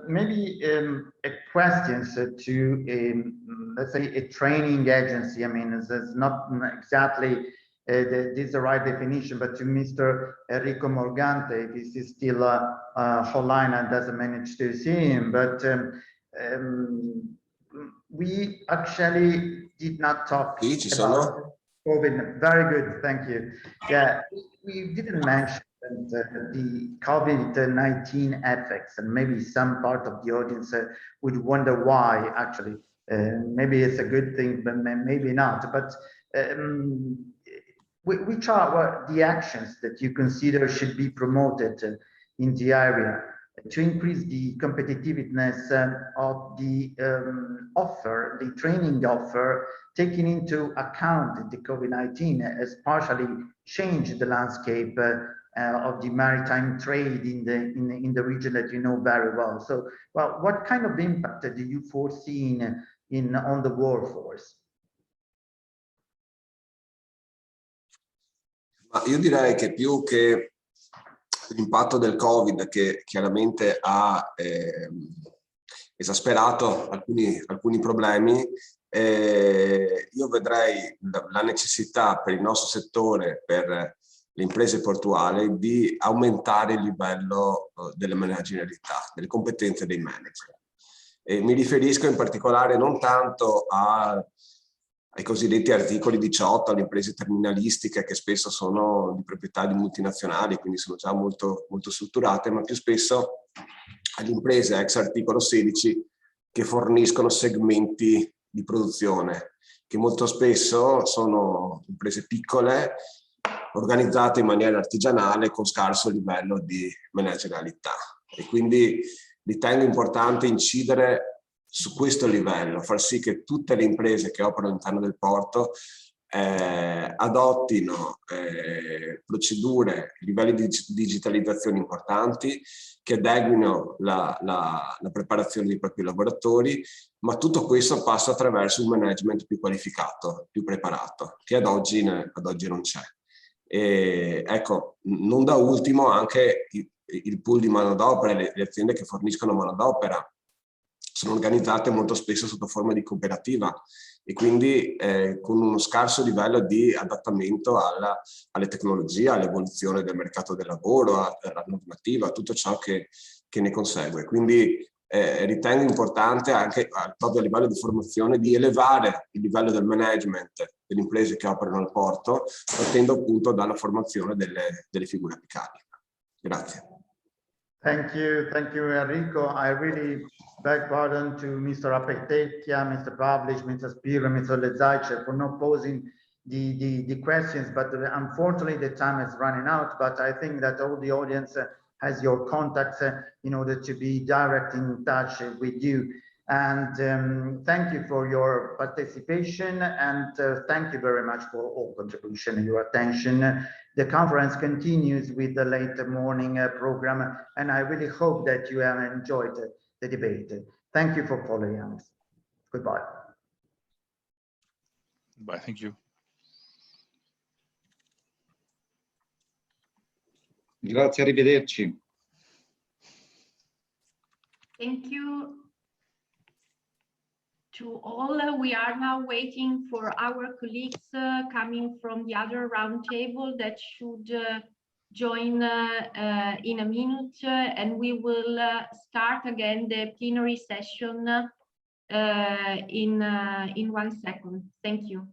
L: maybe a question to, let's say, a training agency. I mean, it's not exactly this is the right definition, but to Mr. Enrico Morgante, this is still online and doesn't manage to see him, but we actually did not talk about COVID. Very good, thank you. Yeah, we didn't mention the COVID-19 effects, and maybe some part of the audience would wonder why. Actually, maybe it's a good thing, but maybe not. But which are the actions that you consider should be promoted in the area? to increase the competitiveness of the offer, the training offer, taking into account the COVID-19 has partially changed the landscape of the maritime trade in the region that you know very well. So, well, what kind of impact do you foresee on the workforce?
J: Ma io direi che più che l'impatto del Covid, che chiaramente ha esasperato alcuni problemi, io vedrei la necessità per il nostro settore, per le imprese portuali, di aumentare il livello delle managerialità, delle competenze dei manager. E mi riferisco in particolare non tanto ai cosiddetti articoli 18, alle imprese terminalistiche che spesso sono di proprietà di multinazionali, quindi sono già molto strutturate, ma più spesso alle imprese ex articolo 16 che forniscono segmenti di produzione, che molto spesso sono imprese piccole, organizzate in maniera artigianale con scarso livello di managerialità. E quindi ritengo importante incidere su questo livello, far sì che tutte le imprese che operano all'interno del porto adottino procedure, livelli di digitalizzazione importanti, che adeguino la preparazione dei propri lavoratori, ma tutto questo passa attraverso un management più qualificato, più preparato, che ad oggi non c'è. E ecco, non da ultimo anche il pool di manodopera, le aziende che forniscono manodopera sono organizzate molto spesso sotto forma di cooperativa e quindi con uno scarso livello di adattamento alle tecnologie, all'evoluzione del mercato del lavoro, alla normativa, a tutto ciò che ne consegue. Quindi ritengo importante anche proprio a livello di formazione di elevare il livello del management delle imprese che operano al porto, partendo appunto dalla formazione delle figure apicali. Grazie.
L: Thank you, Enrico. I really beg pardon to Mr. Apetecchia, Mr. Pavlich, Mr. Spiro, Mr. Lezaice for not posing the questions, but unfortunately the time is running out. But I think that all the audience has your contacts in order to be direct in touch with you. And thank you for your participation, and thank you very much for all contribution and your attention. The conference continues with the late morning program, and I really hope that you have enjoyed the debate. Thank you for following us. Goodbye.
K: Bye, thank you.
S: Grazie, arrivederci.
A: Thank you to all. We are now waiting for our colleagues coming from the other roundtable that should join in a minute, and we will start again the plenary session in 1 second. Thank you.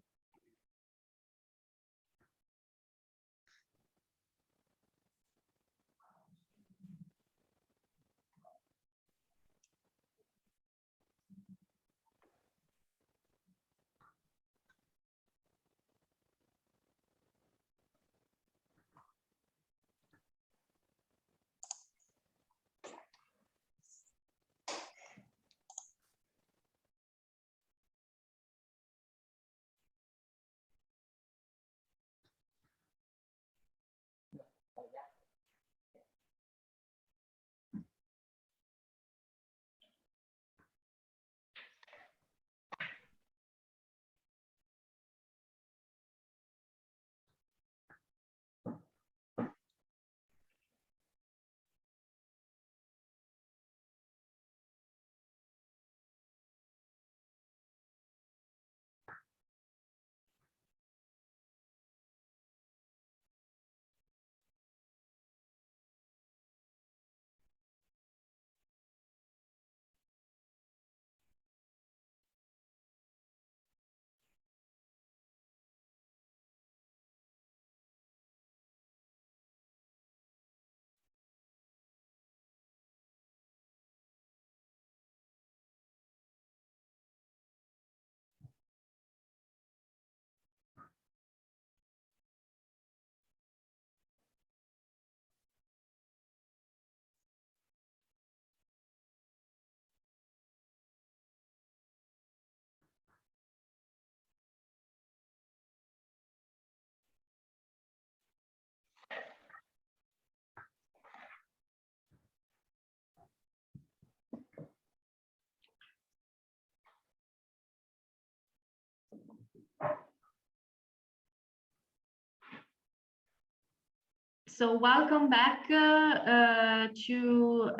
A: So welcome back to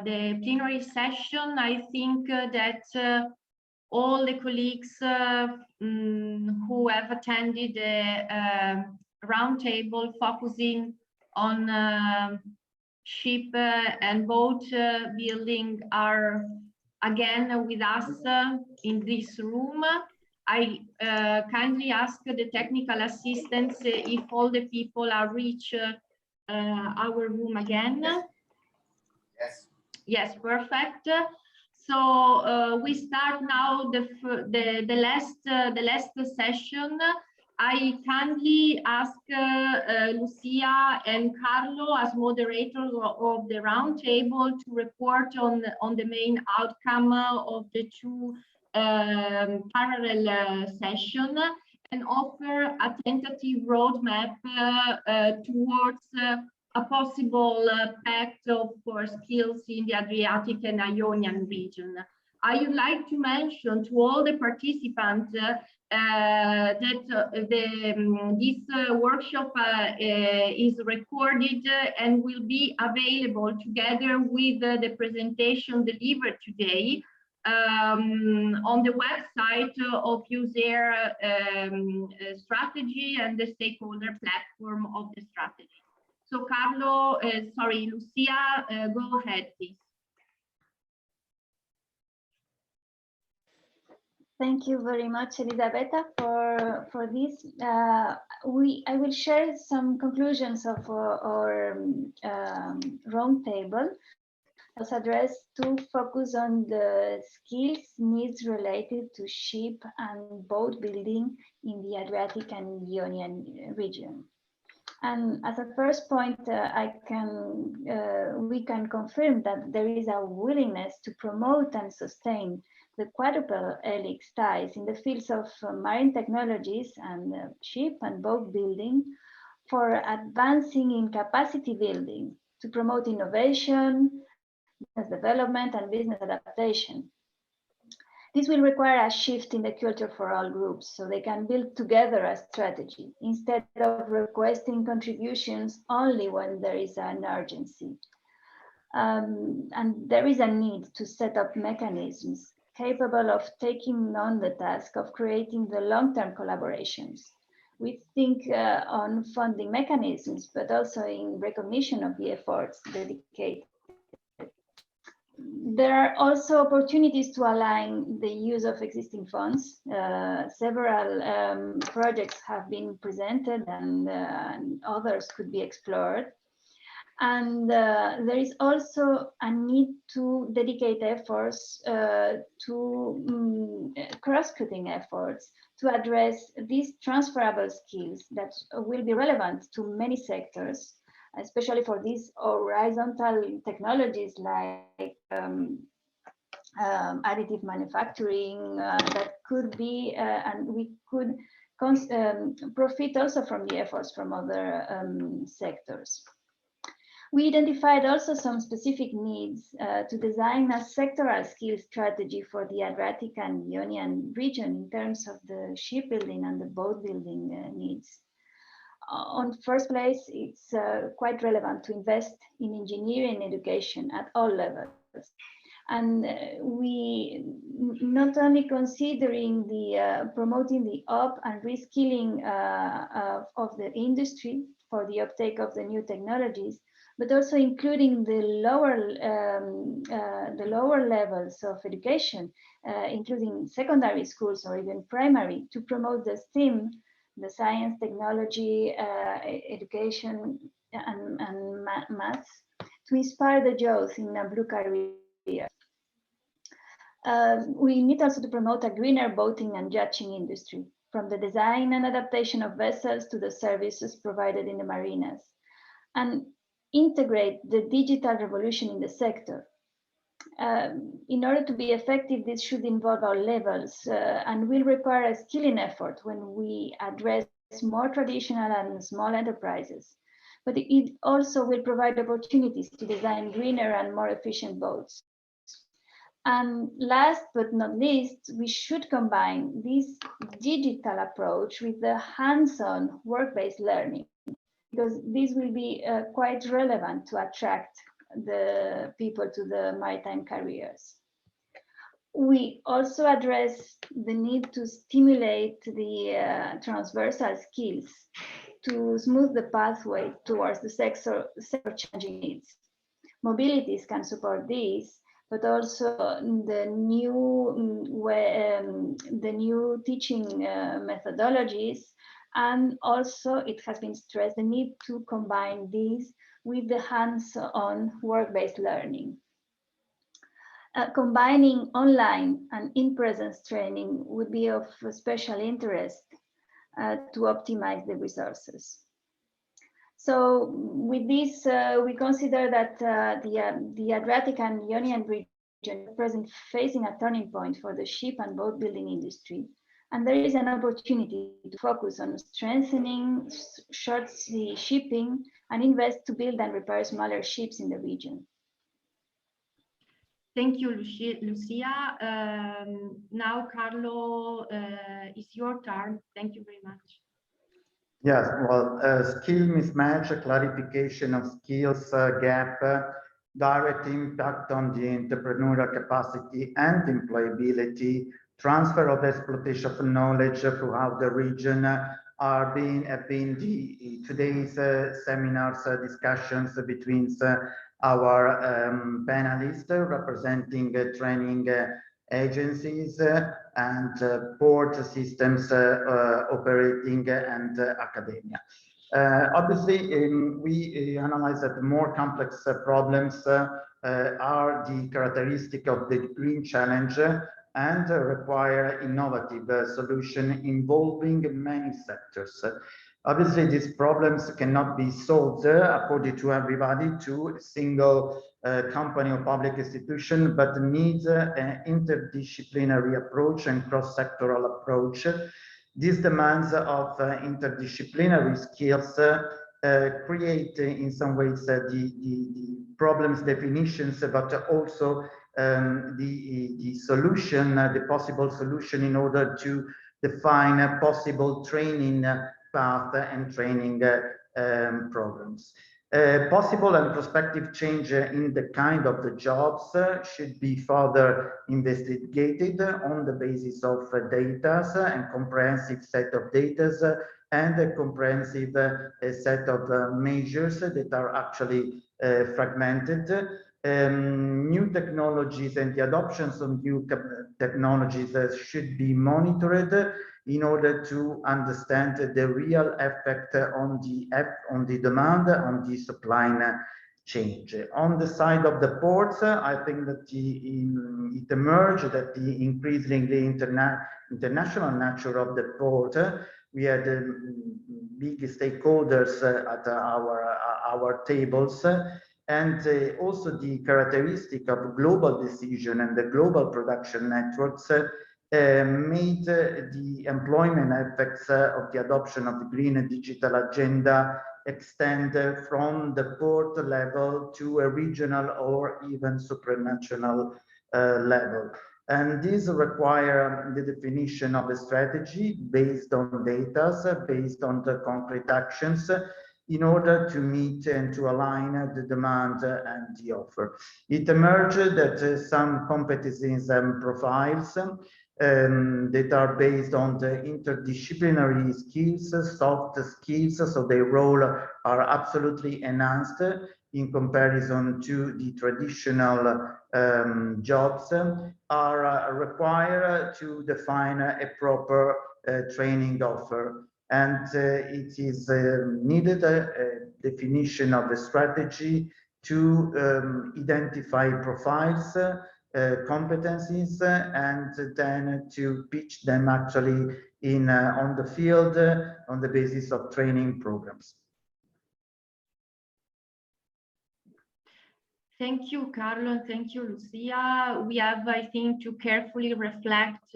A: the plenary session. I think that all the colleagues who have attended the roundtable focusing on ship and boat building are again with us in this room. I kindly ask the technical assistants if all the people are reach our room again.
O: Yes.
A: Yes, perfect. So we start now the last session. I kindly ask Lucia and Carlo as moderators of the roundtable to report on the main outcome of the two parallel session and offer a tentative roadmap towards a possible pact of skills in the Adriatic and Ionian region. I would like to mention to all the participants that this workshop is recorded and will be available together with the presentation delivered today on the website of user strategy and the stakeholder platform of the strategy. So Carlo, sorry, Lucia, go ahead, please.
T: Thank you very much, Elisabetta, for this. I will share some conclusions of our roundtable. As addressed to focus on the skills needs related to ship and boat building in the Adriatic and Ionian region. And as a first point, we can confirm that there is a willingness to promote and sustain the quadruple helix ties in the fields of marine technologies and ship and boat building for advancing in capacity building to promote innovation, business development, and business adaptation. This will require a shift in the culture for all groups so they can build together a strategy instead of requesting contributions only when there is an urgency. And there is a need to set up mechanisms capable of taking on the task of creating the long-term collaborations. We think on funding mechanisms, but also in recognition of the efforts dedicated. There are also opportunities to align the use of existing funds. Several projects have been presented and others could be explored. And there is also a need to dedicate efforts to cross-cutting efforts to address these transferable skills that will be relevant to many sectors, especially for these horizontal technologies like additive manufacturing that could be, and we could profit also from the efforts from other sectors. We identified also some specific needs to design a sectoral skills strategy for the Adriatic and Ionian region in terms of the shipbuilding and the boat building needs. On first place, it's quite relevant to invest in engineering education at all levels. And we not only considering the promoting the up and reskilling of the industry for the uptake of the new technologies, but also including the lower levels of education, including secondary schools or even primary, to promote the STEM, the science, technology, education, and maths, to inspire the youth in a blue career. We need also to promote a greener boating and yachting industry, from the design and adaptation of vessels to the services provided in the marinas, and integrate the digital revolution in the sector. In order to be effective, this should involve all levels and will require a skilling effort when we address more traditional and small enterprises. But it also will provide opportunities to design greener and more efficient boats. And last but not least, we should combine this digital approach with the hands-on work-based learning because this will be quite relevant to attract the people to the maritime careers. We also address the need to stimulate the transversal skills to smooth the pathway towards the sector changing needs. Mobilities can support this, but also the new teaching methodologies, and also it has been stressed the need to combine these with the hands-on work-based learning. Combining online and in-presence training would be of special interest to optimize the resources. So with this, we consider that the Adriatic and Ionian region are present facing a turning point for the ship and boat building industry. And there is an opportunity to focus on strengthening short sea shipping and invest to build and repair smaller ships in the region.
A: Thank you, Lucia. Now, Carlo, it's your turn. Thank you very much.
L: Yes, well, skill mismatch, clarification of skills gap, direct impact on the entrepreneurial capacity and employability, transfer of exploitation of knowledge throughout the region have been today's seminars, discussions between our panelists representing training agencies and port systems operating and academia. Obviously, we analyze that more complex problems are the characteristic of the green challenge and require innovative solution involving many sectors. Obviously, these problems cannot be solved according to everybody to a single company or public institution, but needs an interdisciplinary approach and cross-sectoral approach. These demands of interdisciplinary skills create in some ways the problems definitions, but also the solution, the possible solution in order to define a possible training path and training programs. Possible and prospective change in the kind of the jobs should be further investigated on the basis of data and comprehensive set of data and a comprehensive set of measures that are actually fragmented. New technologies and the adoptions of new technologies should be monitored in order to understand the real effect on the demand, on the supply change. On the side of the ports, I think that it emerged that the increasingly international nature of the port, we had big stakeholders at our tables, and also the characteristic of global decision and the global production networks made the employment effects of the adoption of the green and digital agenda extend from the port level to a regional or even supranational level. And these require the definition of a strategy based on data, based on the concrete actions, in order to meet and to align the demand and the offer. It emerged that some competencies and profiles that are based on the interdisciplinary skills, soft skills, so their role are absolutely enhanced in comparison to the traditional jobs, are required to define a proper training offer. And it is needed a definition of a strategy to identify profiles, competencies, and then to pitch them actually in on the field on the basis of training programs.
A: Thank you, Carlo. Thank you, Lucia. We have, I think, to carefully reflect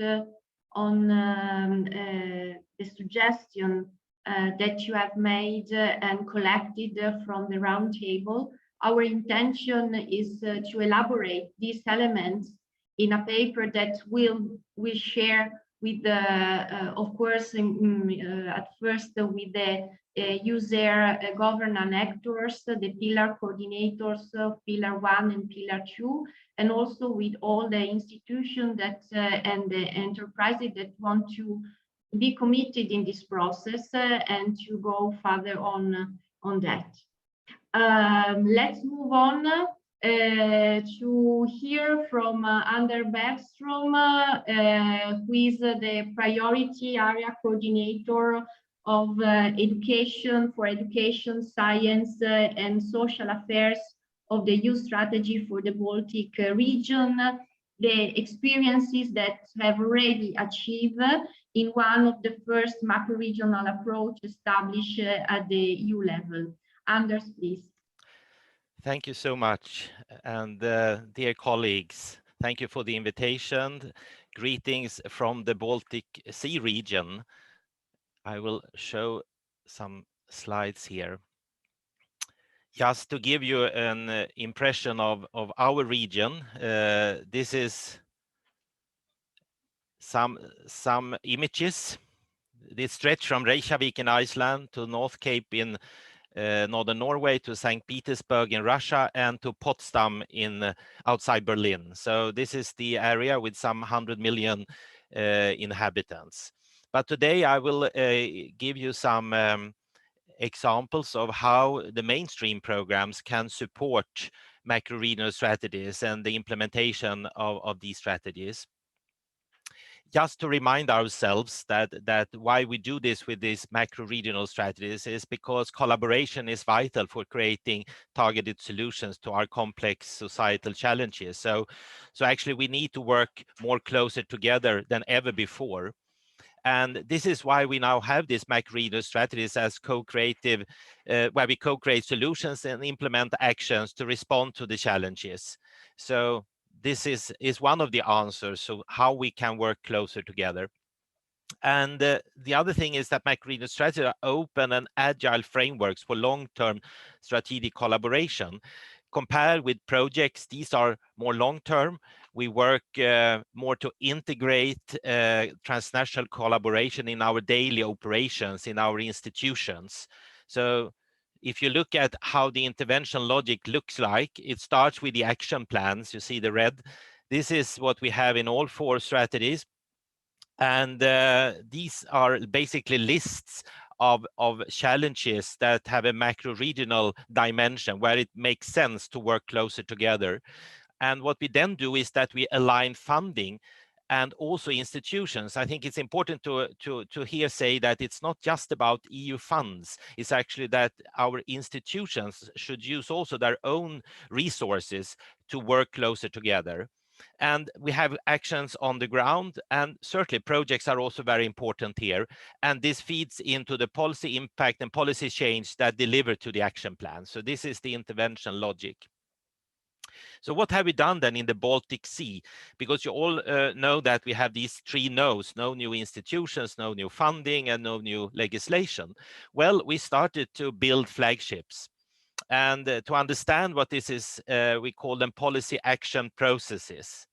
A: on the suggestion that you have made and collected from the roundtable. Our intention is to elaborate these elements in a paper that we share with the, of course, at first with the user governance actors, the pillar coordinators of pillar 1 and pillar 2, and also with all the institutions that and the enterprises that want to be committed in this process and to go further on that. Let's move on to hear from Ander Bergstrom, who is the priority area coordinator of education, science, and social affairs of the EU strategy for the Baltic region, the experiences that have already achieved in one of the first macro-regional approach established at the EU level. Anders, please.
U: Thank you so much. And dear colleagues, thank you for the invitation. Greetings from the Baltic Sea region. I will show some slides here. Just to give you an impression of our region, this is some images. This stretch from Reykjavik in Iceland to North Cape in northern Norway, to St. Petersburg in Russia, and to Potsdam in outside Berlin. So this is the area with some 100 million inhabitants. But today I will give you some examples of how the mainstream programs can support macro-regional strategies and the implementation of these strategies. Just to remind ourselves that why we do this with these macro-regional strategies is because collaboration is vital for creating targeted solutions to our complex societal challenges. So actually we need to work more closer together than ever before. And this is why we now have these macro-regional strategies as co-creative, where we co-create solutions and implement actions to respond to the challenges. So this is one of the answers, so how we can work closer together. And the other thing is that macro-regional strategies are open and agile frameworks for long-term strategic collaboration. Compared with projects, these are more long-term. We work more to integrate transnational collaboration in our daily operations, in our institutions. So if you look at how the intervention logic looks like, it starts with the action plans. You see the red. This is what we have in all 4 strategies. And these are basically lists of challenges that have a macro-regional dimension where it makes sense to work closer together. And what we then do is that we align funding and also institutions. I think it's important to here say that it's not just about EU funds. It's actually that our institutions should use also their own resources to work closer together. And we have actions on the ground, and certainly projects are also very important here. And this feeds into the policy impact and policy change that deliver to the action plan. So this is the intervention logic. So what have we done then in the Baltic Sea? Because you all know that we have these 3 no's: no new institutions, no new funding, and no new legislation. Well, we started to build flagships. And to understand what this is, we call them policy action processes.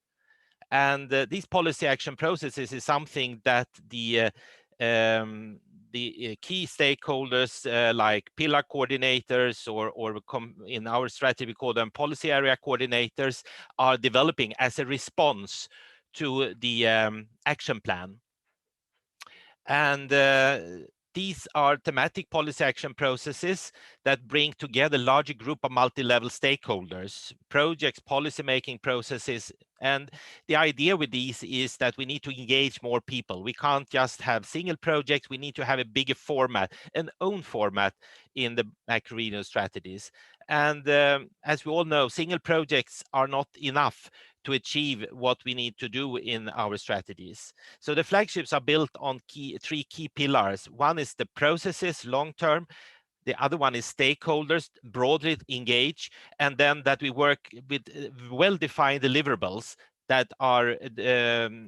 U: And these policy action processes is something that the key stakeholders like pillar coordinators or in our strategy we call them policy area coordinators are developing as a response to the action plan. And these are thematic policy action processes that bring together a larger group of multi-level stakeholders, projects, policy-making processes. And the idea with these is that we need to engage more people. We can't just have single projects. We need to have a bigger format, an own format in the macro-regional strategies. And as we all know, single projects are not enough to achieve what we need to do in our strategies. So the flagships are built on 3 key pillars. One is the processes long-term. The other one is stakeholders, broadly engage, and then that we work with well-defined deliverables that are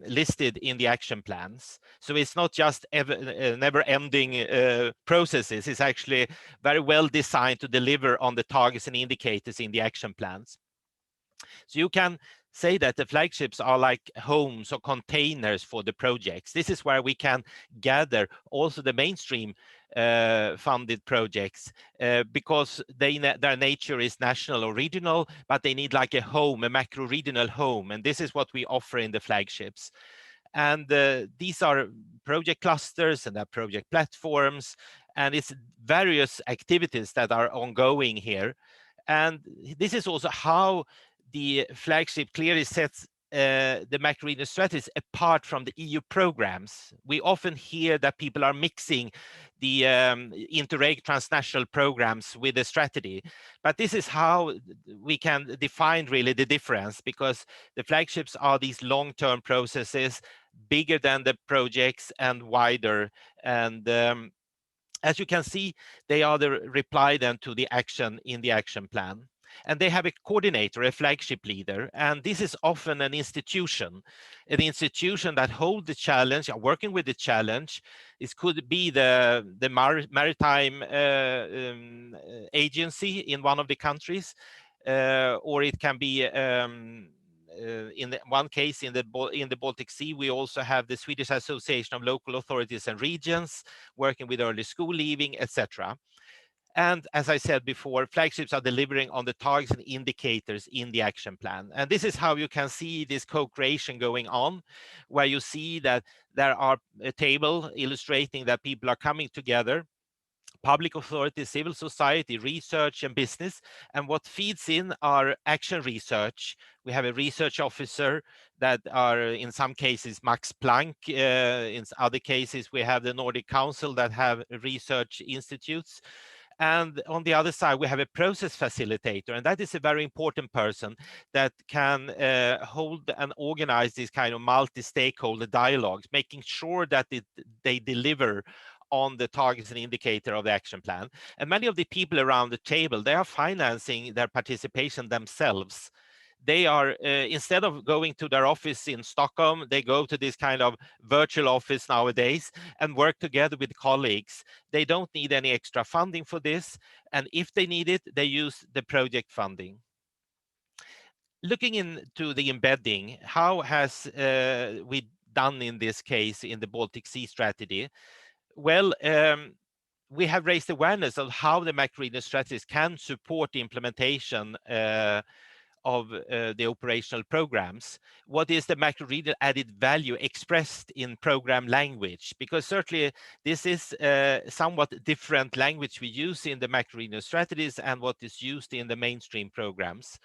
U: listed in the action plans. So it's not just never-ending processes. It's actually very well designed to deliver on the targets and indicators in the action plans. So you can say that the flagships are like homes or containers for the projects. This is where we can gather also the mainstream funded projects because their nature is national or regional, but they need like a home, a macro regional home. And this is what we offer in the flagships. And these are project clusters and their project platforms, and it's various activities that are ongoing here. And this is also how the flagship clearly sets the macro-regional strategies apart from the EU programs. We often hear that people are mixing the Interreg transnational programs with the strategy, but this is how we can define really the difference, because the flagships are these long-term processes, bigger than the projects and wider. And as you can see, they are the reply then to the action in the action plan. And they have a coordinator, a flagship leader, and this is often an institution that holds the challenge, working with the challenge. It could be the maritime agency in one of the countries, or it can be in one case in the Baltic Sea. We also have the Swedish Association of Local Authorities and Regions working with early school leaving, etc. And as I said before, flagships are delivering on the targets and indicators in the action plan. And this is how you can see this co-creation going on, where you see that there are a table illustrating that people are coming together, public authorities, civil society, research, and business. And what feeds in are action research. We have a research officer that are in some cases Max Planck. In other cases, we have the Nordic Council that have research institutes. And on the other side, we have a process facilitator, and that is a very important person that can hold and organize these kind of multi-stakeholder dialogues, making sure that they deliver on the targets and indicator of the action plan. And many of the people around the table, they are financing their participation themselves. They are, instead of going to their office in Stockholm, they go to this kind of virtual office nowadays and work together with colleagues. They don't need any extra funding for this. And if they need it, they use the project funding. Looking into the embedding, how has we done in this case in the Baltic Sea strategy? Well, we have raised awareness of how the macro-regional strategies can support the implementation of the operational programs. What is the macro-regional added value expressed in program language? Because certainly this is somewhat different language we use in the macro-regional strategies and what is used in the mainstream programs.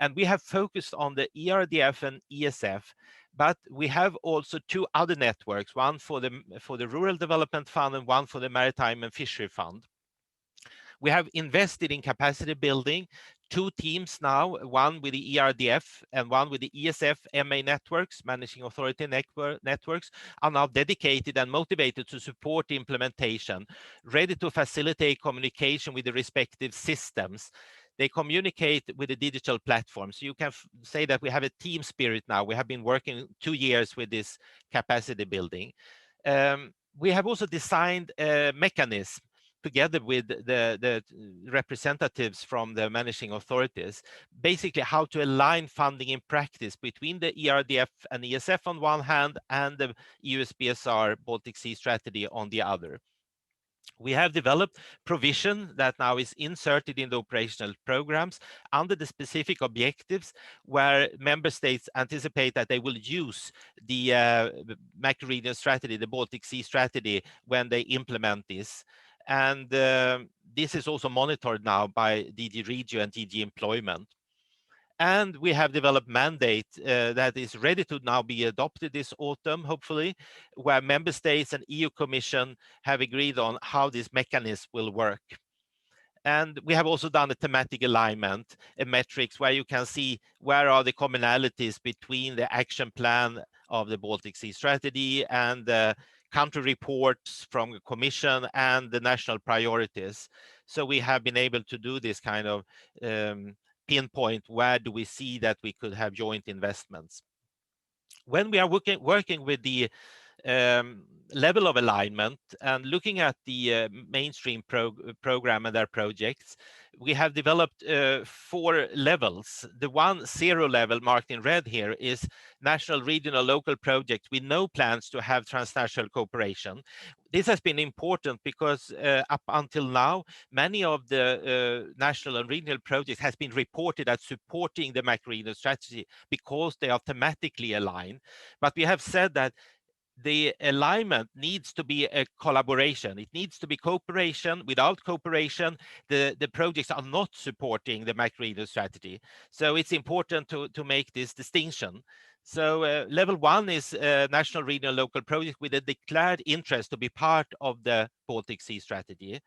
U: And we have focused on the ERDF and ESF, but we have also two other networks, one for the Rural Development Fund and one for the Maritime and Fishery Fund. We have invested in capacity building, two teams now, one with the ERDF and one with the ESF MA networks, Managing Authority networks, are now dedicated and motivated to support the implementation, ready to facilitate communication with the respective systems. They communicate with the digital platform. So you can say that we have a team spirit now. We have been working 2 years with this capacity building. We have also designed a mechanism together with the representatives from the managing authorities, basically how to align funding in practice between the ERDF and ESF on one hand and the EUSBSR Baltic Sea strategy on the other. We have developed provision that now is inserted in the operational programs under the specific objectives where member states anticipate that they will use the macro-regional strategy, the Baltic Sea strategy, when they implement this. And this is also monitored now by DG Regio and DG Employment. And we have developed mandate that is ready to now be adopted this autumn, hopefully, where member states and EU Commission have agreed on how this mechanism will work. And we have also done a thematic alignment, a metrics where you can see where are the commonalities between the action plan of the Baltic Sea strategy and the country reports from the Commission and the national priorities. So we have been able to do this kind of pinpoint where do we see that we could have joint investments. When we are working with the level of alignment and looking at the mainstream program and their projects, we have developed 4 levels. The 1-0 level marked in red here is national, regional, local project with no plans to have transnational cooperation. This has been important because up until now, many of the national and regional projects has been reported as supporting the macro-regional strategy because they are thematically aligned. But we have said that the alignment needs to be a collaboration. It needs to be cooperation. Without cooperation, the projects are not supporting the macro-regional strategy. So it's important to make this distinction. So level 1 is national, regional, local project with a declared interest to be part of the Baltic Sea strategy.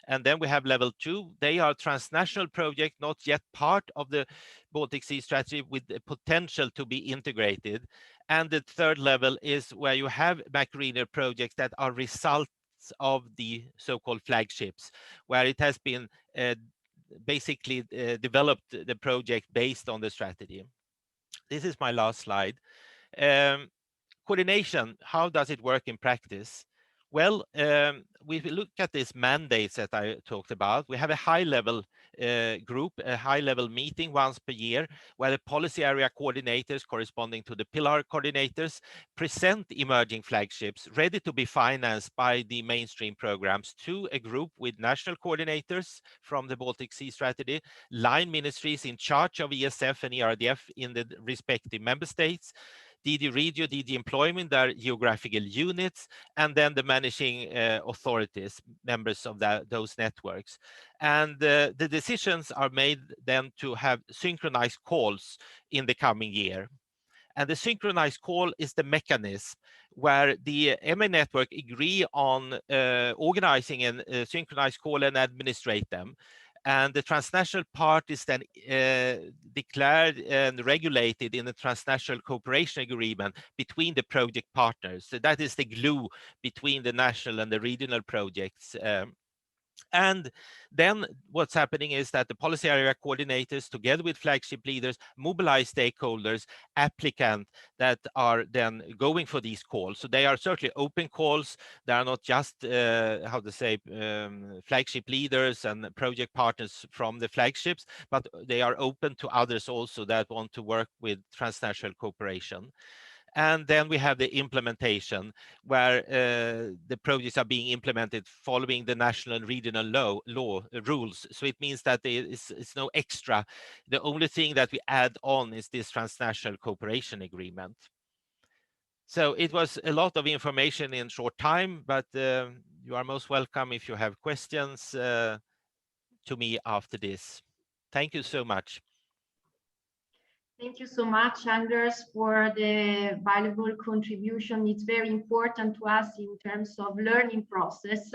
U: And then we have level 2. They are transnational projects, not yet part of the Baltic Sea strategy with the potential to be integrated. And the 3rd level is where you have macro-regional projects that are results of the so-called flagships, where it has been basically developed the project based on the strategy. This is my last slide. Coordination, how does it work in practice? Well, we look at these mandates that I talked about. We have a high-level group, a high-level meeting once per year, where the policy area coordinators corresponding to the pillar coordinators present emerging flagships ready to be financed by the mainstream programs to a group with national coordinators from the Baltic Sea strategy, line ministries in charge of ESF and ERDF in the respective member states, DG Regio, DG Employment, their geographical units, and then the managing authorities, members of those networks. And the decisions are made then to have synchronized calls in the coming year. And the synchronized call is the mechanism where the MA network agree on organizing a synchronized call and administrate them. And the transnational part is then declared and regulated in the transnational cooperation agreement between the project partners. So that is the glue between the national and the regional projects. And then what's happening is that the policy area coordinators, together with flagship leaders, mobilize stakeholders, applicants that are then going for these calls. So they are certainly open calls. They are not just, flagship leaders and project partners from the flagships, but they are open to others also that want to work with transnational cooperation. And then we have the implementation where the projects are being implemented following the national and regional law rules. So it means that it's no extra. The only thing that we add on is this transnational cooperation agreement. So it was a lot of information in short time, but you are most welcome if you have questions to me after this. Thank you so much.
A: Thank you so much, Anders, for the valuable contribution. It's very important to us in terms of learning process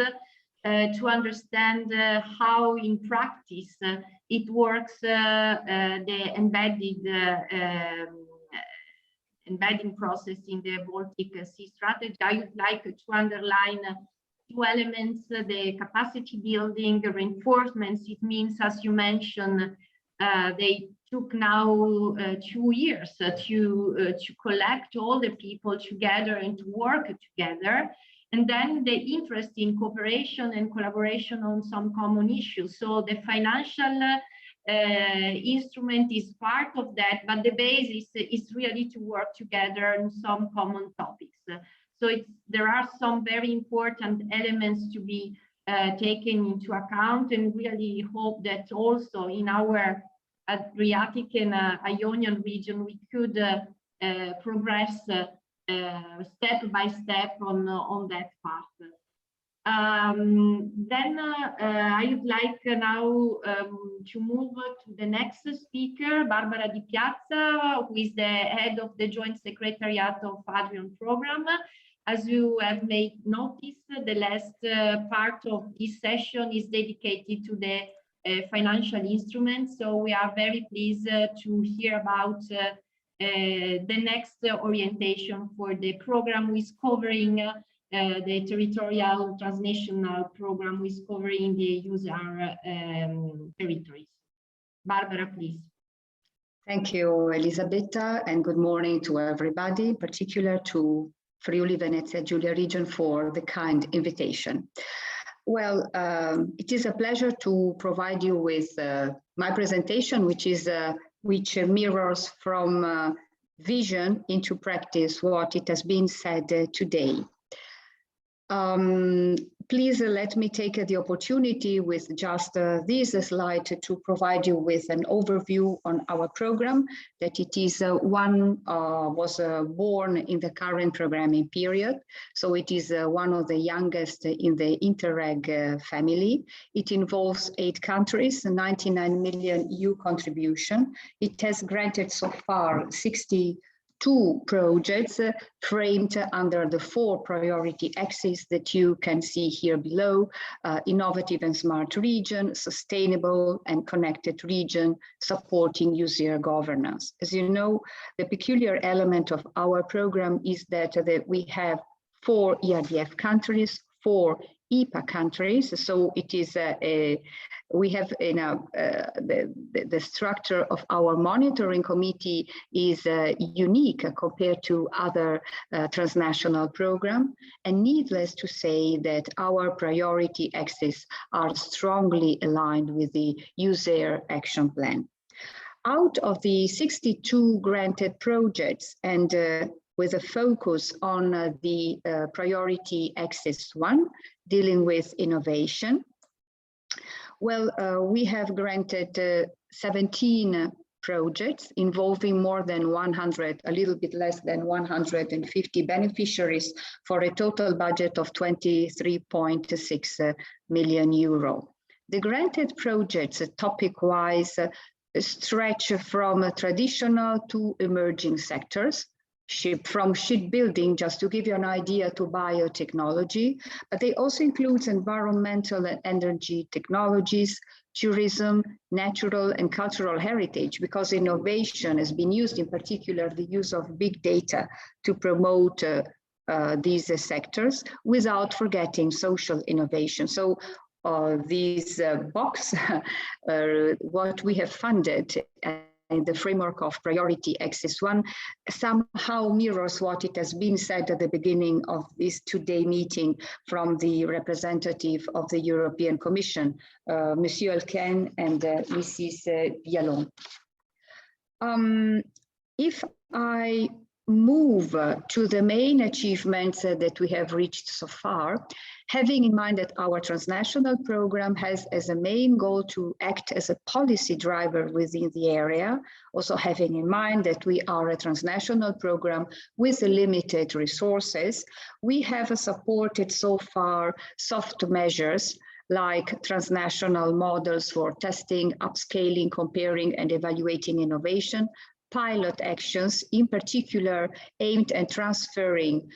A: to understand how in practice it works, the embedding process in the Baltic Sea strategy. I would like to underline 2 elements, the capacity building, the reinforcements. It means, as you mentioned, they took now 2 years to collect all the people together and to work together. And then the interest in cooperation and collaboration on some common issues. So the financial instrument is part of that, but the basis is really to work together on some common topics. So there are some very important elements to be taken into account, and really hope that also in our Adriatic and Ionian region we could progress step by step on that path. Then I would like now to move to the next speaker, Barbara Di Piazza, who is the head of the Joint Secretariat of Adrian Program. As you have made notice, the last part of this session is dedicated to the financial instruments. So we are very pleased to hear about the next orientation for the program, which is covering the territorial transnational program, which is covering the user territories. Barbara, please.
B: Thank you, Elisabetta, and good morning to everybody, in particular to Friuli Venezia Giulia region for the kind invitation. Well, it is a pleasure to provide you with my presentation, which mirrors from vision into practice what it has been said today. Please let me take the opportunity with just this slide to provide you with an overview on our program, that it is was born in the current programming period. So it is one of the youngest in the Interreg family. It involves 8 countries, 99 million EU contribution. It has granted so far 62 projects framed under the 4 priority axes that you can see here below: innovative and smart region, sustainable and connected region, supporting user governance. As you know, the peculiar element of our program is that we have 4 ERDF countries, 4 EPA countries. So it is we have the structure of our monitoring committee is unique compared to other transnational programs. And needless to say that our priority axes are strongly aligned with the user action plan. Out of the 62 granted projects, and with a focus on the priority axis 1, dealing with innovation, well, we have granted 17 projects involving more than 100, a little bit less than 150 beneficiaries, for a total budget of 23.6 million euro. The granted projects, topic-wise, stretch from traditional to emerging sectors, from shipbuilding, just to give you an idea, to biotechnology, but they also include environmental and energy technologies, tourism, natural and cultural heritage, because innovation has been used, in particular the use of big data, to promote these sectors, without forgetting social innovation. So this box, what we have funded in the framework of priority axis 1, somehow mirrors what it has been said at the beginning of this today meeting from the representative of the European Commission, Monsieur Elken and Mrs. Vialon. If I move to the main achievements that we have reached so far, having in mind that our transnational program has as a main goal to act as a policy driver within the area, also having in mind that we are a transnational program with limited resources, we have supported so far soft measures like transnational models for testing, upscaling, comparing and evaluating innovation, pilot actions, in particular aimed at transferring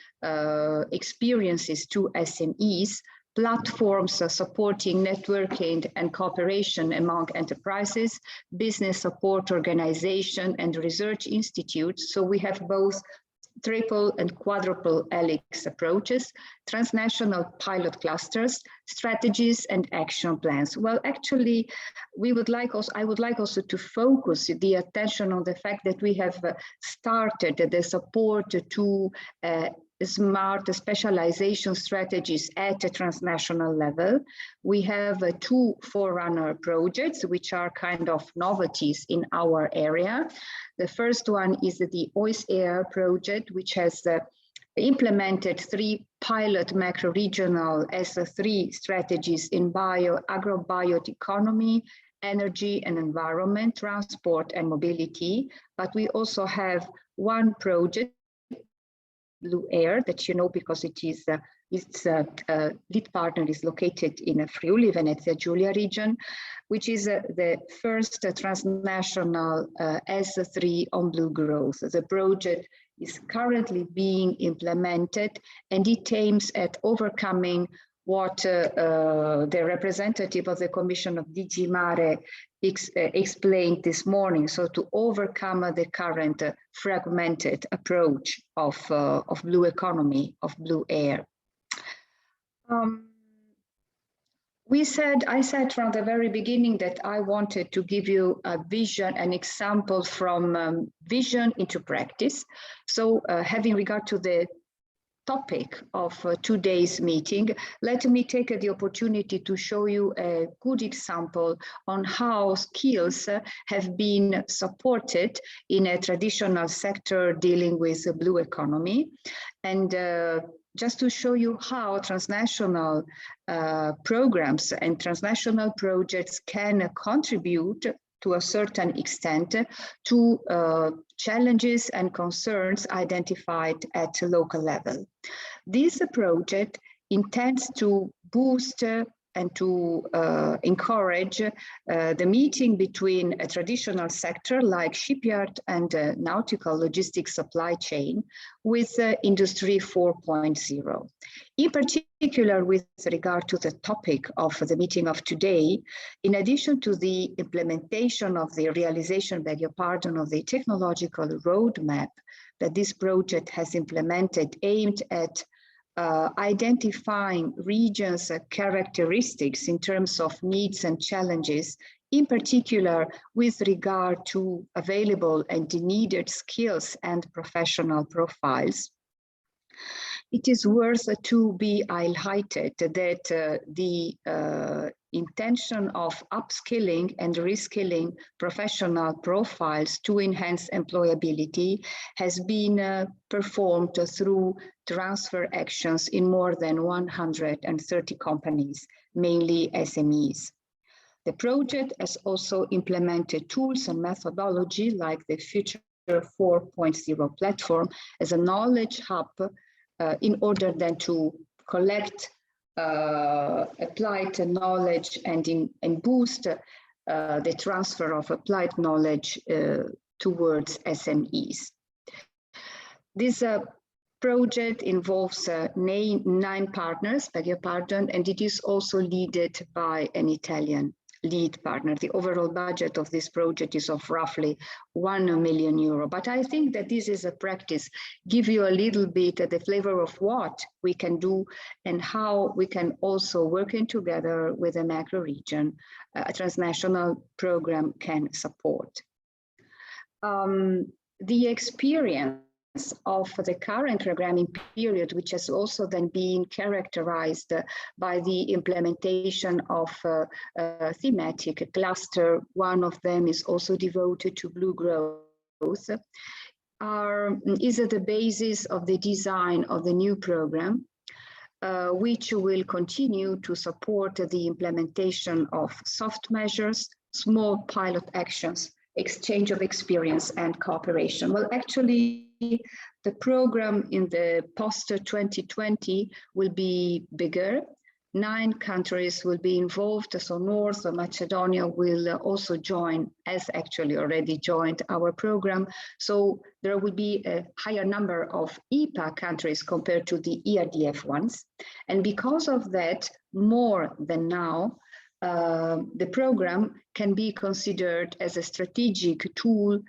B: experiences to SMEs, platforms supporting networking and cooperation among enterprises, business support organization and research institutes. So we have both triple and quadruple helix approaches, transnational pilot clusters, strategies and action plans. Well, actually, I would like also to focus the attention on the fact that we have started the support to smart specialization strategies at a transnational level. We have 2 forerunner projects, which are kind of novelties in our area. The first one is the OIS-AIR project, which has implemented 3 pilot macro-regional S3 strategies in agro-biot economy, energy and environment, transport and mobility. But we also have 1 project, Blue Air, that you know because it is its lead partner is located in Friuli, Venezia Giulia region, which is the first transnational S3 on blue growth. The project is currently being implemented, and it aims at overcoming what the representative of the Commission of DG Mare explained this morning. So to overcome the current fragmented approach of blue economy, of blue air. I said from the very beginning that I wanted to give you a vision, an example from vision into practice. So having regard to the topic of today's meeting, let me take the opportunity to show you a good example on how skills have been supported in a traditional sector dealing with the blue economy. And just to show you how transnational programs and transnational projects can contribute to a certain extent to challenges and concerns identified at a local level. This project intends to boost and to encourage the meeting between a traditional sector like shipyard and nautical logistics supply chain with Industry 4.0. In particular, with regard to the topic of the meeting of today, in addition to the implementation of the realization, beg your pardon, of the technological roadmap that this project has implemented aimed at identifying regions' characteristics in terms of needs and challenges, in particular with regard to available and needed skills and professional profiles. It is worth to be highlighted that the intention of upskilling and reskilling professional profiles to enhance employability has been performed through transfer actions in more than 130 companies, mainly SMEs. The project has also implemented tools and methodology like the Future 4.0 platform as a knowledge hub in order then to collect applied knowledge and boost the transfer of applied knowledge towards SMEs. This project involves 9 partners, beg your pardon, and it is also led by an Italian lead partner. The overall budget of this project is of roughly €1 million. But I think that this is a practice, give you a little bit the flavor of what we can do and how we can also working together with a macro region, a transnational program can support. The experience of the current programming period, which has also then been characterized by the implementation of a thematic cluster. One of them is also devoted to blue growth, is at the basis of the design of the new program, which will continue to support the implementation of soft measures, small pilot actions, exchange of experience and cooperation. Well, actually, the program in the post-2020 will be bigger. 9 countries will be involved, so North Macedonia will also join, as actually already joined our program. So there will be a higher number of EPA countries compared to the ERDF ones. And because of that, more than now, the program can be considered as a strategic tool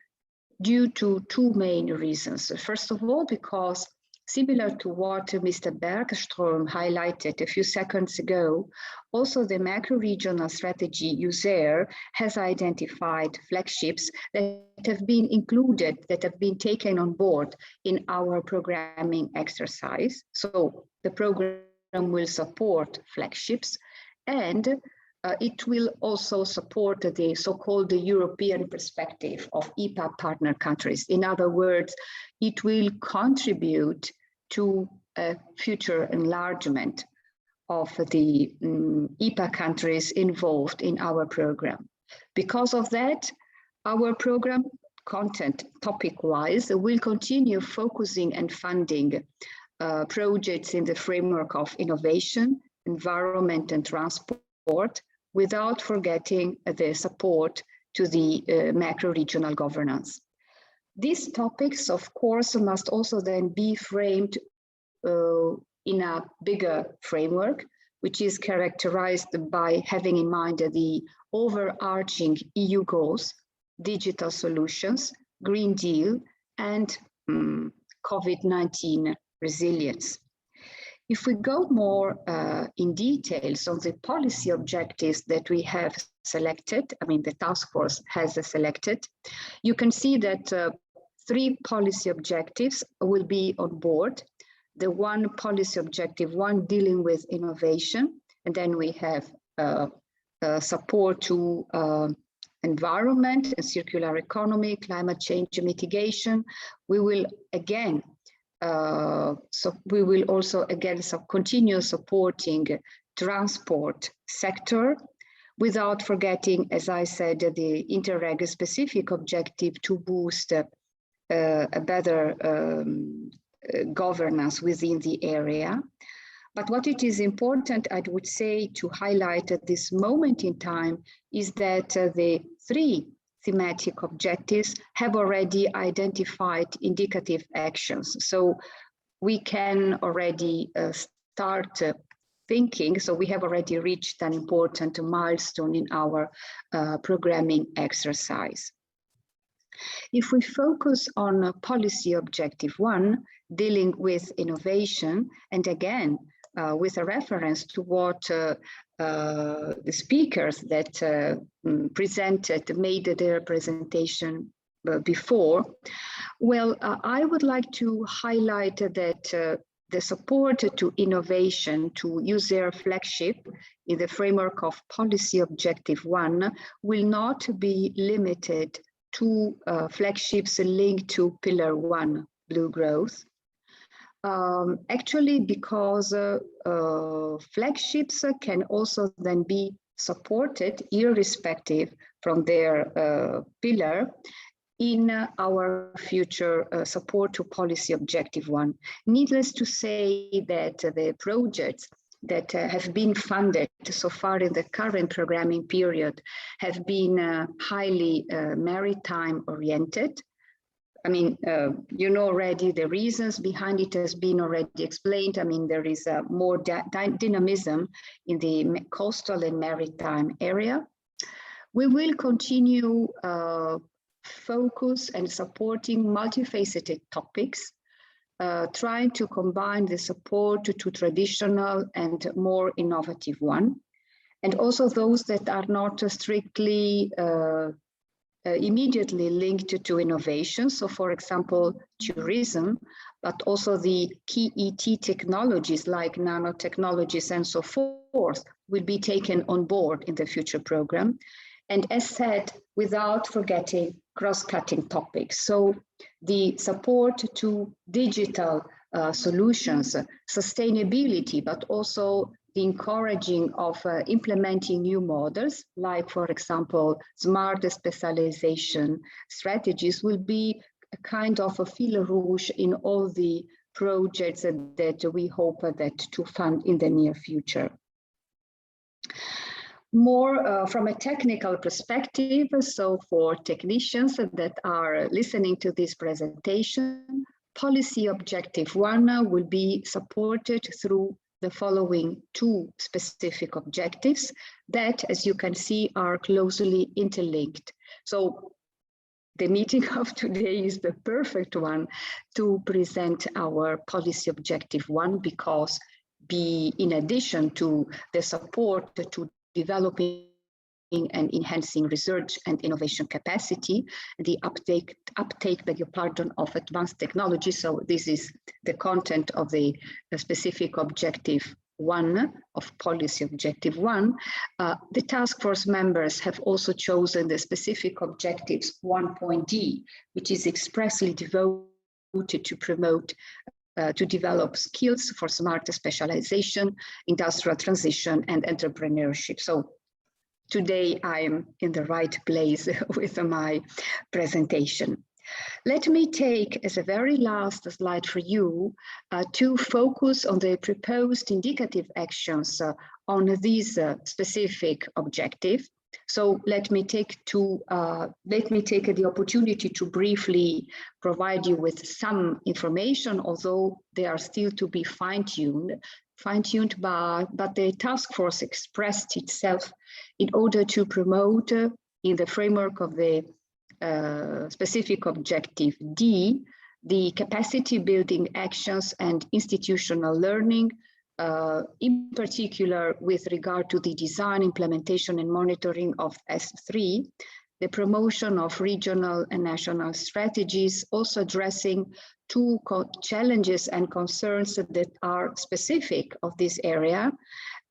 B: due to 2 main reasons. First of all, because similar to what Mr. Bergström highlighted a few seconds ago, also the macro-regional strategy USER has identified flagships that have been included, that have been taken on board in our programming exercise. So the program will support flagships, and it will also support the so-called European perspective of EPA partner countries. In other words, it will contribute to a future enlargement of the EPA countries involved in our program. Because of that, our program content topic-wise will continue focusing and funding projects in the framework of innovation, environment and transport, without forgetting the support to the macro-regional governance. These topics, of course, must also then be framed in a bigger framework, which is characterized by having in mind the overarching EU goals, digital solutions, Green Deal, and COVID-19 resilience. If we go more in details on the policy objectives that we have selected, I mean the task force has selected, you can see that 3 policy objectives will be on board. the one policy objective, one dealing with innovation, and then we have support to environment and circular economy, climate change mitigation. We will again, continue supporting transport sector, without forgetting, as I said, the Interreg specific objective to boost a better governance within the area. But what it is important, I would say, to highlight at this moment in time is that the 3 thematic objectives have already identified indicative actions. So we can already start thinking, so we have already reached an important milestone in our programming exercise. If we focus on policy objective 1, dealing with innovation, and again, with a reference to what the speakers that made their presentation before, well, I would like to highlight that the support to innovation, to use their flagship in the framework of policy objective 1, will not be limited to flagships linked to pillar 1, blue growth. Actually, because flagships can also then be supported irrespective from their pillar in our future support to policy objective 1. Needless to say that the projects that have been funded so far in the current programming period have been highly maritime oriented. I mean, you know already the reasons behind it has been already explained. I mean, there is more dynamism in the coastal and maritime area. We will continue focus and supporting multifaceted topics, trying to combine the support to traditional and more innovative one, and also those that are not strictly immediately linked to innovation. So for example, tourism, but also the key ET technologies like nanotechnologies and so forth will be taken on board in the future program. And as said, without forgetting cross-cutting topics. So the support to digital solutions, sustainability, but also the encouraging of implementing new models, like, for example, smart specialization strategies will be a kind of a fil rouge in all the projects that we hope that to fund in the near future. More from a technical perspective, so for technicians that are listening to this presentation, policy objective 1 will be supported through the following 2 specific objectives that, as you can see, are closely interlinked. So the meeting of today is the perfect one to present our policy objective 1, because in addition to the support to developing and enhancing research and innovation capacity, the uptake, beg your pardon, of advanced technology. So this is the content of the specific objective 1 of policy objective 1. The task force members have also chosen the specific objectives 1.d, which is expressly devoted to promote to develop skills for smart specialization, industrial transition, and entrepreneurship. So today I am in the right place with my presentation. Let me take as a very last slide for you to focus on the proposed indicative actions on these specific objectives. So let me take the opportunity to briefly provide you with some information, although they are still to be fine-tuned, but the task force expressed itself in order to promote in the framework of the specific objective D, the capacity building actions and institutional learning, in particular with regard to the design, implementation and monitoring of S3, the promotion of regional and national strategies, also addressing two challenges and concerns that are specific of this area.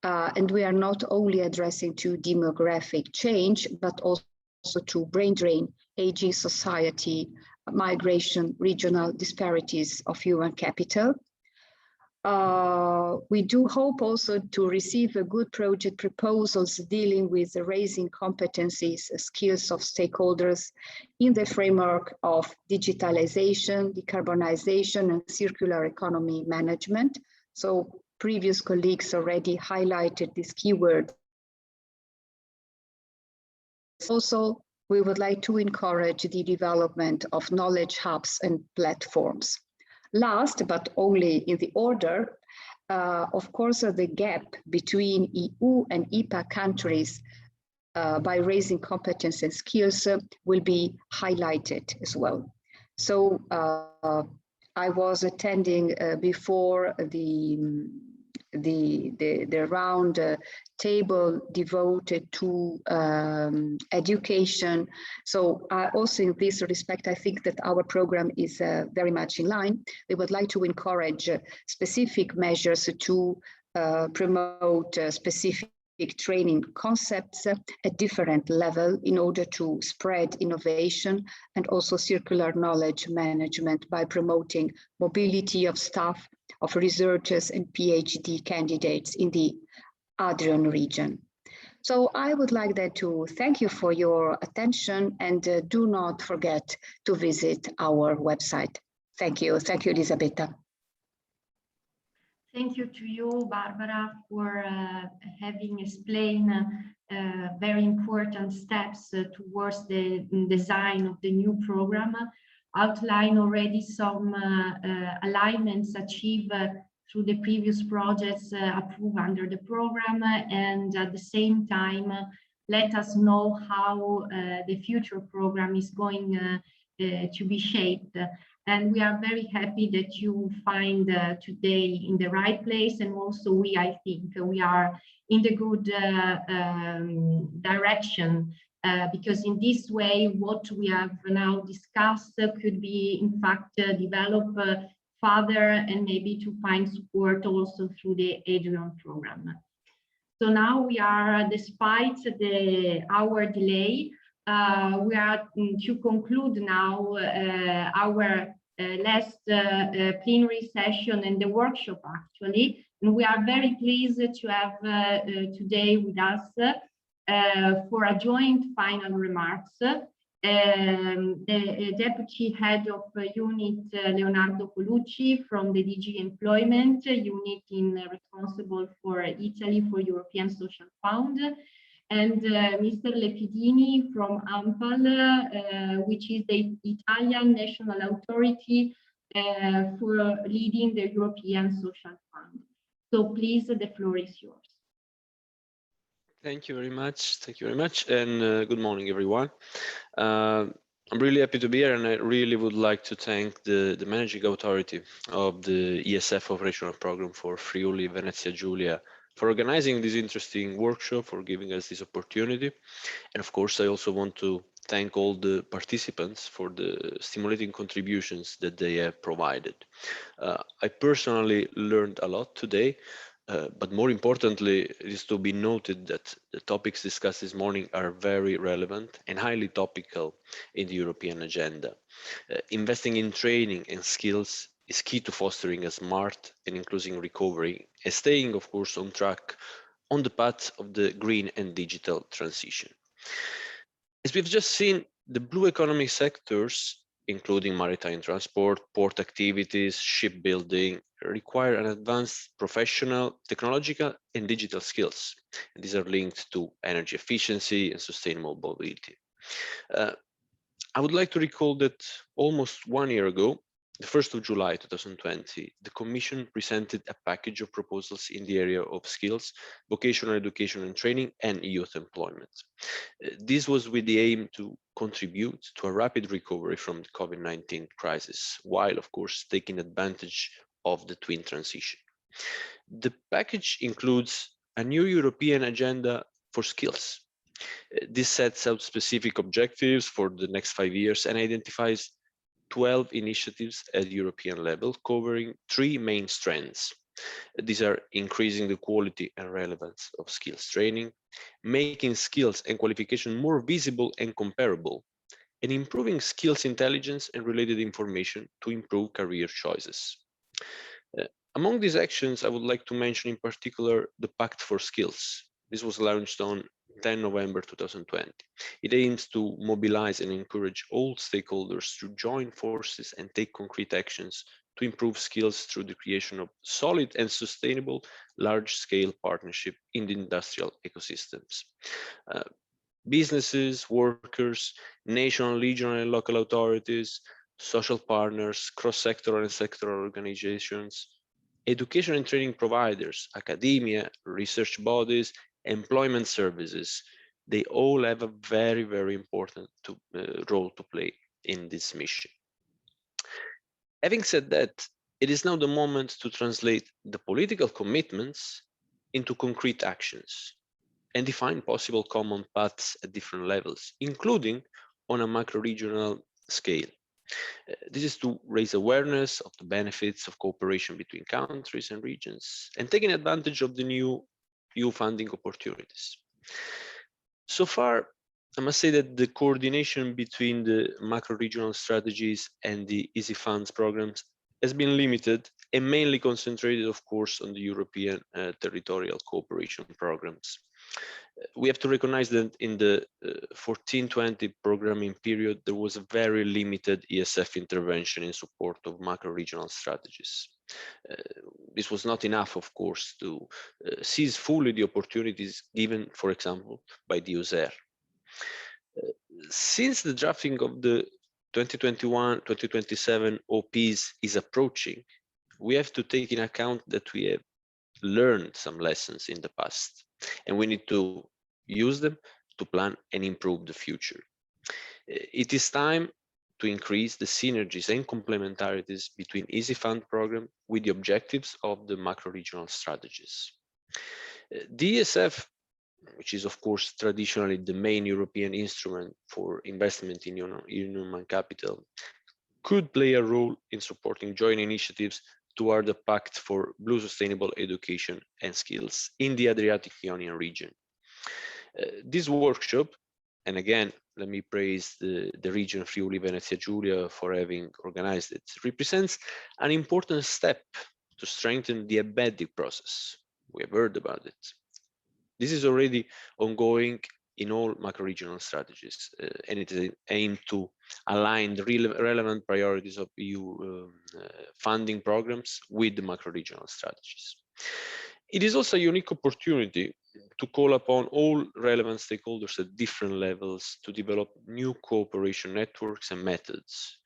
B: And we are not only addressing to demographic change, but also to brain drain, aging society, migration, regional disparities of human capital. We do hope also to receive a good project proposals dealing with raising competencies, skills of stakeholders in the framework of digitalization, decarbonization, and circular economy management. So previous colleagues already highlighted this keyword. Also, we would like to encourage the development of knowledge hubs and platforms. Last, but only in the order, of course, the gap between EU and EPA countries by raising competence and skills will be highlighted as well. So I was attending before the round table devoted to education. So also in this respect, I think that our program is very much in line. We would like to encourage specific measures to promote specific training concepts at different level in order to spread innovation and also circular knowledge management by promoting mobility of staff, of researchers and PhD candidates in the Adrian region. So I would like then to thank you for your attention and do not forget to visit our website. Thank you. Thank you, Elisabetta.
A: Thank you to you, Barbara, for having explained very important steps towards the design of the new program, outline already some alignments achieved through the previous projects approved under the program, and at the same time let us know how the future program is going to be shaped. And we are very happy that you find today in the right place, and also I think we are in the good direction, because in this way what we have now discussed could be in fact developed further and maybe to find support also through the Adrian program. So now we are, despite our delay, we are to conclude now our last plenary session and the workshop actually, and we are very pleased to have today with us for a joint final remarks the Deputy Head of Unit Leonardo Colucci from the DG Employment Unit responsible for Italy for European Social Fund, and Mr. Lefidini from ANPAL, which is the Italian National Authority for leading the European Social Fund. So please, the floor is yours.
C: Thank you very much. Thank you very much. And good morning, everyone. I'm really happy to be here, and I really would like to thank the managing authority of the ESF operational program for Friuli Venezia Giulia for organizing this interesting workshop, for giving us this opportunity. And of course, I also want to thank all the participants for the stimulating contributions that they have provided. I personally learned a lot today, but more importantly, it is to be noted that the topics discussed this morning are very relevant and highly topical in the European agenda. Investing in training and skills is key to fostering a smart and inclusive recovery and staying, of course, on track on the path of the green and digital transition. As we've just seen, the blue economy sectors, including maritime transport, port activities, shipbuilding, require an advanced professional, technological, and digital skills. And these are linked to energy efficiency and sustainable mobility. I would like to recall that almost 1 year ago, the 1st of July 2020, the Commission presented a package of proposals in the area of skills, vocational education and training, and youth employment. This was with the aim to contribute to a rapid recovery from the COVID-19 crisis, while, of course, taking advantage of the twin transition. The package includes a new European agenda for skills, This sets out specific objectives for the next 5 years and identifies 12 initiatives at European level covering 3 main strands. These are increasing the quality and relevance of skills training, making skills and qualification more visible and comparable, and improving skills intelligence and related information to improve career choices. Among these actions, I would like to mention in particular the Pact for Skills. This was launched on 10 November 2020. It aims to mobilize and encourage all stakeholders to join forces and take concrete actions to improve skills through the creation of solid and sustainable large-scale partnership in the industrial ecosystems. Businesses, workers, national, regional, and local authorities, social partners, cross-sectoral and sectoral organizations, education and training providers, academia, research bodies, employment services, they all have a very, very important role to play in this mission. Having said that, it is now the moment to translate the political commitments into concrete actions and define possible common paths at different levels, including on a macro-regional scale. This is to raise awareness of the benefits of cooperation between countries and regions and taking advantage of the new EU funding opportunities. So far, I must say that the coordination between the macro-regional strategies and the EaSI funds programs has been limited and mainly concentrated, of course, on the European territorial cooperation programs. We have to recognize that in the 14-20 programming period, there was a very limited ESF intervention in support of macro-regional strategies. This was not enough, of course, to seize fully the opportunities given, for example, by the USER. Since the drafting of the 2021-2027 OPs is approaching, we have to take in account that we have learned some lessons in the past, and we need to use them to plan and improve the future. It is time to increase the synergies and complementarities between EaSI Fund program with the objectives of the macro-regional strategies. The ESF, which is of course traditionally the main European instrument for investment in human capital, could play a role in supporting joint initiatives toward the Pact for Blue Sustainable Education and Skills in the Adriatic Ionian region. This workshop, and again, let me praise the region Friuli Venezia Giulia for having organized it, represents an important step to strengthen the embedding process. We have heard about it. This is already ongoing in all macro-regional strategies, and it is aimed to align the relevant priorities of EU funding programs with the macro-regional strategies. It is also a unique opportunity to call upon all relevant stakeholders at different levels to develop new cooperation networks and methods.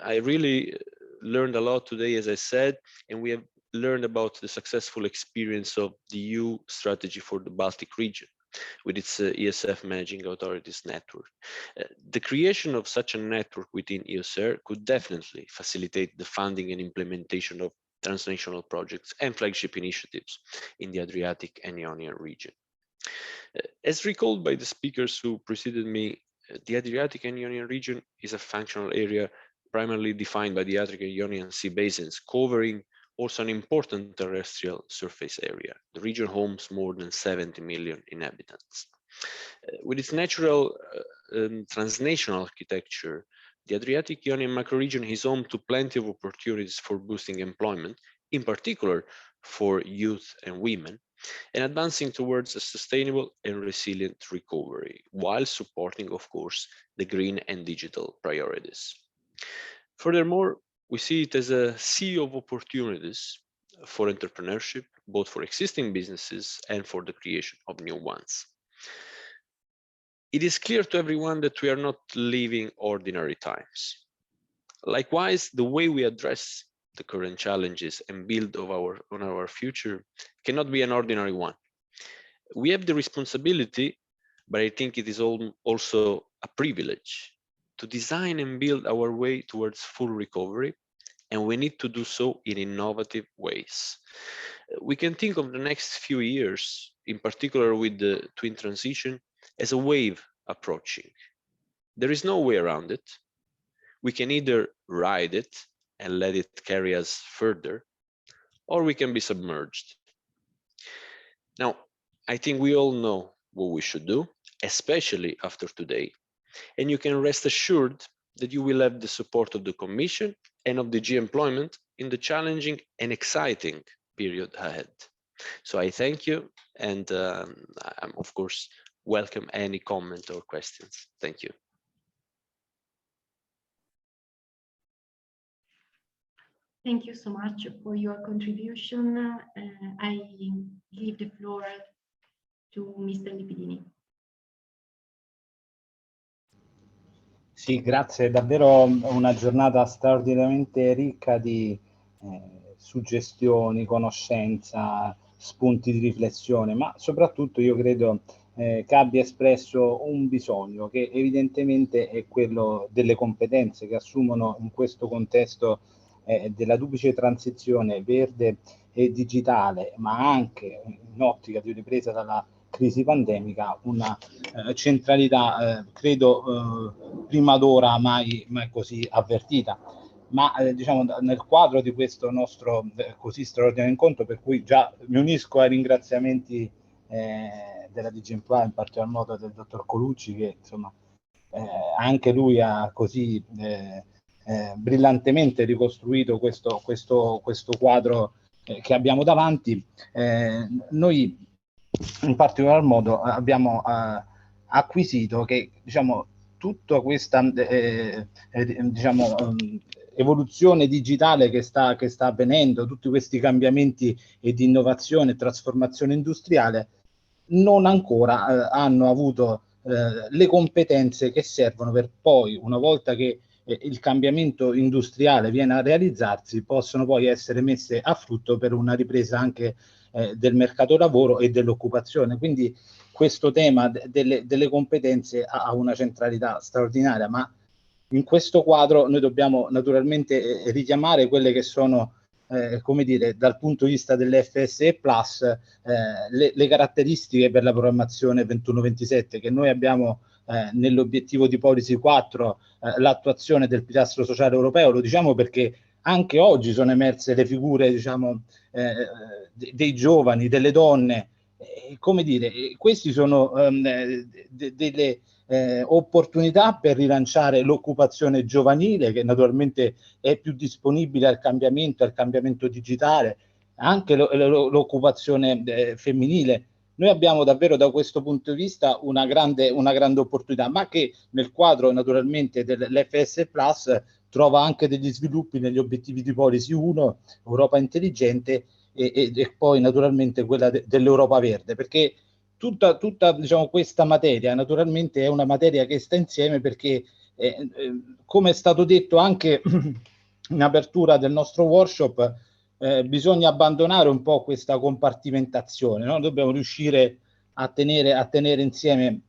C: I really learned a lot today, as I said, and we have learned about the successful experience of the EU strategy for the Baltic region with its ESF managing authorities network. The creation of such a network within EOSER could definitely facilitate the funding and implementation of transnational projects and flagship initiatives in the Adriatic and Ionian region. As recalled by the speakers who preceded me, the Adriatic and Ionian region is a functional area primarily defined by the Adriatic and Ionian sea basins, covering also an important terrestrial surface area. The region homes more than 70 million inhabitants. With its natural transnational architecture, the Adriatic Ionian macroregion is home to plenty of opportunities for boosting employment, in particular for youth and women, and advancing towards a sustainable and resilient recovery, while supporting, of course, the green and digital priorities. Furthermore, we see it as a sea of opportunities for entrepreneurship, both for existing businesses and for the creation of new ones. It is clear to everyone that we are not living ordinary times. Likewise, the way we address the current challenges and build on our future cannot be an ordinary one. We have the responsibility, but I think it is also a privilege to design and build our way towards full recovery and we need to do so in innovative ways. We can think of the next few years, in particular with the twin transition, as a wave approaching. There is no way around it. We can either ride it and let it carry us further, or we can be submerged. Now, I think we all know what we should do, especially after today, and you can rest assured that you will have the support of the Commission and of DG Employment in the challenging and exciting period ahead. So I thank you, and I'm of course welcome any comment or questions. Thank you.
A: Thank you so much for your contribution. I give the floor to Mr. Lipidini.
D: Sì, grazie, è davvero una giornata straordinariamente ricca di suggestioni, conoscenza, spunti di riflessione, ma soprattutto io credo che abbia espresso un bisogno che evidentemente è quello delle competenze che assumono in questo contesto della duplice transizione verde e digitale, ma anche in ottica di ripresa dalla crisi pandemica, una centralità credo prima d'ora mai così avvertita. Ma diciamo nel quadro di questo nostro così straordinario incontro, per cui già mi unisco ai ringraziamenti della DG Employ, in particolar modo del dottor Colucci, che insomma anche lui ha così brillantemente ricostruito questo quadro che abbiamo davanti. Noi in particolar modo abbiamo acquisito che diciamo tutta questa evoluzione digitale che sta avvenendo, tutti questi cambiamenti e di innovazione e trasformazione industriale non ancora hanno avuto le competenze che servono per poi, una volta che il cambiamento industriale viene a realizzarsi, possono poi essere messe a frutto per una ripresa anche del mercato lavoro e dell'occupazione. Quindi questo tema delle competenze ha una centralità straordinaria, ma in questo quadro noi dobbiamo naturalmente richiamare quelle che sono come dire, dal punto di vista dell'FSE Plus, le caratteristiche per la programmazione 21-27 che noi abbiamo nell'obiettivo di Policy 4, l'attuazione del pilastro sociale europeo. Lo diciamo perché anche oggi sono emerse le figure, diciamo, dei giovani, delle donne, come dire, questi sono delle opportunità per rilanciare l'occupazione giovanile, che naturalmente è più disponibile al cambiamento digitale, anche l'occupazione femminile. Noi abbiamo davvero da questo punto di vista una grande opportunità, ma che nel quadro naturalmente dell'FS Plus trova anche degli sviluppi negli obiettivi di Policy 1, Europa intelligente, e poi naturalmente quella dell'Europa verde, perché tutta diciamo, questa materia naturalmente è una materia che sta insieme perché, come è stato detto anche in apertura del nostro workshop, bisogna abbandonare un po' questa compartimentazione, no? Dobbiamo riuscire a tenere insieme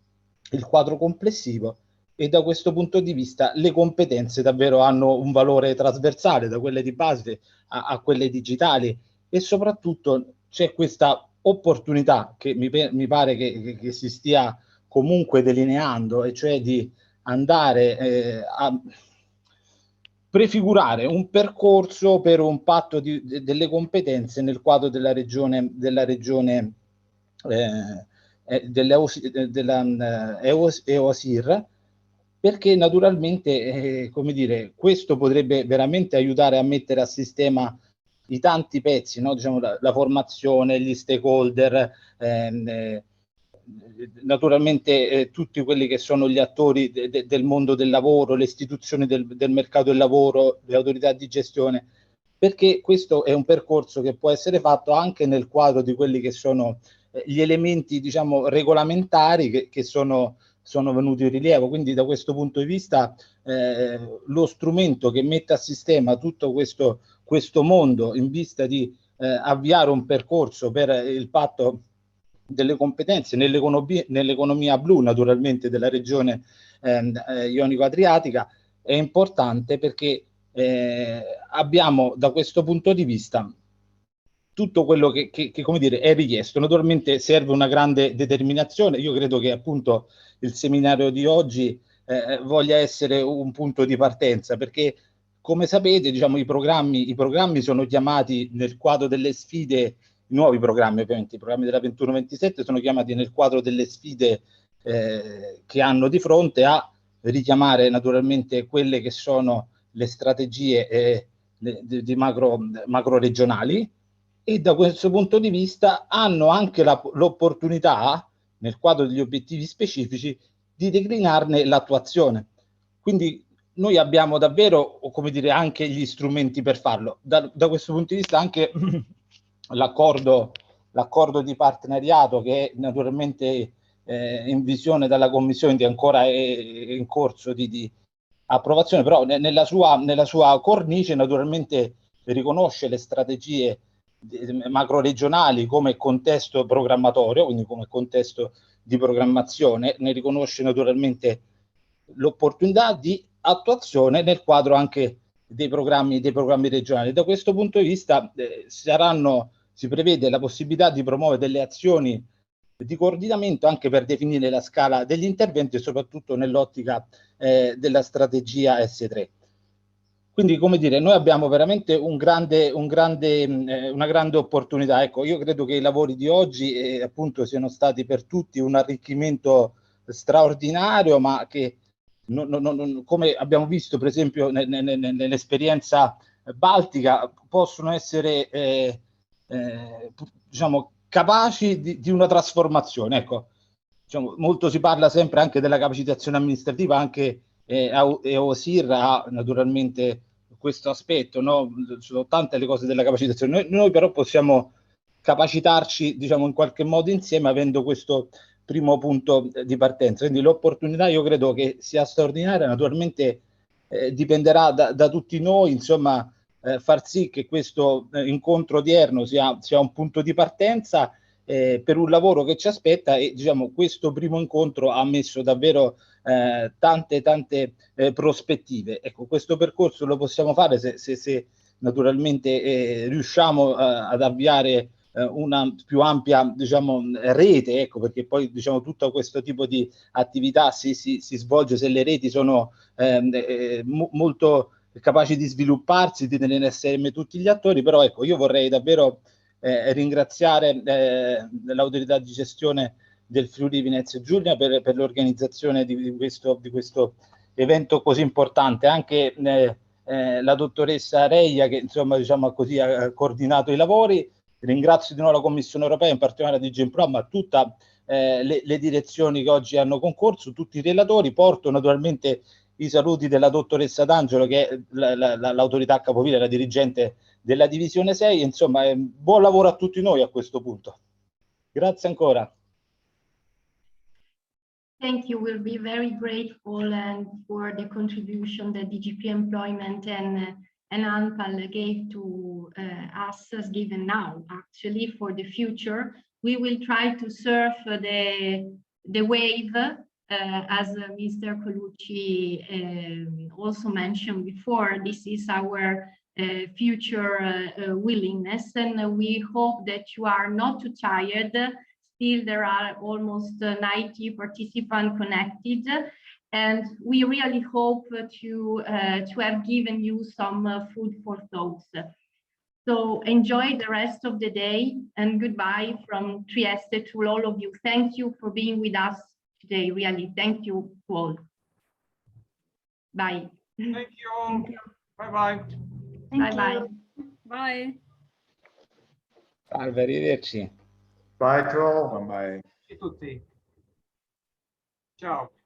D: il quadro complessivo, e da questo punto di vista le competenze davvero hanno un valore trasversale, da quelle di base a quelle digitali, e soprattutto c'è questa opportunità che mi pare che si stia comunque delineando, e cioè di andare a prefigurare un percorso per un patto delle competenze nel quadro della regione EOSIR, perché naturalmente come dire, questo potrebbe veramente aiutare a mettere a sistema i tanti pezzi, no? Diciamo, la formazione, gli stakeholder, naturalmente tutti quelli che sono gli attori del mondo del lavoro, le istituzioni del mercato del lavoro, le autorità di gestione, perché questo è un percorso che può essere fatto anche nel quadro di quelli che sono gli elementi, diciamo, regolamentari che sono venuti in rilievo. Quindi da questo punto di vista lo strumento che mette a sistema tutto questo mondo in vista di avviare un percorso per il patto delle competenze nell'economia blu, naturalmente, della regione ionico-adriatica, è importante perché abbiamo da questo punto di vista tutto quello che come dire, è richiesto. Naturalmente serve una grande determinazione. Io credo che appunto il seminario di oggi voglia essere un punto di partenza, perché come sapete, diciamo, i programmi sono chiamati nel quadro delle sfide, i nuovi programmi ovviamente, i programmi della 21-27 sono chiamati nel quadro delle sfide che hanno di fronte a richiamare naturalmente quelle che sono le strategie di macro regionali, e da questo punto di vista hanno anche l'opportunità, nel quadro degli obiettivi specifici, di declinarne l'attuazione. Quindi noi abbiamo davvero, come dire, anche gli strumenti per farlo. Da questo punto di vista anche l'accordo di partenariato, che è naturalmente in visione dalla Commissione, che ancora è in corso di approvazione, però nella sua cornice naturalmente riconosce le strategie macro regionali come contesto programmatorio, quindi come contesto di programmazione, ne riconosce naturalmente l'opportunità di attuazione nel quadro anche dei programmi regionali. Da questo punto di vista si prevede la possibilità di promuovere delle azioni di coordinamento anche per definire la scala degli interventi e soprattutto nell'ottica della strategia S3. Quindi, come dire, noi abbiamo veramente una grande opportunità. Ecco, io credo che i lavori di oggi appunto siano stati per tutti un arricchimento straordinario, ma che come abbiamo visto per esempio nell'esperienza baltica, possono essere diciamo capaci di una trasformazione. Ecco, diciamo, molto si parla sempre anche della capacitazione amministrativa, anche EOSIR ha naturalmente questo aspetto, no? Sono tante le cose della capacitazione. Noi però possiamo capacitarci, diciamo, in qualche modo insieme, avendo questo primo punto di partenza. Quindi l'opportunità io credo che sia straordinaria, naturalmente dipenderà da tutti noi, insomma, far sì che questo incontro odierno sia un punto di partenza per un lavoro che ci aspetta, e diciamo questo primo incontro ha messo davvero tante prospettive. Ecco, questo percorso lo possiamo fare se naturalmente riusciamo ad avviare una più ampia, diciamo, rete, ecco, perché poi diciamo tutto questo tipo di attività si svolge se le reti sono molto capaci di svilupparsi, di tenere assieme tutti gli attori. Però ecco, io vorrei davvero ringraziare l'autorità di gestione del Friuli Venezia Giulia per l'organizzazione di questo evento così importante, anche la dottoressa Reia che insomma diciamo così ha coordinato i lavori. Ringrazio di nuovo la Commissione Europea, in particolare di Genpro, ma tutte le direzioni che oggi hanno concorso, tutti i relatori. Porto naturalmente i saluti della dottoressa D'Angelo, che è l'autorità capovilla, la dirigente della divisione 6, insomma buon lavoro a tutti noi a questo punto. Grazie ancora.
A: Thank you. We'll be very grateful for the contribution that DGP Employment and ANPAL gave to us, as given now, actually, for the future. We will try to surf the wave, as Mr. Colucci also mentioned before. This is our future willingness, and we hope that you are not too tired. Still, there are almost 90 participants connected, and we really hope to have given you some food for thoughts. So enjoy the rest of the day, and goodbye from Trieste to all of you. Thank you for being with us today, really. Thank you to all. Bye.
G: Thank you all. Bye-bye.
A: Bye-bye.
E: Bye.
D: Salve, arrivederci.
L: Bye to all.
G: Ciao a tutti. Ciao.